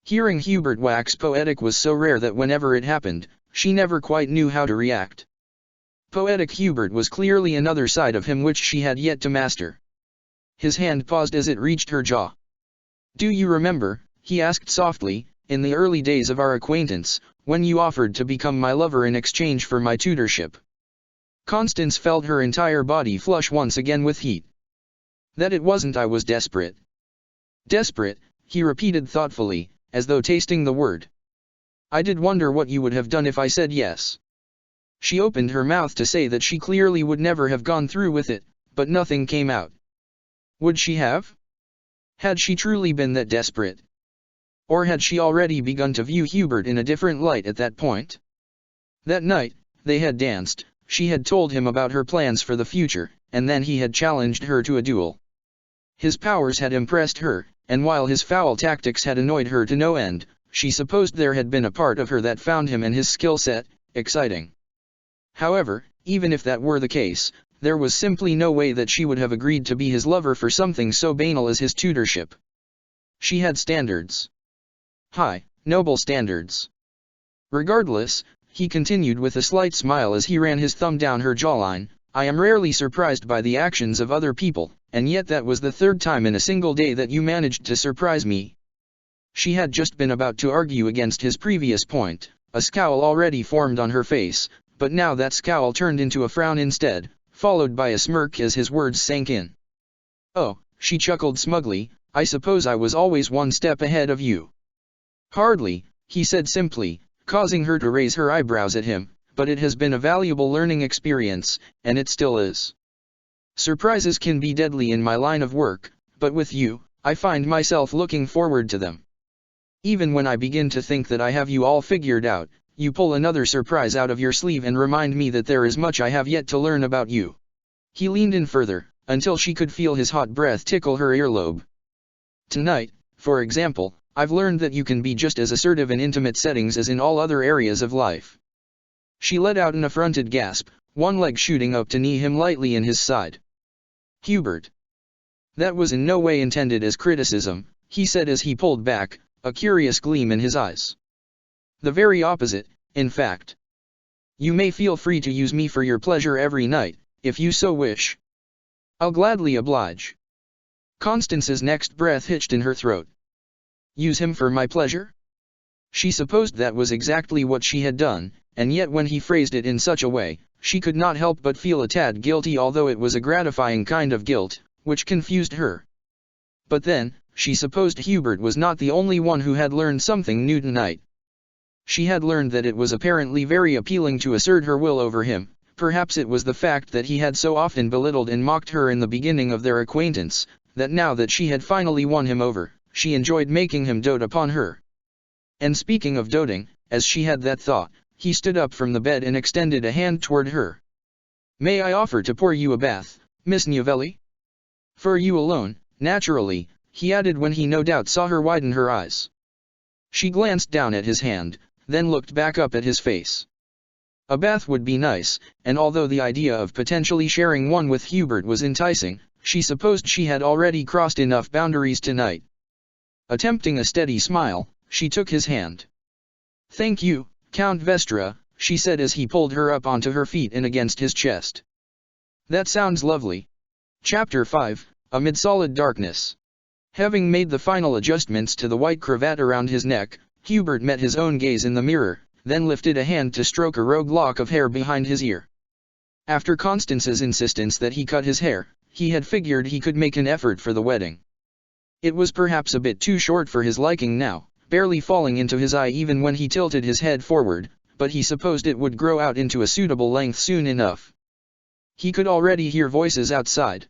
Hearing Hubert wax poetic was so rare that whenever it happened, she never quite knew how to react. Poetic Hubert was clearly another side of him which she had yet to master. His hand paused as it reached her jaw. "Do you remember," he asked softly, "in the early days of our acquaintance, when you offered to become my lover in exchange for my tutorship?" Constance felt her entire body flush once again with heat. "That it wasn't I was desperate." "Desperate," he repeated thoughtfully, as though tasting the word. "I did wonder what you would have done if I said yes." She opened her mouth to say that she clearly would never have gone through with it, but nothing came out. Would she have? Had she truly been that desperate? Or had she already begun to view Hubert in a different light at that point? That night, they had danced, she had told him about her plans for the future, and then he had challenged her to a duel. His powers had impressed her, and while his foul tactics had annoyed her to no end, she supposed there had been a part of her that found him and his skill set exciting. However, even if that were the case, there was simply no way that she would have agreed to be his lover for something so banal as his tutorship. She had standards. High, noble standards. Regardless, he continued with a slight smile as he ran his thumb down her jawline, "I am rarely surprised by the actions of other people, and yet that was the third time in a single day that you managed to surprise me." She had just been about to argue against his previous point, a scowl already formed on her face, but now that scowl turned into a frown instead, followed by a smirk as his words sank in. "Oh," she chuckled smugly, "I suppose I was always one step ahead of you." "Hardly," he said simply, causing her to raise her eyebrows at him, "but it has been a valuable learning experience, and it still is. Surprises can be deadly in my line of work, but with you, I find myself looking forward to them. Even when I begin to think that I have you all figured out, you pull another surprise out of your sleeve and remind me that there is much I have yet to learn about you." He leaned in further, until she could feel his hot breath tickle her earlobe. "Tonight, for example, I've learned that you can be just as assertive in intimate settings as in all other areas of life." She let out an affronted gasp, one leg shooting up to knee him lightly in his side. "Hubert." "That was in no way intended as criticism," he said as he pulled back, a curious gleam in his eyes. "The very opposite, in fact. You may feel free to use me for your pleasure every night, if you so wish. I'll gladly oblige." Constance's next breath hitched in her throat. Use him for my pleasure? She supposed that was exactly what she had done, and yet when he phrased it in such a way, she could not help but feel a tad guilty, although it was a gratifying kind of guilt, which confused her. But then, she supposed Hubert was not the only one who had learned something new tonight. She had learned that it was apparently very appealing to assert her will over him. Perhaps it was the fact that he had so often belittled and mocked her in the beginning of their acquaintance, that now that she had finally won him over, she enjoyed making him dote upon her. And speaking of doting, as she had that thought, he stood up from the bed and extended a hand toward her. "May I offer to pour you a bath, Miss Novelli?" "For you alone, naturally," he added when he no doubt saw her widen her eyes. She glanced down at his hand, then looked back up at his face. A bath would be nice, and although the idea of potentially sharing one with Hubert was enticing, she supposed she had already crossed enough boundaries tonight. Attempting a steady smile, she took his hand. "Thank you, Count Vestra," she said as he pulled her up onto her feet and against his chest. "That sounds lovely." Chapter 5, Amid Solid Darkness. Having made the final adjustments to the white cravat around his neck, Hubert met his own gaze in the mirror, then lifted a hand to stroke a rogue lock of hair behind his ear. After Constance's insistence that he cut his hair, he had figured he could make an effort for the wedding. It was perhaps a bit too short for his liking now, barely falling into his eye even when he tilted his head forward, but he supposed it would grow out into a suitable length soon enough. He could already hear voices outside.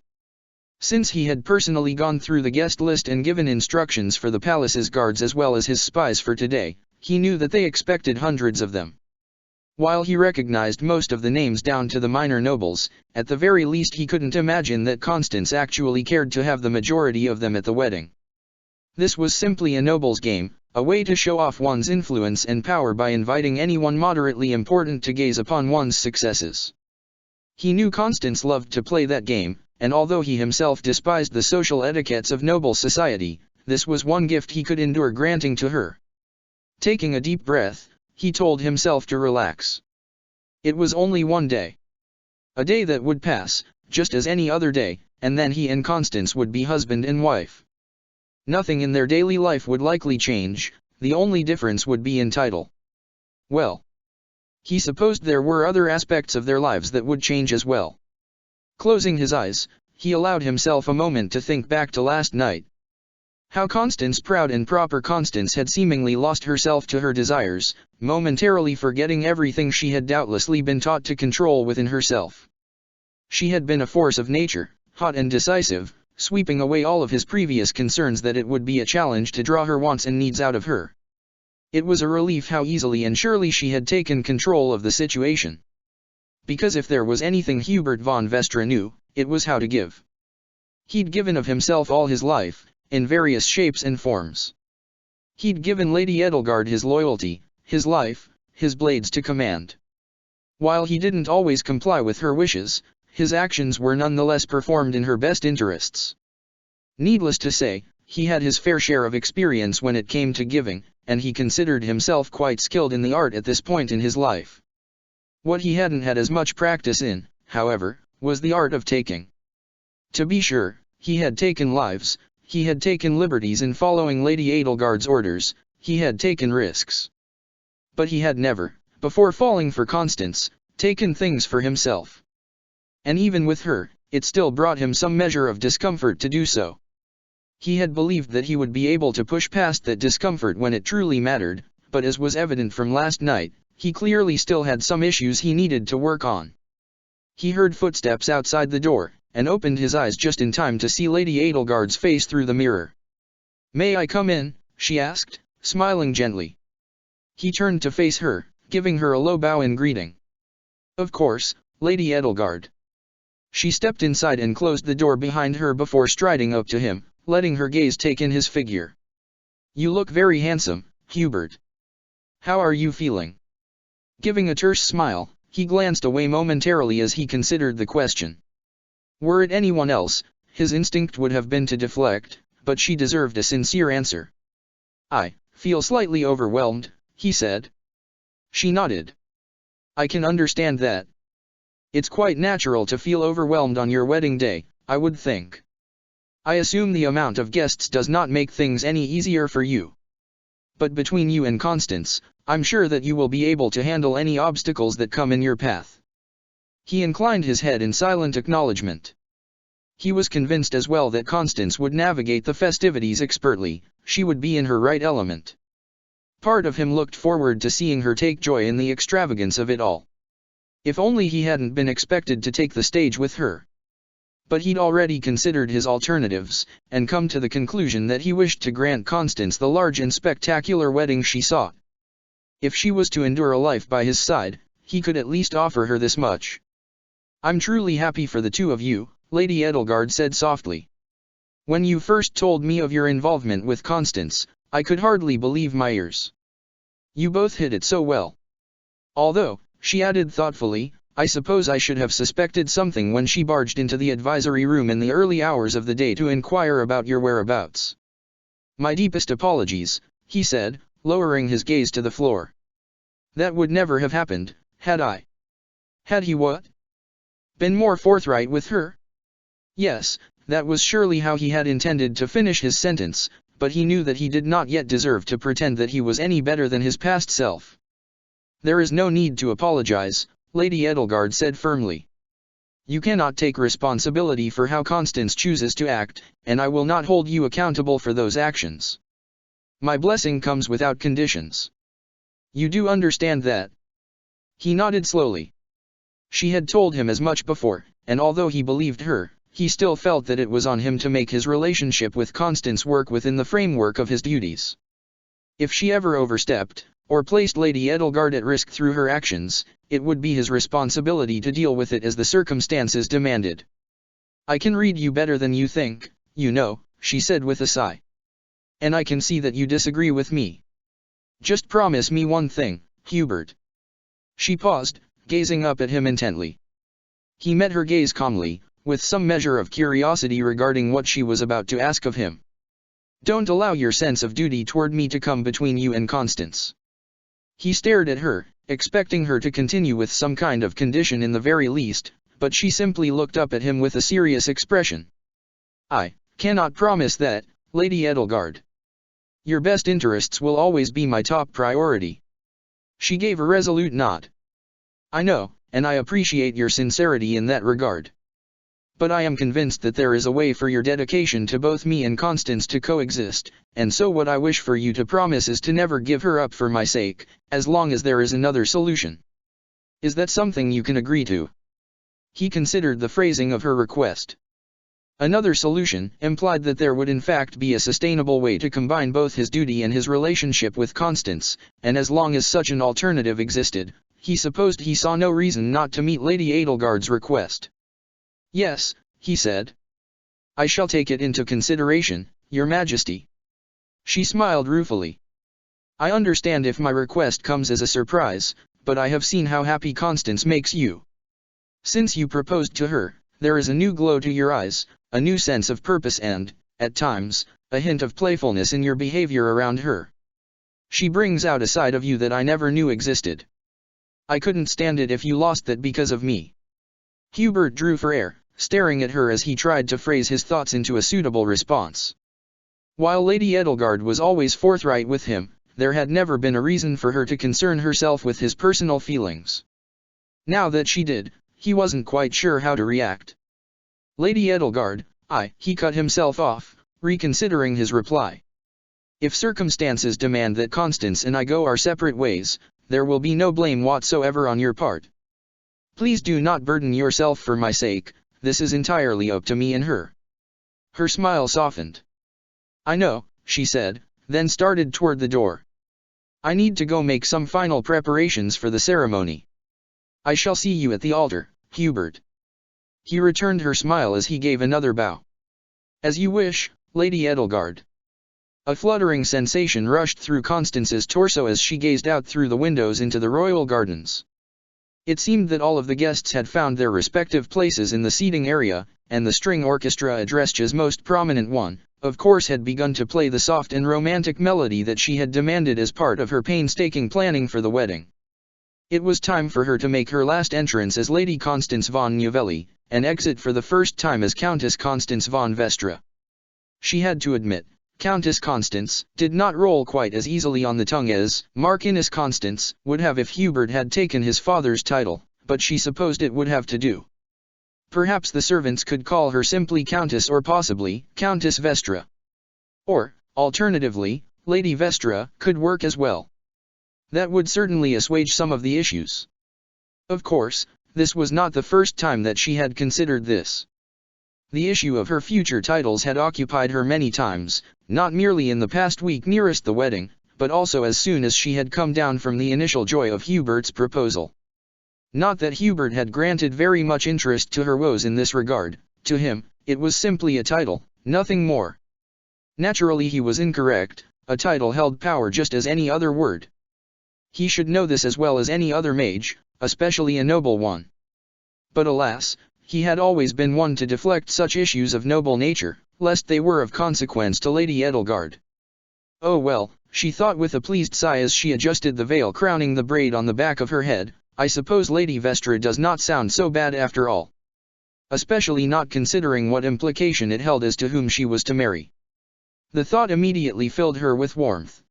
Since he had personally gone through the guest list and given instructions for the palace's guards as well as his spies for today, he knew that they expected hundreds of them. While he recognized most of the names down to the minor nobles, at the very least he couldn't imagine that Constance actually cared to have the majority of them at the wedding. This was simply a noble's game, a way to show off one's influence and power by inviting anyone moderately important to gaze upon one's successes. He knew Constance loved to play that game, and although he himself despised the social etiquettes of noble society, this was one gift he could endure granting to her. Taking a deep breath, he told himself to relax. It was only one day. A day that would pass, just as any other day, and then he and Constance would be husband and wife. Nothing in their daily life would likely change, the only difference would be in title. Well, he supposed there were other aspects of their lives that would change as well. Closing his eyes, he allowed himself a moment to think back to last night. How Constance, proud and proper Constance, had seemingly lost herself to her desires, momentarily forgetting everything she had doubtlessly been taught to control within herself. She had been a force of nature, hot and decisive, sweeping away all of his previous concerns that it would be a challenge to draw her wants and needs out of her. It was a relief how easily and surely she had taken control of the situation. Because if there was anything Hubert von Vestra knew, it was how to give. He'd given of himself all his life, in various shapes and forms. He'd given Lady Edelgard his loyalty, his life, his blades to command. While he didn't always comply with her wishes, his actions were nonetheless performed in her best interests. Needless to say, he had his fair share of experience when it came to giving, and he considered himself quite skilled in the art at this point in his life. What he hadn't had as much practice in, however, was the art of taking. To be sure, he had taken lives, he had taken liberties in following Lady Edelgard's orders, he had taken risks. But he had never, before falling for Constance, taken things for himself. And even with her, it still brought him some measure of discomfort to do so. He had believed that he would be able to push past that discomfort when it truly mattered, but as was evident from last night, he clearly still had some issues he needed to work on. He heard footsteps outside the door, and opened his eyes just in time to see Lady Edelgard's face through the mirror. "May I come in?" she asked, smiling gently. He turned to face her, giving her a low bow in greeting. "Of course, Lady Edelgard." She stepped inside and closed the door behind her before striding up to him, letting her gaze take in his figure. "You look very handsome, Hubert. How are you feeling?" Giving a terse smile, he glanced away momentarily as he considered the question. Were it anyone else, his instinct would have been to deflect, but she deserved a sincere answer. "I feel slightly overwhelmed," he said. She nodded. "I can understand that. It's quite natural to feel overwhelmed on your wedding day, I would think. I assume the amount of guests does not make things any easier for you. But between you and Constance, I'm sure that you will be able to handle any obstacles that come in your path." He inclined his head in silent acknowledgement. He was convinced as well that Constance would navigate the festivities expertly, she would be in her right element. Part of him looked forward to seeing her take joy in the extravagance of it all. If only he hadn't been expected to take the stage with her. But he'd already considered his alternatives, and come to the conclusion that he wished to grant Constance the large and spectacular wedding she sought. If she was to endure a life by his side, he could at least offer her this much. "I'm truly happy for the two of you," Lady Edelgard said softly. "When you first told me of your involvement with Constance, I could hardly believe my ears. You both hid it so well. Although," she added thoughtfully, "I suppose I should have suspected something when she barged into the advisory room in the early hours of the day to inquire about your whereabouts." "My deepest apologies," he said, lowering his gaze to the floor. "That would never have happened, had I." Had he what? Been more forthright with her? Yes, That was surely how he had intended to finish his sentence, but he knew that he did not yet deserve to pretend that he was any better than his past self. "There is no need to apologize," Lady Edelgard said firmly. "You cannot take responsibility for how Constance chooses to act, and I will not hold you accountable for those actions. My blessing comes without conditions. You do understand that?" He nodded slowly. She had told him as much before, and although he believed her, he still felt that it was on him to make his relationship with Constance work within the framework of his duties. If she ever overstepped, or placed Lady Edelgard at risk through her actions, it would be his responsibility to deal with it as the circumstances demanded. "I can read you better than you think, you know," she said with a sigh. "And I can see that you disagree with me. Just promise me one thing, Hubert." She paused, gazing up at him intently. He met her gaze calmly, with some measure of curiosity regarding what she was about to ask of him. "Don't allow your sense of duty toward me to come between you and Constance." He stared at her, expecting her to continue with some kind of condition in the very least, but she simply looked up at him with a serious expression. "I cannot promise that, Lady Edelgard. Your best interests will always be my top priority." She gave a resolute nod. "I know, and I appreciate your sincerity in that regard. But I am convinced that there is a way for your dedication to both me and Constance to coexist, and so what I wish for you to promise is to never give her up for my sake, as long as there is another solution. Is that something you can agree to?" He considered the phrasing of her request. Another solution implied that there would in fact be a sustainable way to combine both his duty and his relationship with Constance, and as long as such an alternative existed, he supposed he saw no reason not to meet Lady Edelgard's request. "Yes," he said. "I shall take it into consideration, Your Majesty." She smiled ruefully. "I understand if my request comes as a surprise, but I have seen how happy Constance makes you. Since you proposed to her, there is a new glow to your eyes, a new sense of purpose and, at times, a hint of playfulness in your behavior around her. She brings out a side of you that I never knew existed. I couldn't stand it if you lost that because of me." Hubert drew for air, staring at her as he tried to phrase his thoughts into a suitable response. While Lady Edelgard was always forthright with him, there had never been a reason for her to concern herself with his personal feelings. Now that she did, he wasn't quite sure how to react. "Lady Edelgard, he cut himself off, reconsidering his reply. "If circumstances demand that Constance and I go our separate ways, there will be no blame whatsoever on your part. Please do not burden yourself for my sake, this is entirely up to me and her." Her smile softened. "I know," she said, then started toward the door. "I need to go make some final preparations for the ceremony. I shall see you at the altar, Hubert." He returned her smile as he gave another bow. "As you wish, Lady Edelgard." A fluttering sensation rushed through Constance's torso as she gazed out through the windows into the royal gardens. It seemed that all of the guests had found their respective places in the seating area, and the string orchestra, Adrescha's most prominent one, of course had begun to play the soft and romantic melody that she had demanded as part of her painstaking planning for the wedding. It was time for her to make her last entrance as Lady Constance von Novelli, and exit for the first time as Countess Constance von Vestra. She had to admit, Countess Constance did not roll quite as easily on the tongue as Marchioness Constance would have if Hubert had taken his father's title, but she supposed it would have to do. Perhaps the servants could call her simply Countess or possibly Countess Vestra. Or, alternatively, Lady Vestra could work as well. That would certainly assuage some of the issues. Of course, this was not the first time that she had considered this. The issue of her future titles had occupied her many times, not merely in the past week nearest the wedding, but also as soon as she had come down from the initial joy of Hubert's proposal. Not that Hubert had granted very much interest to her woes in this regard, to him, it was simply a title, nothing more. Naturally he was incorrect, a title held power just as any other word. He should know this as well as any other mage, especially a noble one. But alas, he had always been one to deflect such issues of noble nature, lest they were of consequence to Lady Edelgard. "Oh well," she thought with a pleased sigh as she adjusted the veil crowning the braid on the back of her head, "I suppose Lady Vestra does not sound so bad after all." especially not considering what implication it held as to whom she was to marry. The thought immediately filled her with warmth.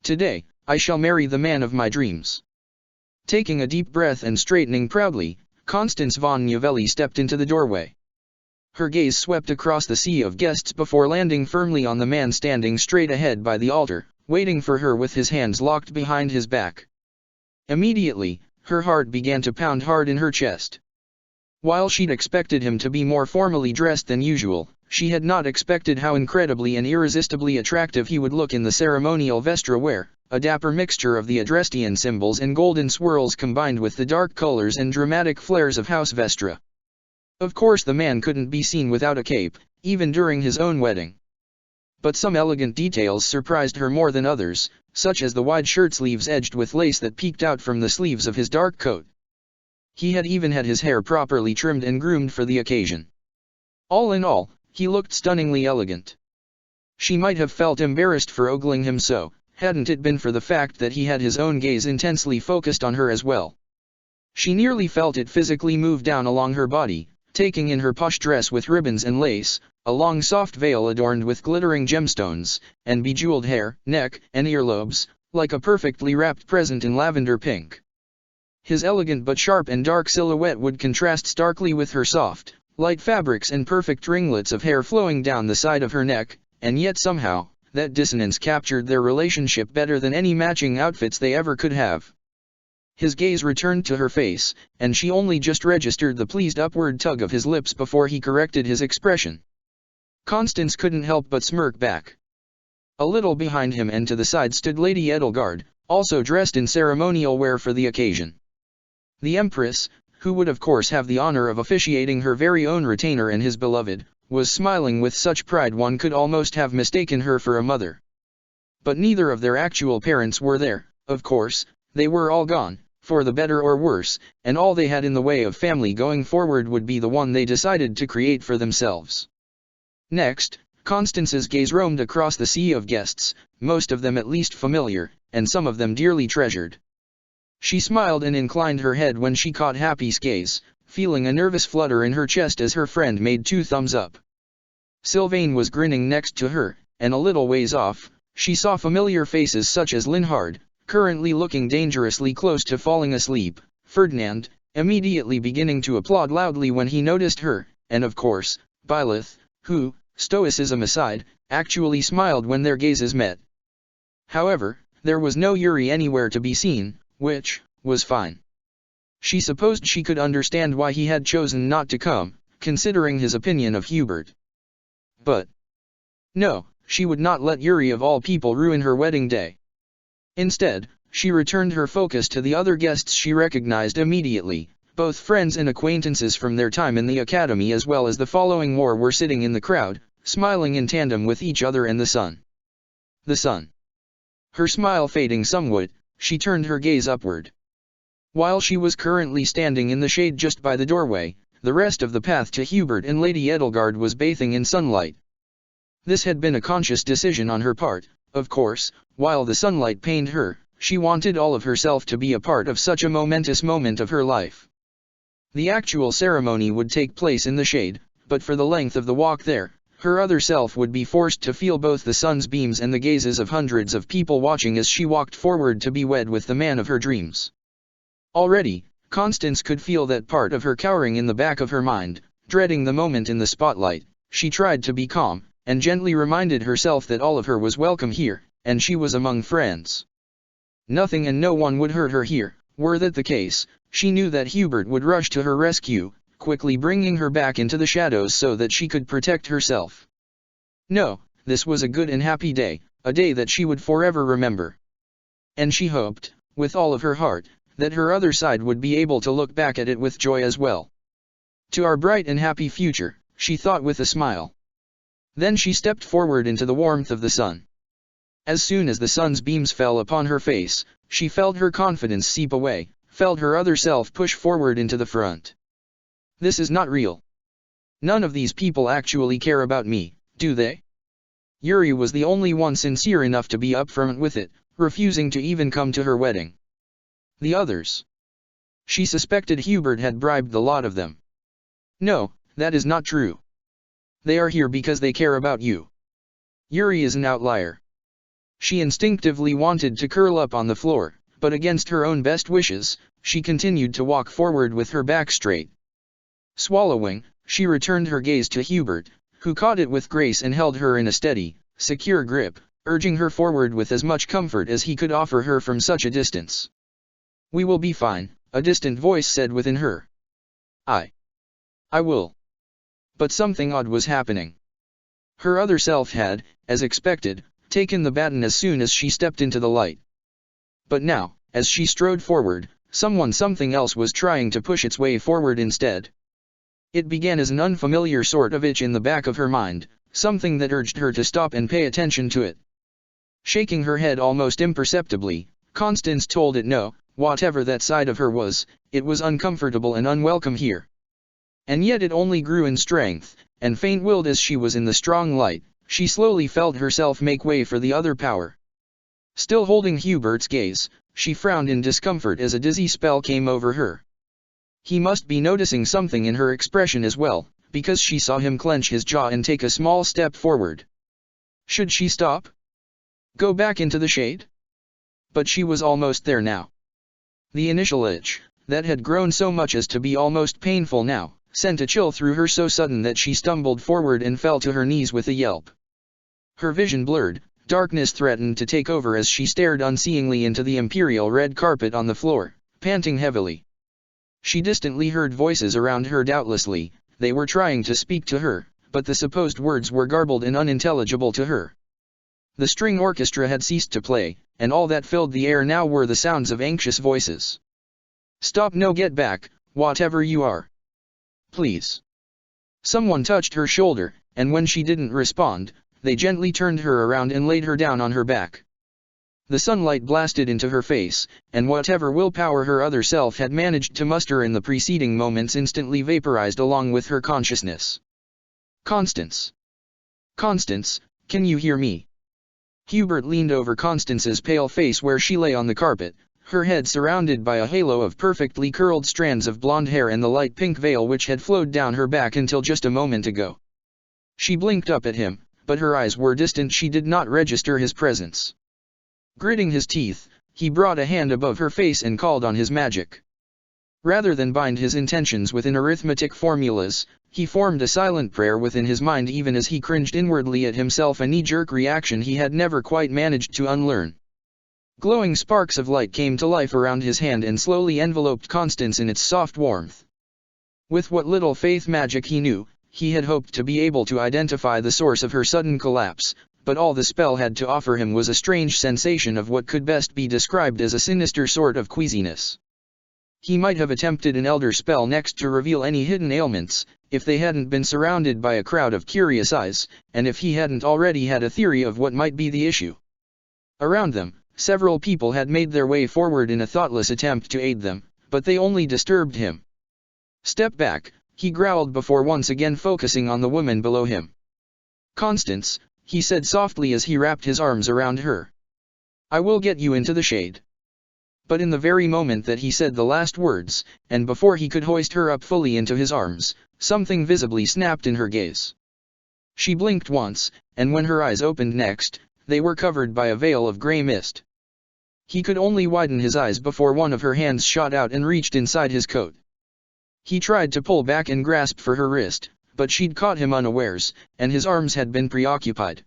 Today, I shall marry the man of my dreams. Taking a deep breath and straightening proudly, Constance von Novelli stepped into the doorway. Her gaze swept across the sea of guests before landing firmly on the man standing straight ahead by the altar, waiting for her with his hands locked behind his back. Immediately, her heart began to pound hard in her chest. While she'd expected him to be more formally dressed than usual, she had not expected how incredibly and irresistibly attractive he would look in the ceremonial vestra wear, a dapper mixture of the Adrestian symbols and golden swirls combined with the dark colors and dramatic flares of House Vestra. Of course the man couldn't be seen without a cape, even during his own wedding. But some elegant details surprised her more than others, such as the wide shirt sleeves edged with lace that peeked out from the sleeves of his dark coat. He had even had his hair properly trimmed and groomed for the occasion. All in all, he looked stunningly elegant. She might have felt embarrassed for ogling him so, hadn't it been for the fact that he had his own gaze intensely focused on her as well. She nearly felt it physically move down along her body, taking in her posh dress with ribbons and lace, a long soft veil adorned with glittering gemstones, and bejeweled hair, neck, and earlobes, like a perfectly wrapped present in lavender pink. His elegant but sharp and dark silhouette would contrast starkly with her soft, light fabrics and perfect ringlets of hair flowing down the side of her neck, and yet somehow, that dissonance captured their relationship better than any matching outfits they ever could have. His gaze returned to her face, and she only just registered the pleased upward tug of his lips before he corrected his expression. Constance couldn't help but smirk back. A little behind him and to the side stood Lady Edelgard, also dressed in ceremonial wear for the occasion. The Empress, who would of course have the honor of officiating her very own retainer and his beloved, was smiling with such pride one could almost have mistaken her for a mother. But neither of their actual parents were there, of course. They were all gone, for the better or worse, and all they had in the way of family going forward would be the one they decided to create for themselves. Next, Constance's gaze roamed across the sea of guests, most of them at least familiar, and some of them dearly treasured. She smiled and inclined her head when she caught Happy's gaze, feeling a nervous flutter in her chest as her friend made two thumbs up. Sylvain was grinning next to her, and a little ways off, she saw familiar faces such as Linhard, currently looking dangerously close to falling asleep, Ferdinand, immediately beginning to applaud loudly when he noticed her, and of course, Byleth, who, stoicism aside, actually smiled when their gazes met. However, there was no Yuri anywhere to be seen, which was fine. She supposed she could understand why he had chosen not to come, considering his opinion of Hubert. But no, she would not let Yuri of all people ruin her wedding day. Instead, she returned her focus to the other guests she recognized immediately. Both friends and acquaintances from their time in the academy as well as the following war were sitting in the crowd, smiling in tandem with each other and the sun. The sun. Her smile fading somewhat, she turned her gaze upward. While she was currently standing in the shade just by the doorway, the rest of the path to Hubert and Lady Edelgard was bathing in sunlight. This had been a conscious decision on her part, of course. While the sunlight pained her, she wanted all of herself to be a part of such a momentous moment of her life. The actual ceremony would take place in the shade, but for the length of the walk there, her other self would be forced to feel both the sun's beams and the gazes of hundreds of people watching as she walked forward to be wed with the man of her dreams. Already, Constance could feel that part of her cowering in the back of her mind, dreading the moment in the spotlight. She tried to be calm, and gently reminded herself that all of her was welcome here, and she was among friends. Nothing and no one would hurt her here. Were that the case, she knew that Hubert would rush to her rescue, quickly bringing her back into the shadows so that she could protect herself. No, this was a good and happy day, a day that she would forever remember. And she hoped, with all of her heart, that her other side would be able to look back at it with joy as well. To our bright and happy future, she thought with a smile. Then she stepped forward into the warmth of the sun. As soon as the sun's beams fell upon her face, she felt her confidence seep away, felt her other self push forward into the front. This is not real. None of these people actually care about me, do they? Yuri was the only one sincere enough to be upfront with it, refusing to even come to her wedding. The others. She suspected Hubert had bribed the lot of them. No, that is not true. They are here because they care about you. Yuri is an outlier. She instinctively wanted to curl up on the floor, but against her own best wishes, she continued to walk forward with her back straight. Swallowing, she returned her gaze to Hubert, who caught it with grace and held her in a steady, secure grip, urging her forward with as much comfort as he could offer her from such a distance. "We will be fine," a distant voice said within her. I will." But something odd was happening. Her other self had, as expected, taken the baton as soon as she stepped into the light. But now, as she strode forward, something else was trying to push its way forward instead. It began as an unfamiliar sort of itch in the back of her mind, something that urged her to stop and pay attention to it. Shaking her head almost imperceptibly, Constance told it no, whatever that side of her was, it was uncomfortable and unwelcome here. And yet it only grew in strength, and faint-willed as she was in the strong light, she slowly felt herself make way for the other power. Still holding Hubert's gaze, she frowned in discomfort as a dizzy spell came over her. He must be noticing something in her expression as well, because she saw him clench his jaw and take a small step forward. Should she stop? Go back into the shade? But she was almost there now. The initial itch, that had grown so much as to be almost painful now, sent a chill through her so sudden that she stumbled forward and fell to her knees with a yelp. Her vision blurred, darkness threatened to take over as she stared unseeingly into the imperial red carpet on the floor, panting heavily. She distantly heard voices around her doubtlessly, they were trying to speak to her, but the supposed words were garbled and unintelligible to her. The string orchestra had ceased to play, and all that filled the air now were the sounds of anxious voices. "Stop, no, get back, whatever you are. Please." Someone touched her shoulder, and when she didn't respond, they gently turned her around and laid her down on her back. The sunlight blasted into her face, and whatever willpower her other self had managed to muster in the preceding moments instantly vaporized along with her consciousness. "Constance! Constance, can you hear me?" Hubert leaned over Constance's pale face where she lay on the carpet, her head surrounded by a halo of perfectly curled strands of blonde hair and the light pink veil which had flowed down her back until just a moment ago. She blinked up at him, but her eyes were distant. She did not register his presence. Gritting his teeth, he brought a hand above her face and called on his magic. Rather than bind his intentions within arithmetic formulas, he formed a silent prayer within his mind even as he cringed inwardly at himself, a knee-jerk reaction he had never quite managed to unlearn. Glowing sparks of light came to life around his hand and slowly enveloped Constance in its soft warmth. With what little faith magic he knew, he had hoped to be able to identify the source of her sudden collapse, but all the spell had to offer him was a strange sensation of what could best be described as a sinister sort of queasiness. He might have attempted an elder spell next to reveal any hidden ailments, if they hadn't been surrounded by a crowd of curious eyes, and if he hadn't already had a theory of what might be the issue. Around them, several people had made their way forward in a thoughtless attempt to aid them, but they only disturbed him. "Step back," he growled before once again focusing on the woman below him. "Constance," he said softly as he wrapped his arms around her. "I will get you into the shade." But in the very moment that he said the last words, and before he could hoist her up fully into his arms, something visibly snapped in her gaze. She blinked once, and when her eyes opened next, they were covered by a veil of grey mist. He could only widen his eyes before one of her hands shot out and reached inside his coat. He tried to pull back and grasp for her wrist, but she'd caught him unawares, and his arms had been preoccupied.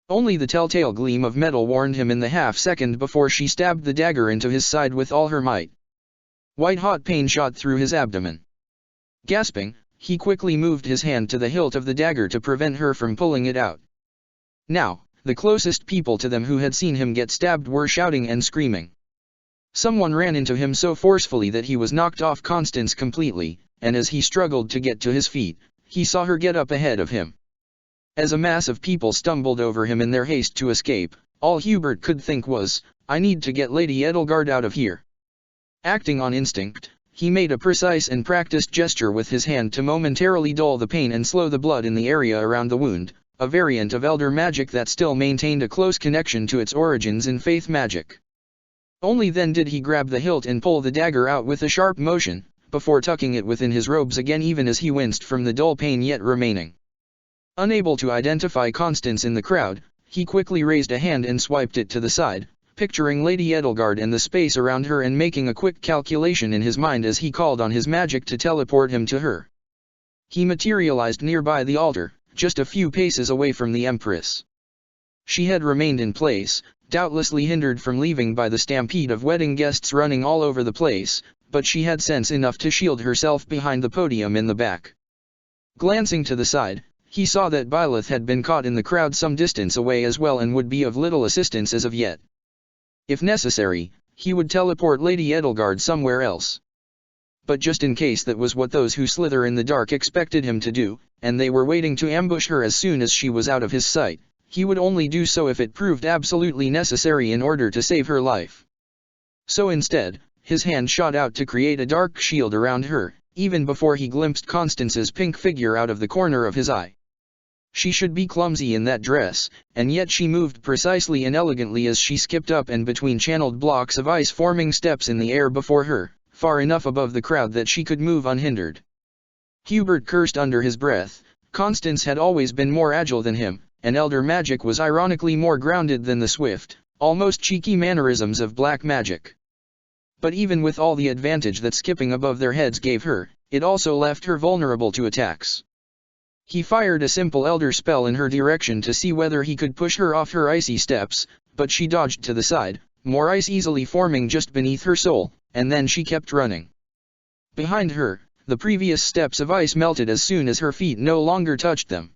Only the telltale gleam of metal warned him in the half-second before she stabbed the dagger into his side with all her might. White-hot pain shot through his abdomen. Gasping, he quickly moved his hand to the hilt of the dagger to prevent her from pulling it out. Now, the closest people to them who had seen him get stabbed were shouting and screaming. Someone ran into him so forcefully that he was knocked off Constance completely, and as he struggled to get to his feet, he saw her get up ahead of him. As a mass of people stumbled over him in their haste to escape, all Hubert could think was, "I need to get Lady Edelgard out of here." Acting on instinct, he made a precise and practiced gesture with his hand to momentarily dull the pain and slow the blood in the area around the wound, a variant of elder magic that still maintained a close connection to its origins in faith magic. Only then did he grab the hilt and pull the dagger out with a sharp motion, before tucking it within his robes again even as he winced from the dull pain yet remaining. Unable to identify Constance in the crowd, he quickly raised a hand and swiped it to the side, picturing Lady Edelgard and the space around her and making a quick calculation in his mind as he called on his magic to teleport him to her. He materialized nearby the altar, just a few paces away from the Empress. She had remained in place, doubtlessly hindered from leaving by the stampede of wedding guests running all over the place, but she had sense enough to shield herself behind the podium in the back. Glancing to the side, he saw that Byleth had been caught in the crowd some distance away as well and would be of little assistance as of yet. If necessary, he would teleport Lady Edelgard somewhere else. But just in case that was what those who slither in the dark expected him to do, and they were waiting to ambush her as soon as she was out of his sight, he would only do so if it proved absolutely necessary in order to save her life. So instead, his hand shot out to create a dark shield around her, even before he glimpsed Constance's pink figure out of the corner of his eye. She should be clumsy in that dress, and yet she moved precisely and elegantly as she skipped up and between channeled blocks of ice forming steps in the air before her, far enough above the crowd that she could move unhindered. Hubert cursed under his breath. Constance had always been more agile than him, and elder magic was ironically more grounded than the swift, almost cheeky mannerisms of black magic. But even with all the advantage that skipping above their heads gave her, it also left her vulnerable to attacks. He fired a simple elder spell in her direction to see whether he could push her off her icy steps, but she dodged to the side, more ice easily forming just beneath her soul, and then she kept running. Behind her, the previous steps of ice melted as soon as her feet no longer touched them.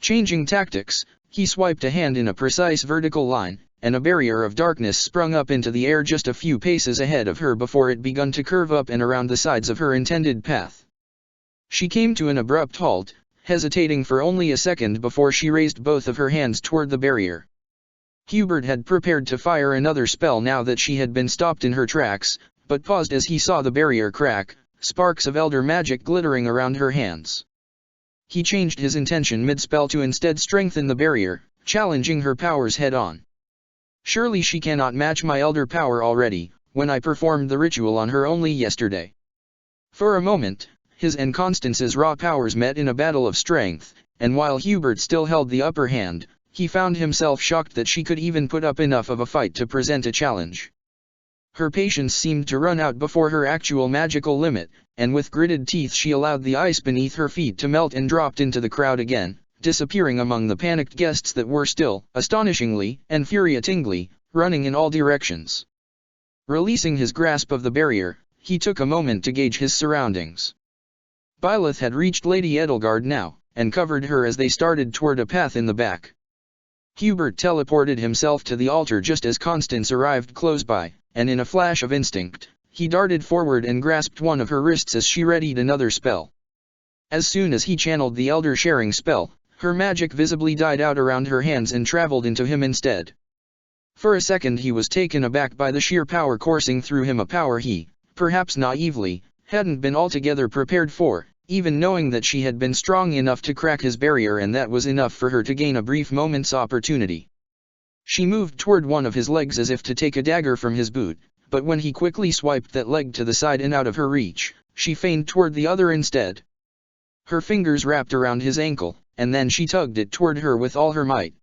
Changing tactics, he swiped a hand in a precise vertical line, and a barrier of darkness sprung up into the air just a few paces ahead of her before it begun to curve up and around the sides of her intended path. She came to an abrupt halt, hesitating for only a second before she raised both of her hands toward the barrier. Hubert had prepared to fire another spell now that she had been stopped in her tracks, but paused as he saw the barrier crack, sparks of elder magic glittering around her hands. He changed his intention mid-spell to instead strengthen the barrier, challenging her powers head-on. Surely she cannot match my elder power already, when I performed the ritual on her only yesterday. For a moment, his and Constance's raw powers met in a battle of strength, and while Hubert still held the upper hand, he found himself shocked that she could even put up enough of a fight to present a challenge. Her patience seemed to run out before her actual magical limit, and with gritted teeth she allowed the ice beneath her feet to melt and dropped into the crowd again, disappearing among the panicked guests that were still, astonishingly, and infuriatingly, running in all directions. Releasing his grasp of the barrier, he took a moment to gauge his surroundings. Byleth had reached Lady Edelgard now, and covered her as they started toward a path in the back. Hubert teleported himself to the altar just as Constance arrived close by, and in a flash of instinct, he darted forward and grasped one of her wrists as she readied another spell. As soon as he channeled the Elder Sharing spell, her magic visibly died out around her hands and traveled into him instead. For a second he was taken aback by the sheer power coursing through him, a power he, perhaps naively, hadn't been altogether prepared for, even knowing that she had been strong enough to crack his barrier, and that was enough for her to gain a brief moment's opportunity. She moved toward one of his legs as if to take a dagger from his boot, but when he quickly swiped that leg to the side and out of her reach, she feigned toward the other instead. Her fingers wrapped around his ankle, and then she tugged it toward her with all her might.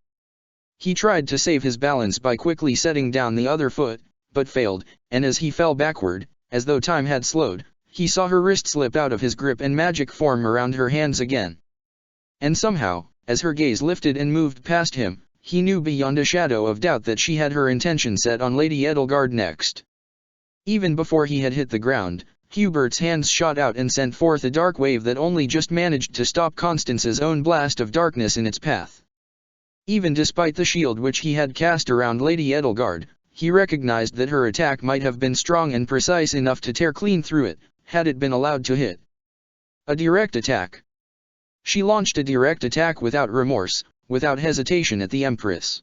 He tried to save his balance by quickly setting down the other foot, but failed, and as he fell backward, as though time had slowed, he saw her wrist slip out of his grip and magic form around her hands again. And somehow, as her gaze lifted and moved past him, he knew beyond a shadow of doubt that she had her intention set on Lady Edelgard next. Even before he had hit the ground, Hubert's hands shot out and sent forth a dark wave that only just managed to stop Constance's own blast of darkness in its path. Even despite the shield which he had cast around Lady Edelgard, he recognized that her attack might have been strong and precise enough to tear clean through it, had it been allowed to hit. A direct attack. She launched a direct attack without remorse, without hesitation at the Empress.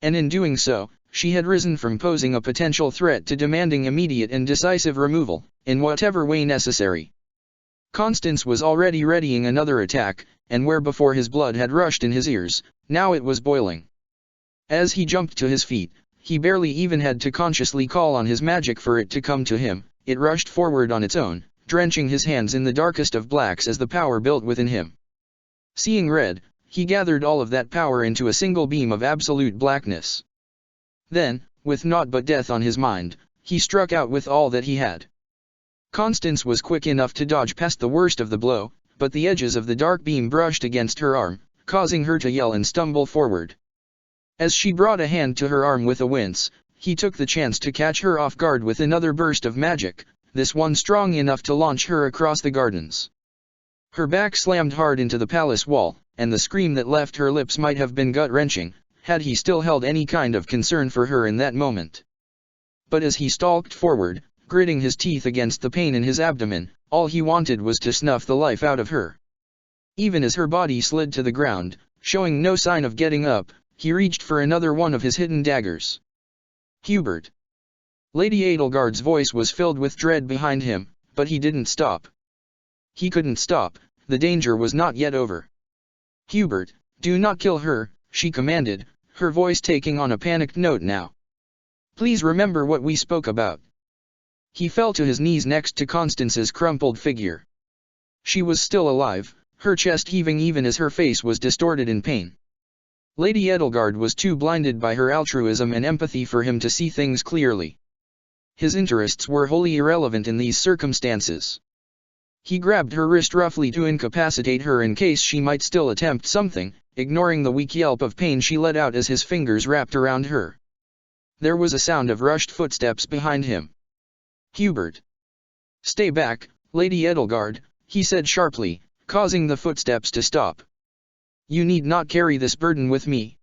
And in doing so, she had risen from posing a potential threat to demanding immediate and decisive removal, in whatever way necessary. Constance was already readying another attack, and where before his blood had rushed in his ears, now it was boiling. As he jumped to his feet, he barely even had to consciously call on his magic for it to come to him. It rushed forward on its own, drenching his hands in the darkest of blacks as the power built within him. Seeing red, he gathered all of that power into a single beam of absolute blackness. Then, with naught but death on his mind, he struck out with all that he had. Constance was quick enough to dodge past the worst of the blow, but the edges of the dark beam brushed against her arm, causing her to yell and stumble forward. As she brought a hand to her arm with a wince, he took the chance to catch her off guard with another burst of magic, this one strong enough to launch her across the gardens. Her back slammed hard into the palace wall, and the scream that left her lips might have been gut-wrenching, had he still held any kind of concern for her in that moment. But as he stalked forward, gritting his teeth against the pain in his abdomen, all he wanted was to snuff the life out of her. Even as her body slid to the ground, showing no sign of getting up, he reached for another one of his hidden daggers. Hubert. Lady Edelgard's voice was filled with dread behind him, but he didn't stop. He couldn't stop, the danger was not yet over. Hubert, do not kill her, she commanded, her voice taking on a panicked note now. Please remember what we spoke about. He fell to his knees next to Constance's crumpled figure. She was still alive, her chest heaving even as her face was distorted in pain. Lady Edelgard was too blinded by her altruism and empathy for him to see things clearly. His interests were wholly irrelevant in these circumstances. He grabbed her wrist roughly to incapacitate her in case she might still attempt something, ignoring the weak yelp of pain she let out as his fingers wrapped around her. There was a sound of rushed footsteps behind him. Hubert. Stay back, Lady Edelgard, he said sharply, causing the footsteps to stop. You need not carry this burden with me.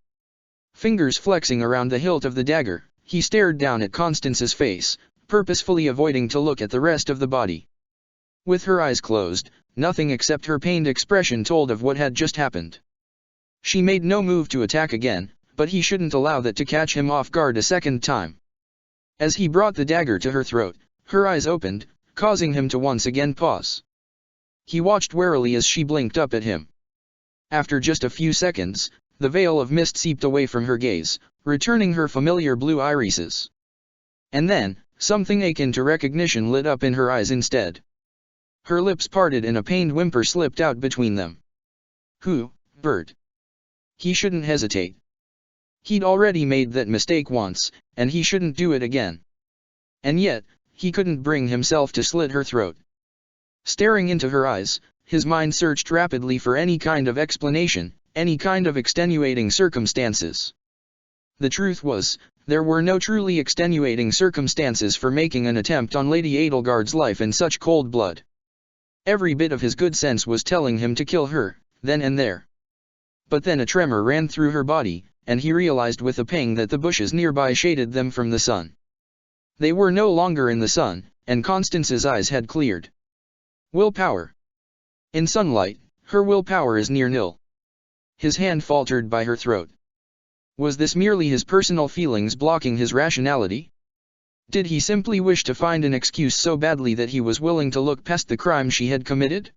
Fingers flexing around the hilt of the dagger, he stared down at Constance's face, purposefully avoiding to look at the rest of the body. With her eyes closed, nothing except her pained expression told of what had just happened. She made no move to attack again, but he shouldn't allow that to catch him off guard a second time. As he brought the dagger to her throat, her eyes opened, causing him to once again pause. He watched warily as she blinked up at him. After just a few seconds, the veil of mist seeped away from her gaze, returning her familiar blue irises. And then, something akin to recognition lit up in her eyes instead. Her lips parted and a pained whimper slipped out between them. Bert. He shouldn't hesitate. He'd already made that mistake once, and he shouldn't do it again. And yet, he couldn't bring himself to slit her throat. Staring into her eyes, his mind searched rapidly for any kind of explanation, any kind of extenuating circumstances. The truth was, there were no truly extenuating circumstances for making an attempt on Lady Edelgard's life in such cold blood. Every bit of his good sense was telling him to kill her, then and there. But then a tremor ran through her body, and he realized with a pang that the bushes nearby shaded them from the sun. They were no longer in the sun, and Constance's eyes had cleared. Willpower. In sunlight, her willpower is near nil. His hand faltered by her throat. Was this merely his personal feelings blocking his rationality? Did he simply wish to find an excuse so badly that he was willing to look past the crime she had committed?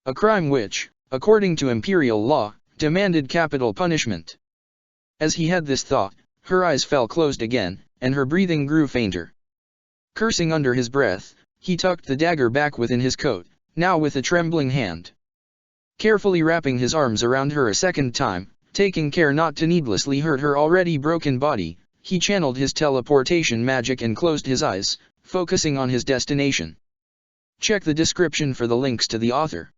A crime which, according to imperial law, demanded capital punishment. As he had this thought, her eyes fell closed again, and her breathing grew fainter. Cursing under his breath, he tucked the dagger back within his coat, now with a trembling hand. Carefully wrapping his arms around her a second time, taking care not to needlessly hurt her already broken body, he channeled his teleportation magic and closed his eyes, focusing on his destination. Check the description for the links to the author.